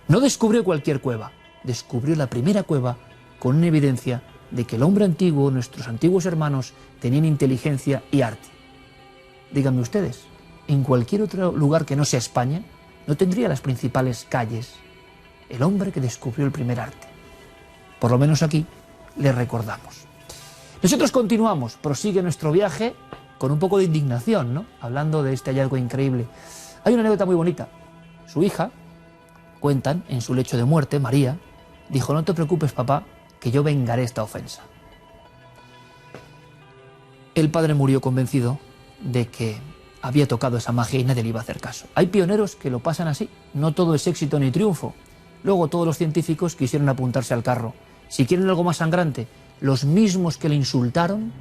No descubrió cualquier cueva, descubrió la primera cueva con una evidencia de que el hombre antiguo, nuestros antiguos hermanos, tenían inteligencia y arte. Díganme ustedes, en cualquier otro lugar que no sea España, no tendría las principales calles el hombre que descubrió el primer arte. Por lo menos aquí le recordamos. Nosotros continuamos, prosigue nuestro viaje con un poco de indignación, ¿no? Hablando de este hallazgo increíble. Hay una anécdota muy bonita. Su hija, cuentan, en su lecho de muerte, María, dijo: no te preocupes, papá, que yo vengaré esta ofensa. El padre murió convencido de que había tocado esa magia y nadie le iba a hacer caso. Hay pioneros que lo pasan así, no todo es éxito ni triunfo. Luego todos los científicos quisieron apuntarse al carro. Si quieren algo más sangrante, los mismos que le insultaron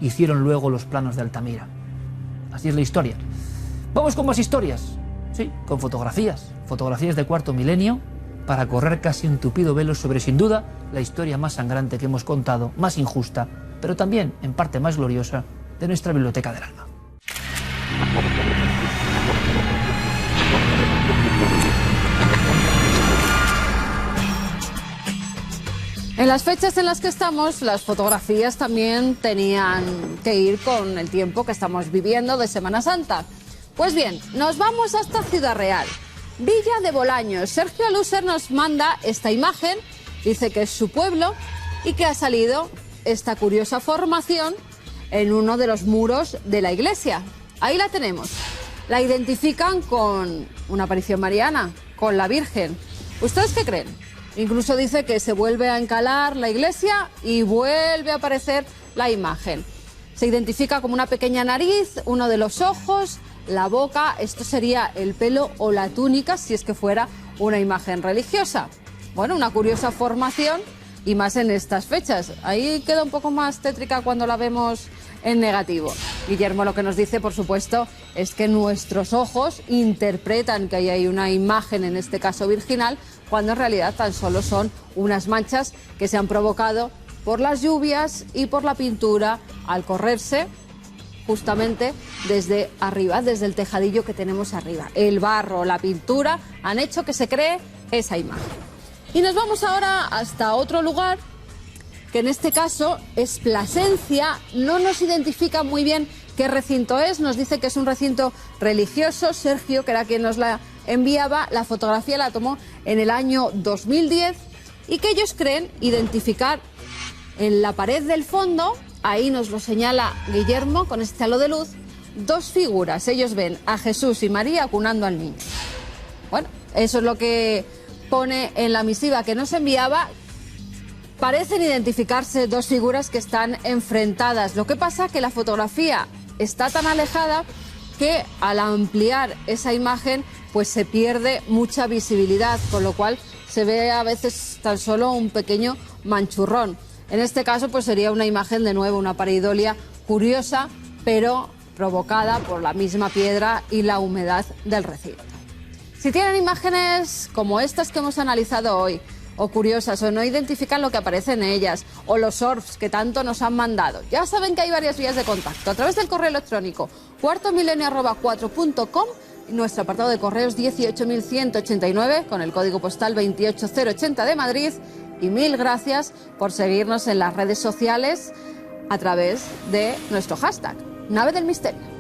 hicieron luego los planos de Altamira. Así es la historia. Vamos con más historias, sí, con fotografías de cuarto milenio, para correr casi un tupido velo sobre, sin duda, la historia más sangrante que hemos contado, más injusta, pero también, en parte, más gloriosa, de nuestra biblioteca del alma. En las fechas en las que estamos, las fotografías también tenían que ir con el tiempo que estamos viviendo de Semana Santa. Pues bien, nos vamos hasta Ciudad Real, Villa de Bolaños. Sergio Aluser nos manda esta imagen, dice que es su pueblo y que ha salido esta curiosa formación en uno de los muros de la iglesia. Ahí la tenemos. La identifican con una aparición mariana, con la Virgen. ¿Ustedes qué creen? Incluso dice que se vuelve a encalar la iglesia y vuelve a aparecer la imagen. Se identifica como una pequeña nariz, uno de los ojos, la boca. Esto sería el pelo o la túnica si es que fuera una imagen religiosa. Bueno, una curiosa formación y más en estas fechas. Ahí queda un poco más tétrica cuando la vemos en negativo. Guillermo lo que nos dice, por supuesto, es que nuestros ojos interpretan que ahí hay una imagen, en este caso virginal, cuando en realidad tan solo son unas manchas que se han provocado por las lluvias y por la pintura al correrse justamente desde arriba, desde el tejadillo que tenemos arriba. El barro, la pintura han hecho que se cree esa imagen. Y nos vamos ahora hasta otro lugar, que en este caso es Plasencia. No nos identifica muy bien qué recinto es, nos dice que es un recinto religioso. Sergio, que era quien nos la enviaba, la fotografía la tomó en el año 2010 y que ellos creen identificar en la pared del fondo, ahí nos lo señala Guillermo con este halo de luz, dos figuras. Ellos ven a Jesús y María acunando al niño. Bueno, eso es lo que pone en la misiva que nos enviaba. Parecen identificarse dos figuras que están enfrentadas. Lo que pasa es que la fotografía está tan alejada que al ampliar esa imagen pues se pierde mucha visibilidad, con lo cual se ve a veces tan solo un pequeño manchurrón. En este caso pues sería una imagen de nuevo, una pareidolia curiosa, pero provocada por la misma piedra y la humedad del recinto. Si tienen imágenes como estas que hemos analizado hoy, o curiosas, o no identifican lo que aparece en ellas, o los orbs que tanto nos han mandado, ya saben que hay varias vías de contacto. A través del correo electrónico cuartomilenio@4.com, nuestro apartado de correos 18189 con el código postal 28080 de Madrid. Y mil gracias por seguirnos en las redes sociales a través de nuestro hashtag Nave del Misterio.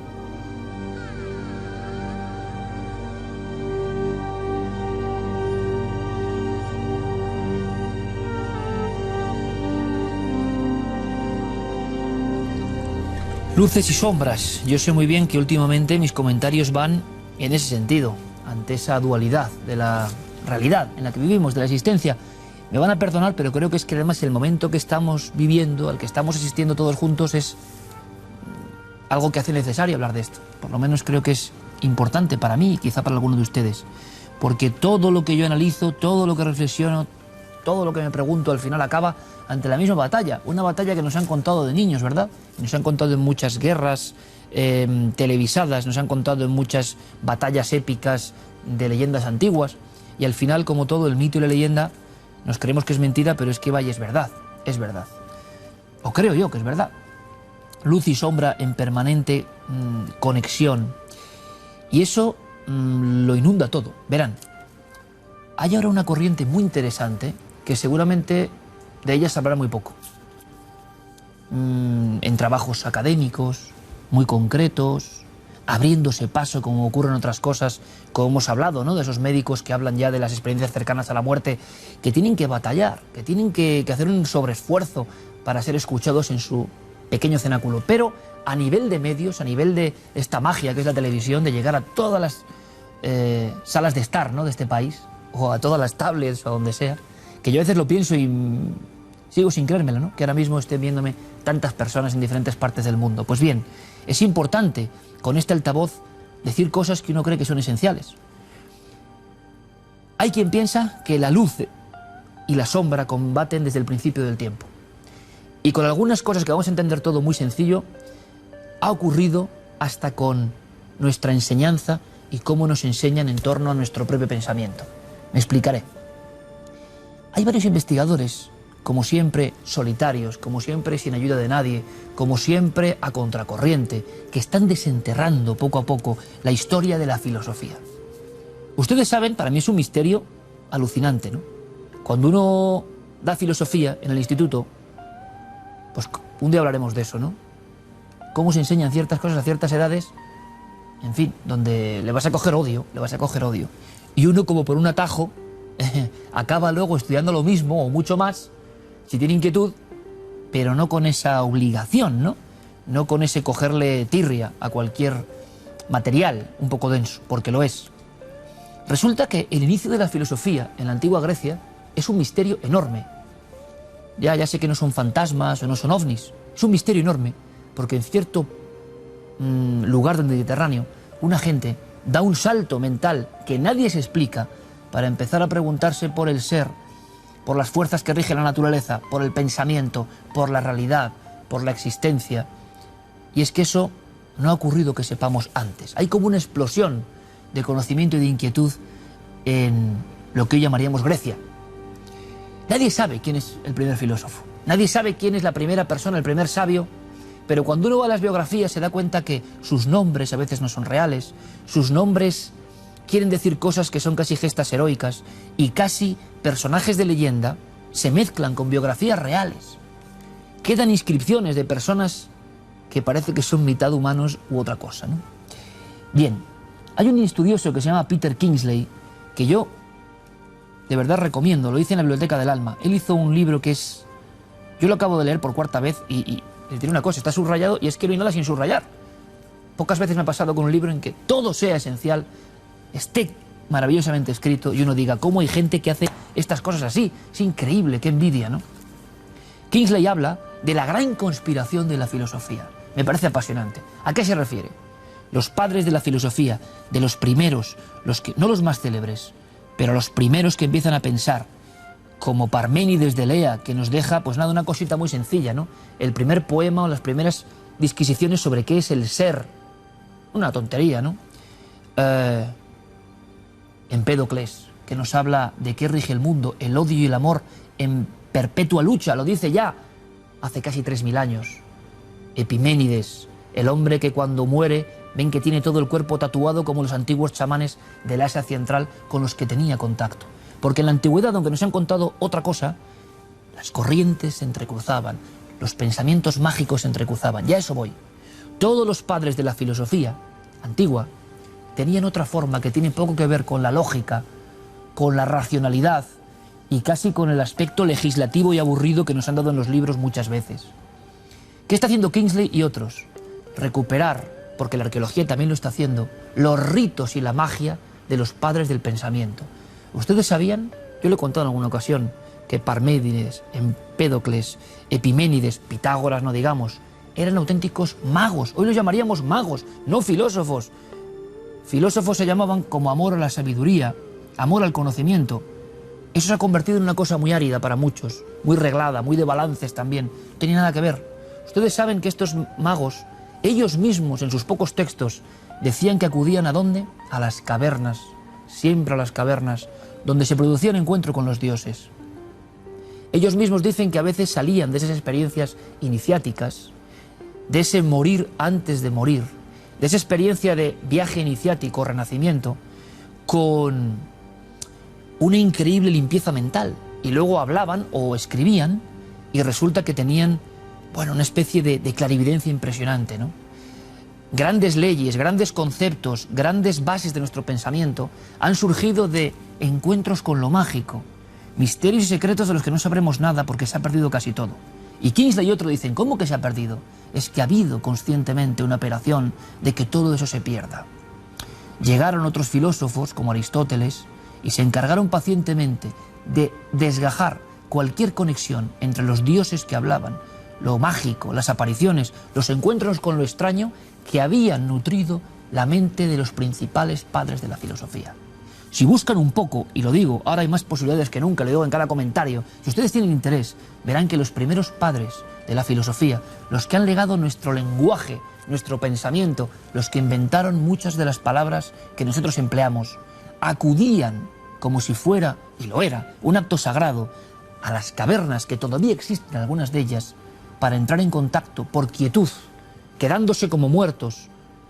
Luces y sombras. Yo sé muy bien que últimamente mis comentarios van en ese sentido, ante esa dualidad de la realidad en la que vivimos, de la existencia. Me van a perdonar, pero creo que es que además el momento que estamos viviendo, al que estamos asistiendo todos juntos, es algo que hace necesario hablar de esto. Por lo menos creo que es importante para mí y quizá para alguno de ustedes. Porque todo lo que yo analizo, todo lo que reflexiono, todo lo que me pregunto al final acaba ante la misma batalla. Una batalla que nos han contado de niños, ¿verdad? Nos han contado en muchas guerras televisadas, nos han contado en muchas batallas épicas de leyendas antiguas, y al final, como todo, el mito y la leyenda, nos creemos que es mentira, pero es que vaya, es verdad, o creo yo que es verdad. Luz y sombra en permanente conexión, y eso lo inunda todo. Verán, hay ahora una corriente muy interesante que seguramente de ella se hablará muy poco, en trabajos académicos muy concretos, abriéndose paso, como ocurre en otras cosas, como hemos hablado, ¿no?, de esos médicos que hablan ya de las experiencias cercanas a la muerte, que tienen que batallar, que tienen que hacer un sobreesfuerzo para ser escuchados en su pequeño cenáculo. Pero a nivel de medios, a nivel de esta magia que es la televisión, de llegar a todas las salas de estar, ¿no?, de este país, o a todas las tablets o a donde sea, que yo a veces lo pienso y sigo sin creérmelo, ¿no?, que ahora mismo estén viéndome tantas personas en diferentes partes del mundo. Pues bien, es importante con este altavoz decir cosas que uno cree que son esenciales. Hay quien piensa que la luz y la sombra combaten desde el principio del tiempo. Y con algunas cosas que vamos a entender todo muy sencillo, ha ocurrido hasta con nuestra enseñanza y cómo nos enseñan en torno a nuestro propio pensamiento. Me explicaré. Hay varios investigadores, como siempre solitarios, como siempre sin ayuda de nadie, como siempre a contracorriente, que están desenterrando poco a poco la historia de la filosofía. Ustedes saben, para mí es un misterio alucinante, ¿no? Cuando uno da filosofía en el instituto, pues un día hablaremos de eso, ¿no? Cómo se enseñan ciertas cosas a ciertas edades, en fin, donde le vas a coger odio, Y uno, como por un atajo, acaba luego estudiando lo mismo o mucho más, si tiene inquietud, pero no con esa obligación, ¿no? No con ese cogerle tirria a cualquier material un poco denso, porque lo es. Resulta que el inicio de la filosofía en la antigua Grecia es un misterio enorme. Ya sé que no son fantasmas o no son ovnis, es un misterio enorme, porque en cierto lugar del Mediterráneo una gente da un salto mental que nadie se explica para empezar a preguntarse por el ser, por las fuerzas que rigen la naturaleza, por el pensamiento, por la realidad, por la existencia. Y es que eso no ha ocurrido que sepamos antes. Hay como una explosión de conocimiento y de inquietud en lo que hoy llamaríamos Grecia. Nadie sabe quién es el primer filósofo, nadie sabe quién es la primera persona, el primer sabio, pero cuando uno va a las biografías se da cuenta que sus nombres a veces no son reales, sus nombres quieren decir cosas que son casi gestas heroicas, y casi personajes de leyenda se mezclan con biografías reales. Quedan inscripciones de personas que parece que son mitad humanos u otra cosa, ¿no? Bien, hay un estudioso que se llama Peter Kingsley, que yo de verdad recomiendo, lo hice en la Biblioteca del Alma. Él hizo un libro que es... Yo lo acabo de leer por cuarta vez y tiene una cosa, está subrayado, y es que no hay nada sin subrayar. Pocas veces me ha pasado con un libro en que todo sea esencial, esté maravillosamente escrito y uno diga, ¿cómo hay gente que hace estas cosas así? Es increíble, qué envidia, ¿no? Kingsley habla de la gran conspiración de la filosofía. Me parece apasionante. ¿A qué se refiere? Los padres de la filosofía, de los primeros, no los más célebres, pero los primeros que empiezan a pensar, como Parménides de Elea, que nos deja, pues nada, una cosita muy sencilla, ¿no? El primer poema o las primeras disquisiciones sobre qué es el ser. Una tontería, ¿no? Empédocles, que nos habla de qué rige el mundo, el odio y el amor en perpetua lucha, lo dice ya hace casi 3000 años. Epiménides, el hombre que cuando muere ven que tiene todo el cuerpo tatuado como los antiguos chamanes del Asia Central con los que tenía contacto. Porque en la antigüedad, aunque nos han contado otra cosa, las corrientes se entrecruzaban, los pensamientos mágicos se entrecruzaban. Ya a eso voy. Todos los padres de la filosofía antigua tenían otra forma que tiene poco que ver con la lógica, con la racionalidad y casi con el aspecto legislativo y aburrido que nos han dado en los libros muchas veces. ¿Qué está haciendo Kingsley y otros? Recuperar, porque la arqueología también lo está haciendo, los ritos y la magia de los padres del pensamiento. ¿Ustedes sabían? Yo lo he contado en alguna ocasión, que Parménides, Empédocles, Epiménides, Pitágoras, no digamos, eran auténticos magos. Hoy los llamaríamos magos, no filósofos. Filósofos se llamaban como amor a la sabiduría, amor al conocimiento. Eso se ha convertido en una cosa muy árida para muchos, muy reglada, muy de balances también. No tenía nada que ver. Ustedes saben que estos magos, ellos mismos en sus pocos textos, decían que acudían ¿a dónde? A las cavernas siempre a las cavernas, donde se producía un encuentro con los dioses. Ellos mismos dicen que a veces salían de esas experiencias iniciáticas, de ese morir antes de morir, de esa experiencia de viaje iniciático, renacimiento, con una increíble limpieza mental. Y luego hablaban o escribían y resulta que tenían, bueno, una especie de clarividencia impresionante, ¿no? Grandes leyes, grandes conceptos, grandes bases de nuestro pensamiento han surgido de encuentros con lo mágico, misterios y secretos de los que no sabremos nada porque se ha perdido casi todo. Y Kingsley y otro dicen, ¿cómo que se ha perdido? Es que ha habido conscientemente una operación de que todo eso se pierda. Llegaron otros filósofos como Aristóteles y se encargaron pacientemente de desgajar cualquier conexión entre los dioses que hablaban, lo mágico, las apariciones, los encuentros con lo extraño que habían nutrido la mente de los principales padres de la filosofía. Si buscan un poco, y lo digo, ahora hay más posibilidades que nunca, lo digo en cada comentario, si ustedes tienen interés, verán que los primeros padres de la filosofía, los que han legado nuestro lenguaje, nuestro pensamiento, los que inventaron muchas de las palabras que nosotros empleamos, acudían como si fuera, y lo era, un acto sagrado, a las cavernas, que todavía existen algunas de ellas, para entrar en contacto por quietud, quedándose como muertos,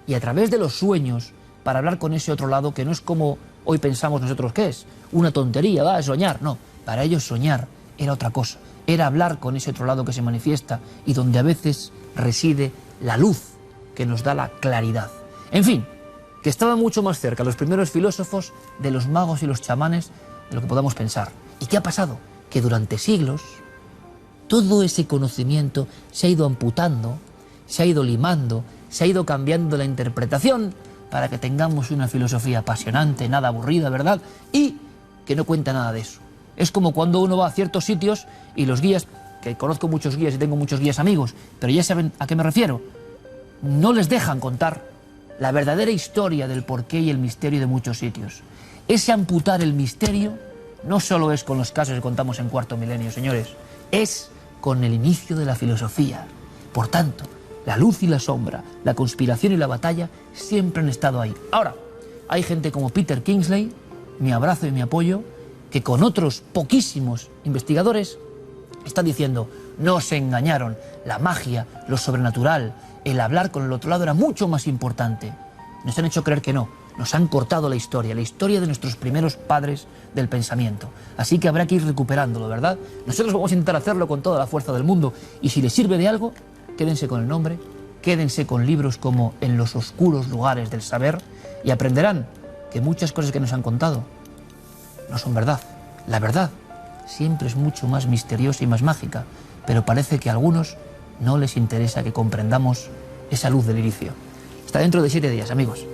y a través de los sueños, para hablar con ese otro lado que no es como hoy pensamos nosotros que es, una tontería, va a soñar. No, para ellos soñar era otra cosa, era hablar con ese otro lado que se manifiesta y donde a veces reside la luz que nos da la claridad. En fin, que estaban mucho más cerca los primeros filósofos de los magos y los chamanes de lo que podamos pensar. ¿Y qué ha pasado? Que durante siglos todo ese conocimiento se ha ido amputando, se ha ido limando, se ha ido cambiando la interpretación para que tengamos una filosofía apasionante, nada aburrida, ¿verdad? Y que no cuenta nada de eso. Es como cuando uno va a ciertos sitios y los guías, que conozco muchos guías y tengo muchos guías amigos, pero ya saben a qué me refiero, no les dejan contar la verdadera historia del porqué y el misterio de muchos sitios. Ese amputar el misterio no solo es con los casos que contamos en Cuarto Milenio, señores, es con el inicio de la filosofía. Por tanto, la luz y la sombra, la conspiración y la batalla siempre han estado ahí. Ahora, hay gente como Peter Kingsley, mi abrazo y mi apoyo, que con otros poquísimos investigadores está diciendo, no se engañaron, la magia, lo sobrenatural, el hablar con el otro lado era mucho más importante. Nos han hecho creer que no, nos han cortado la historia de nuestros primeros padres del pensamiento. Así que habrá que ir recuperándolo, ¿verdad? Nosotros vamos a intentar hacerlo con toda la fuerza del mundo y si les sirve de algo, quédense con el nombre, quédense con libros como En los oscuros lugares del saber y aprenderán que muchas cosas que nos han contado no son verdad. La verdad siempre es mucho más misteriosa y más mágica, pero parece que a algunos no les interesa que comprendamos esa luz del inicio. Hasta dentro de 7 días, amigos.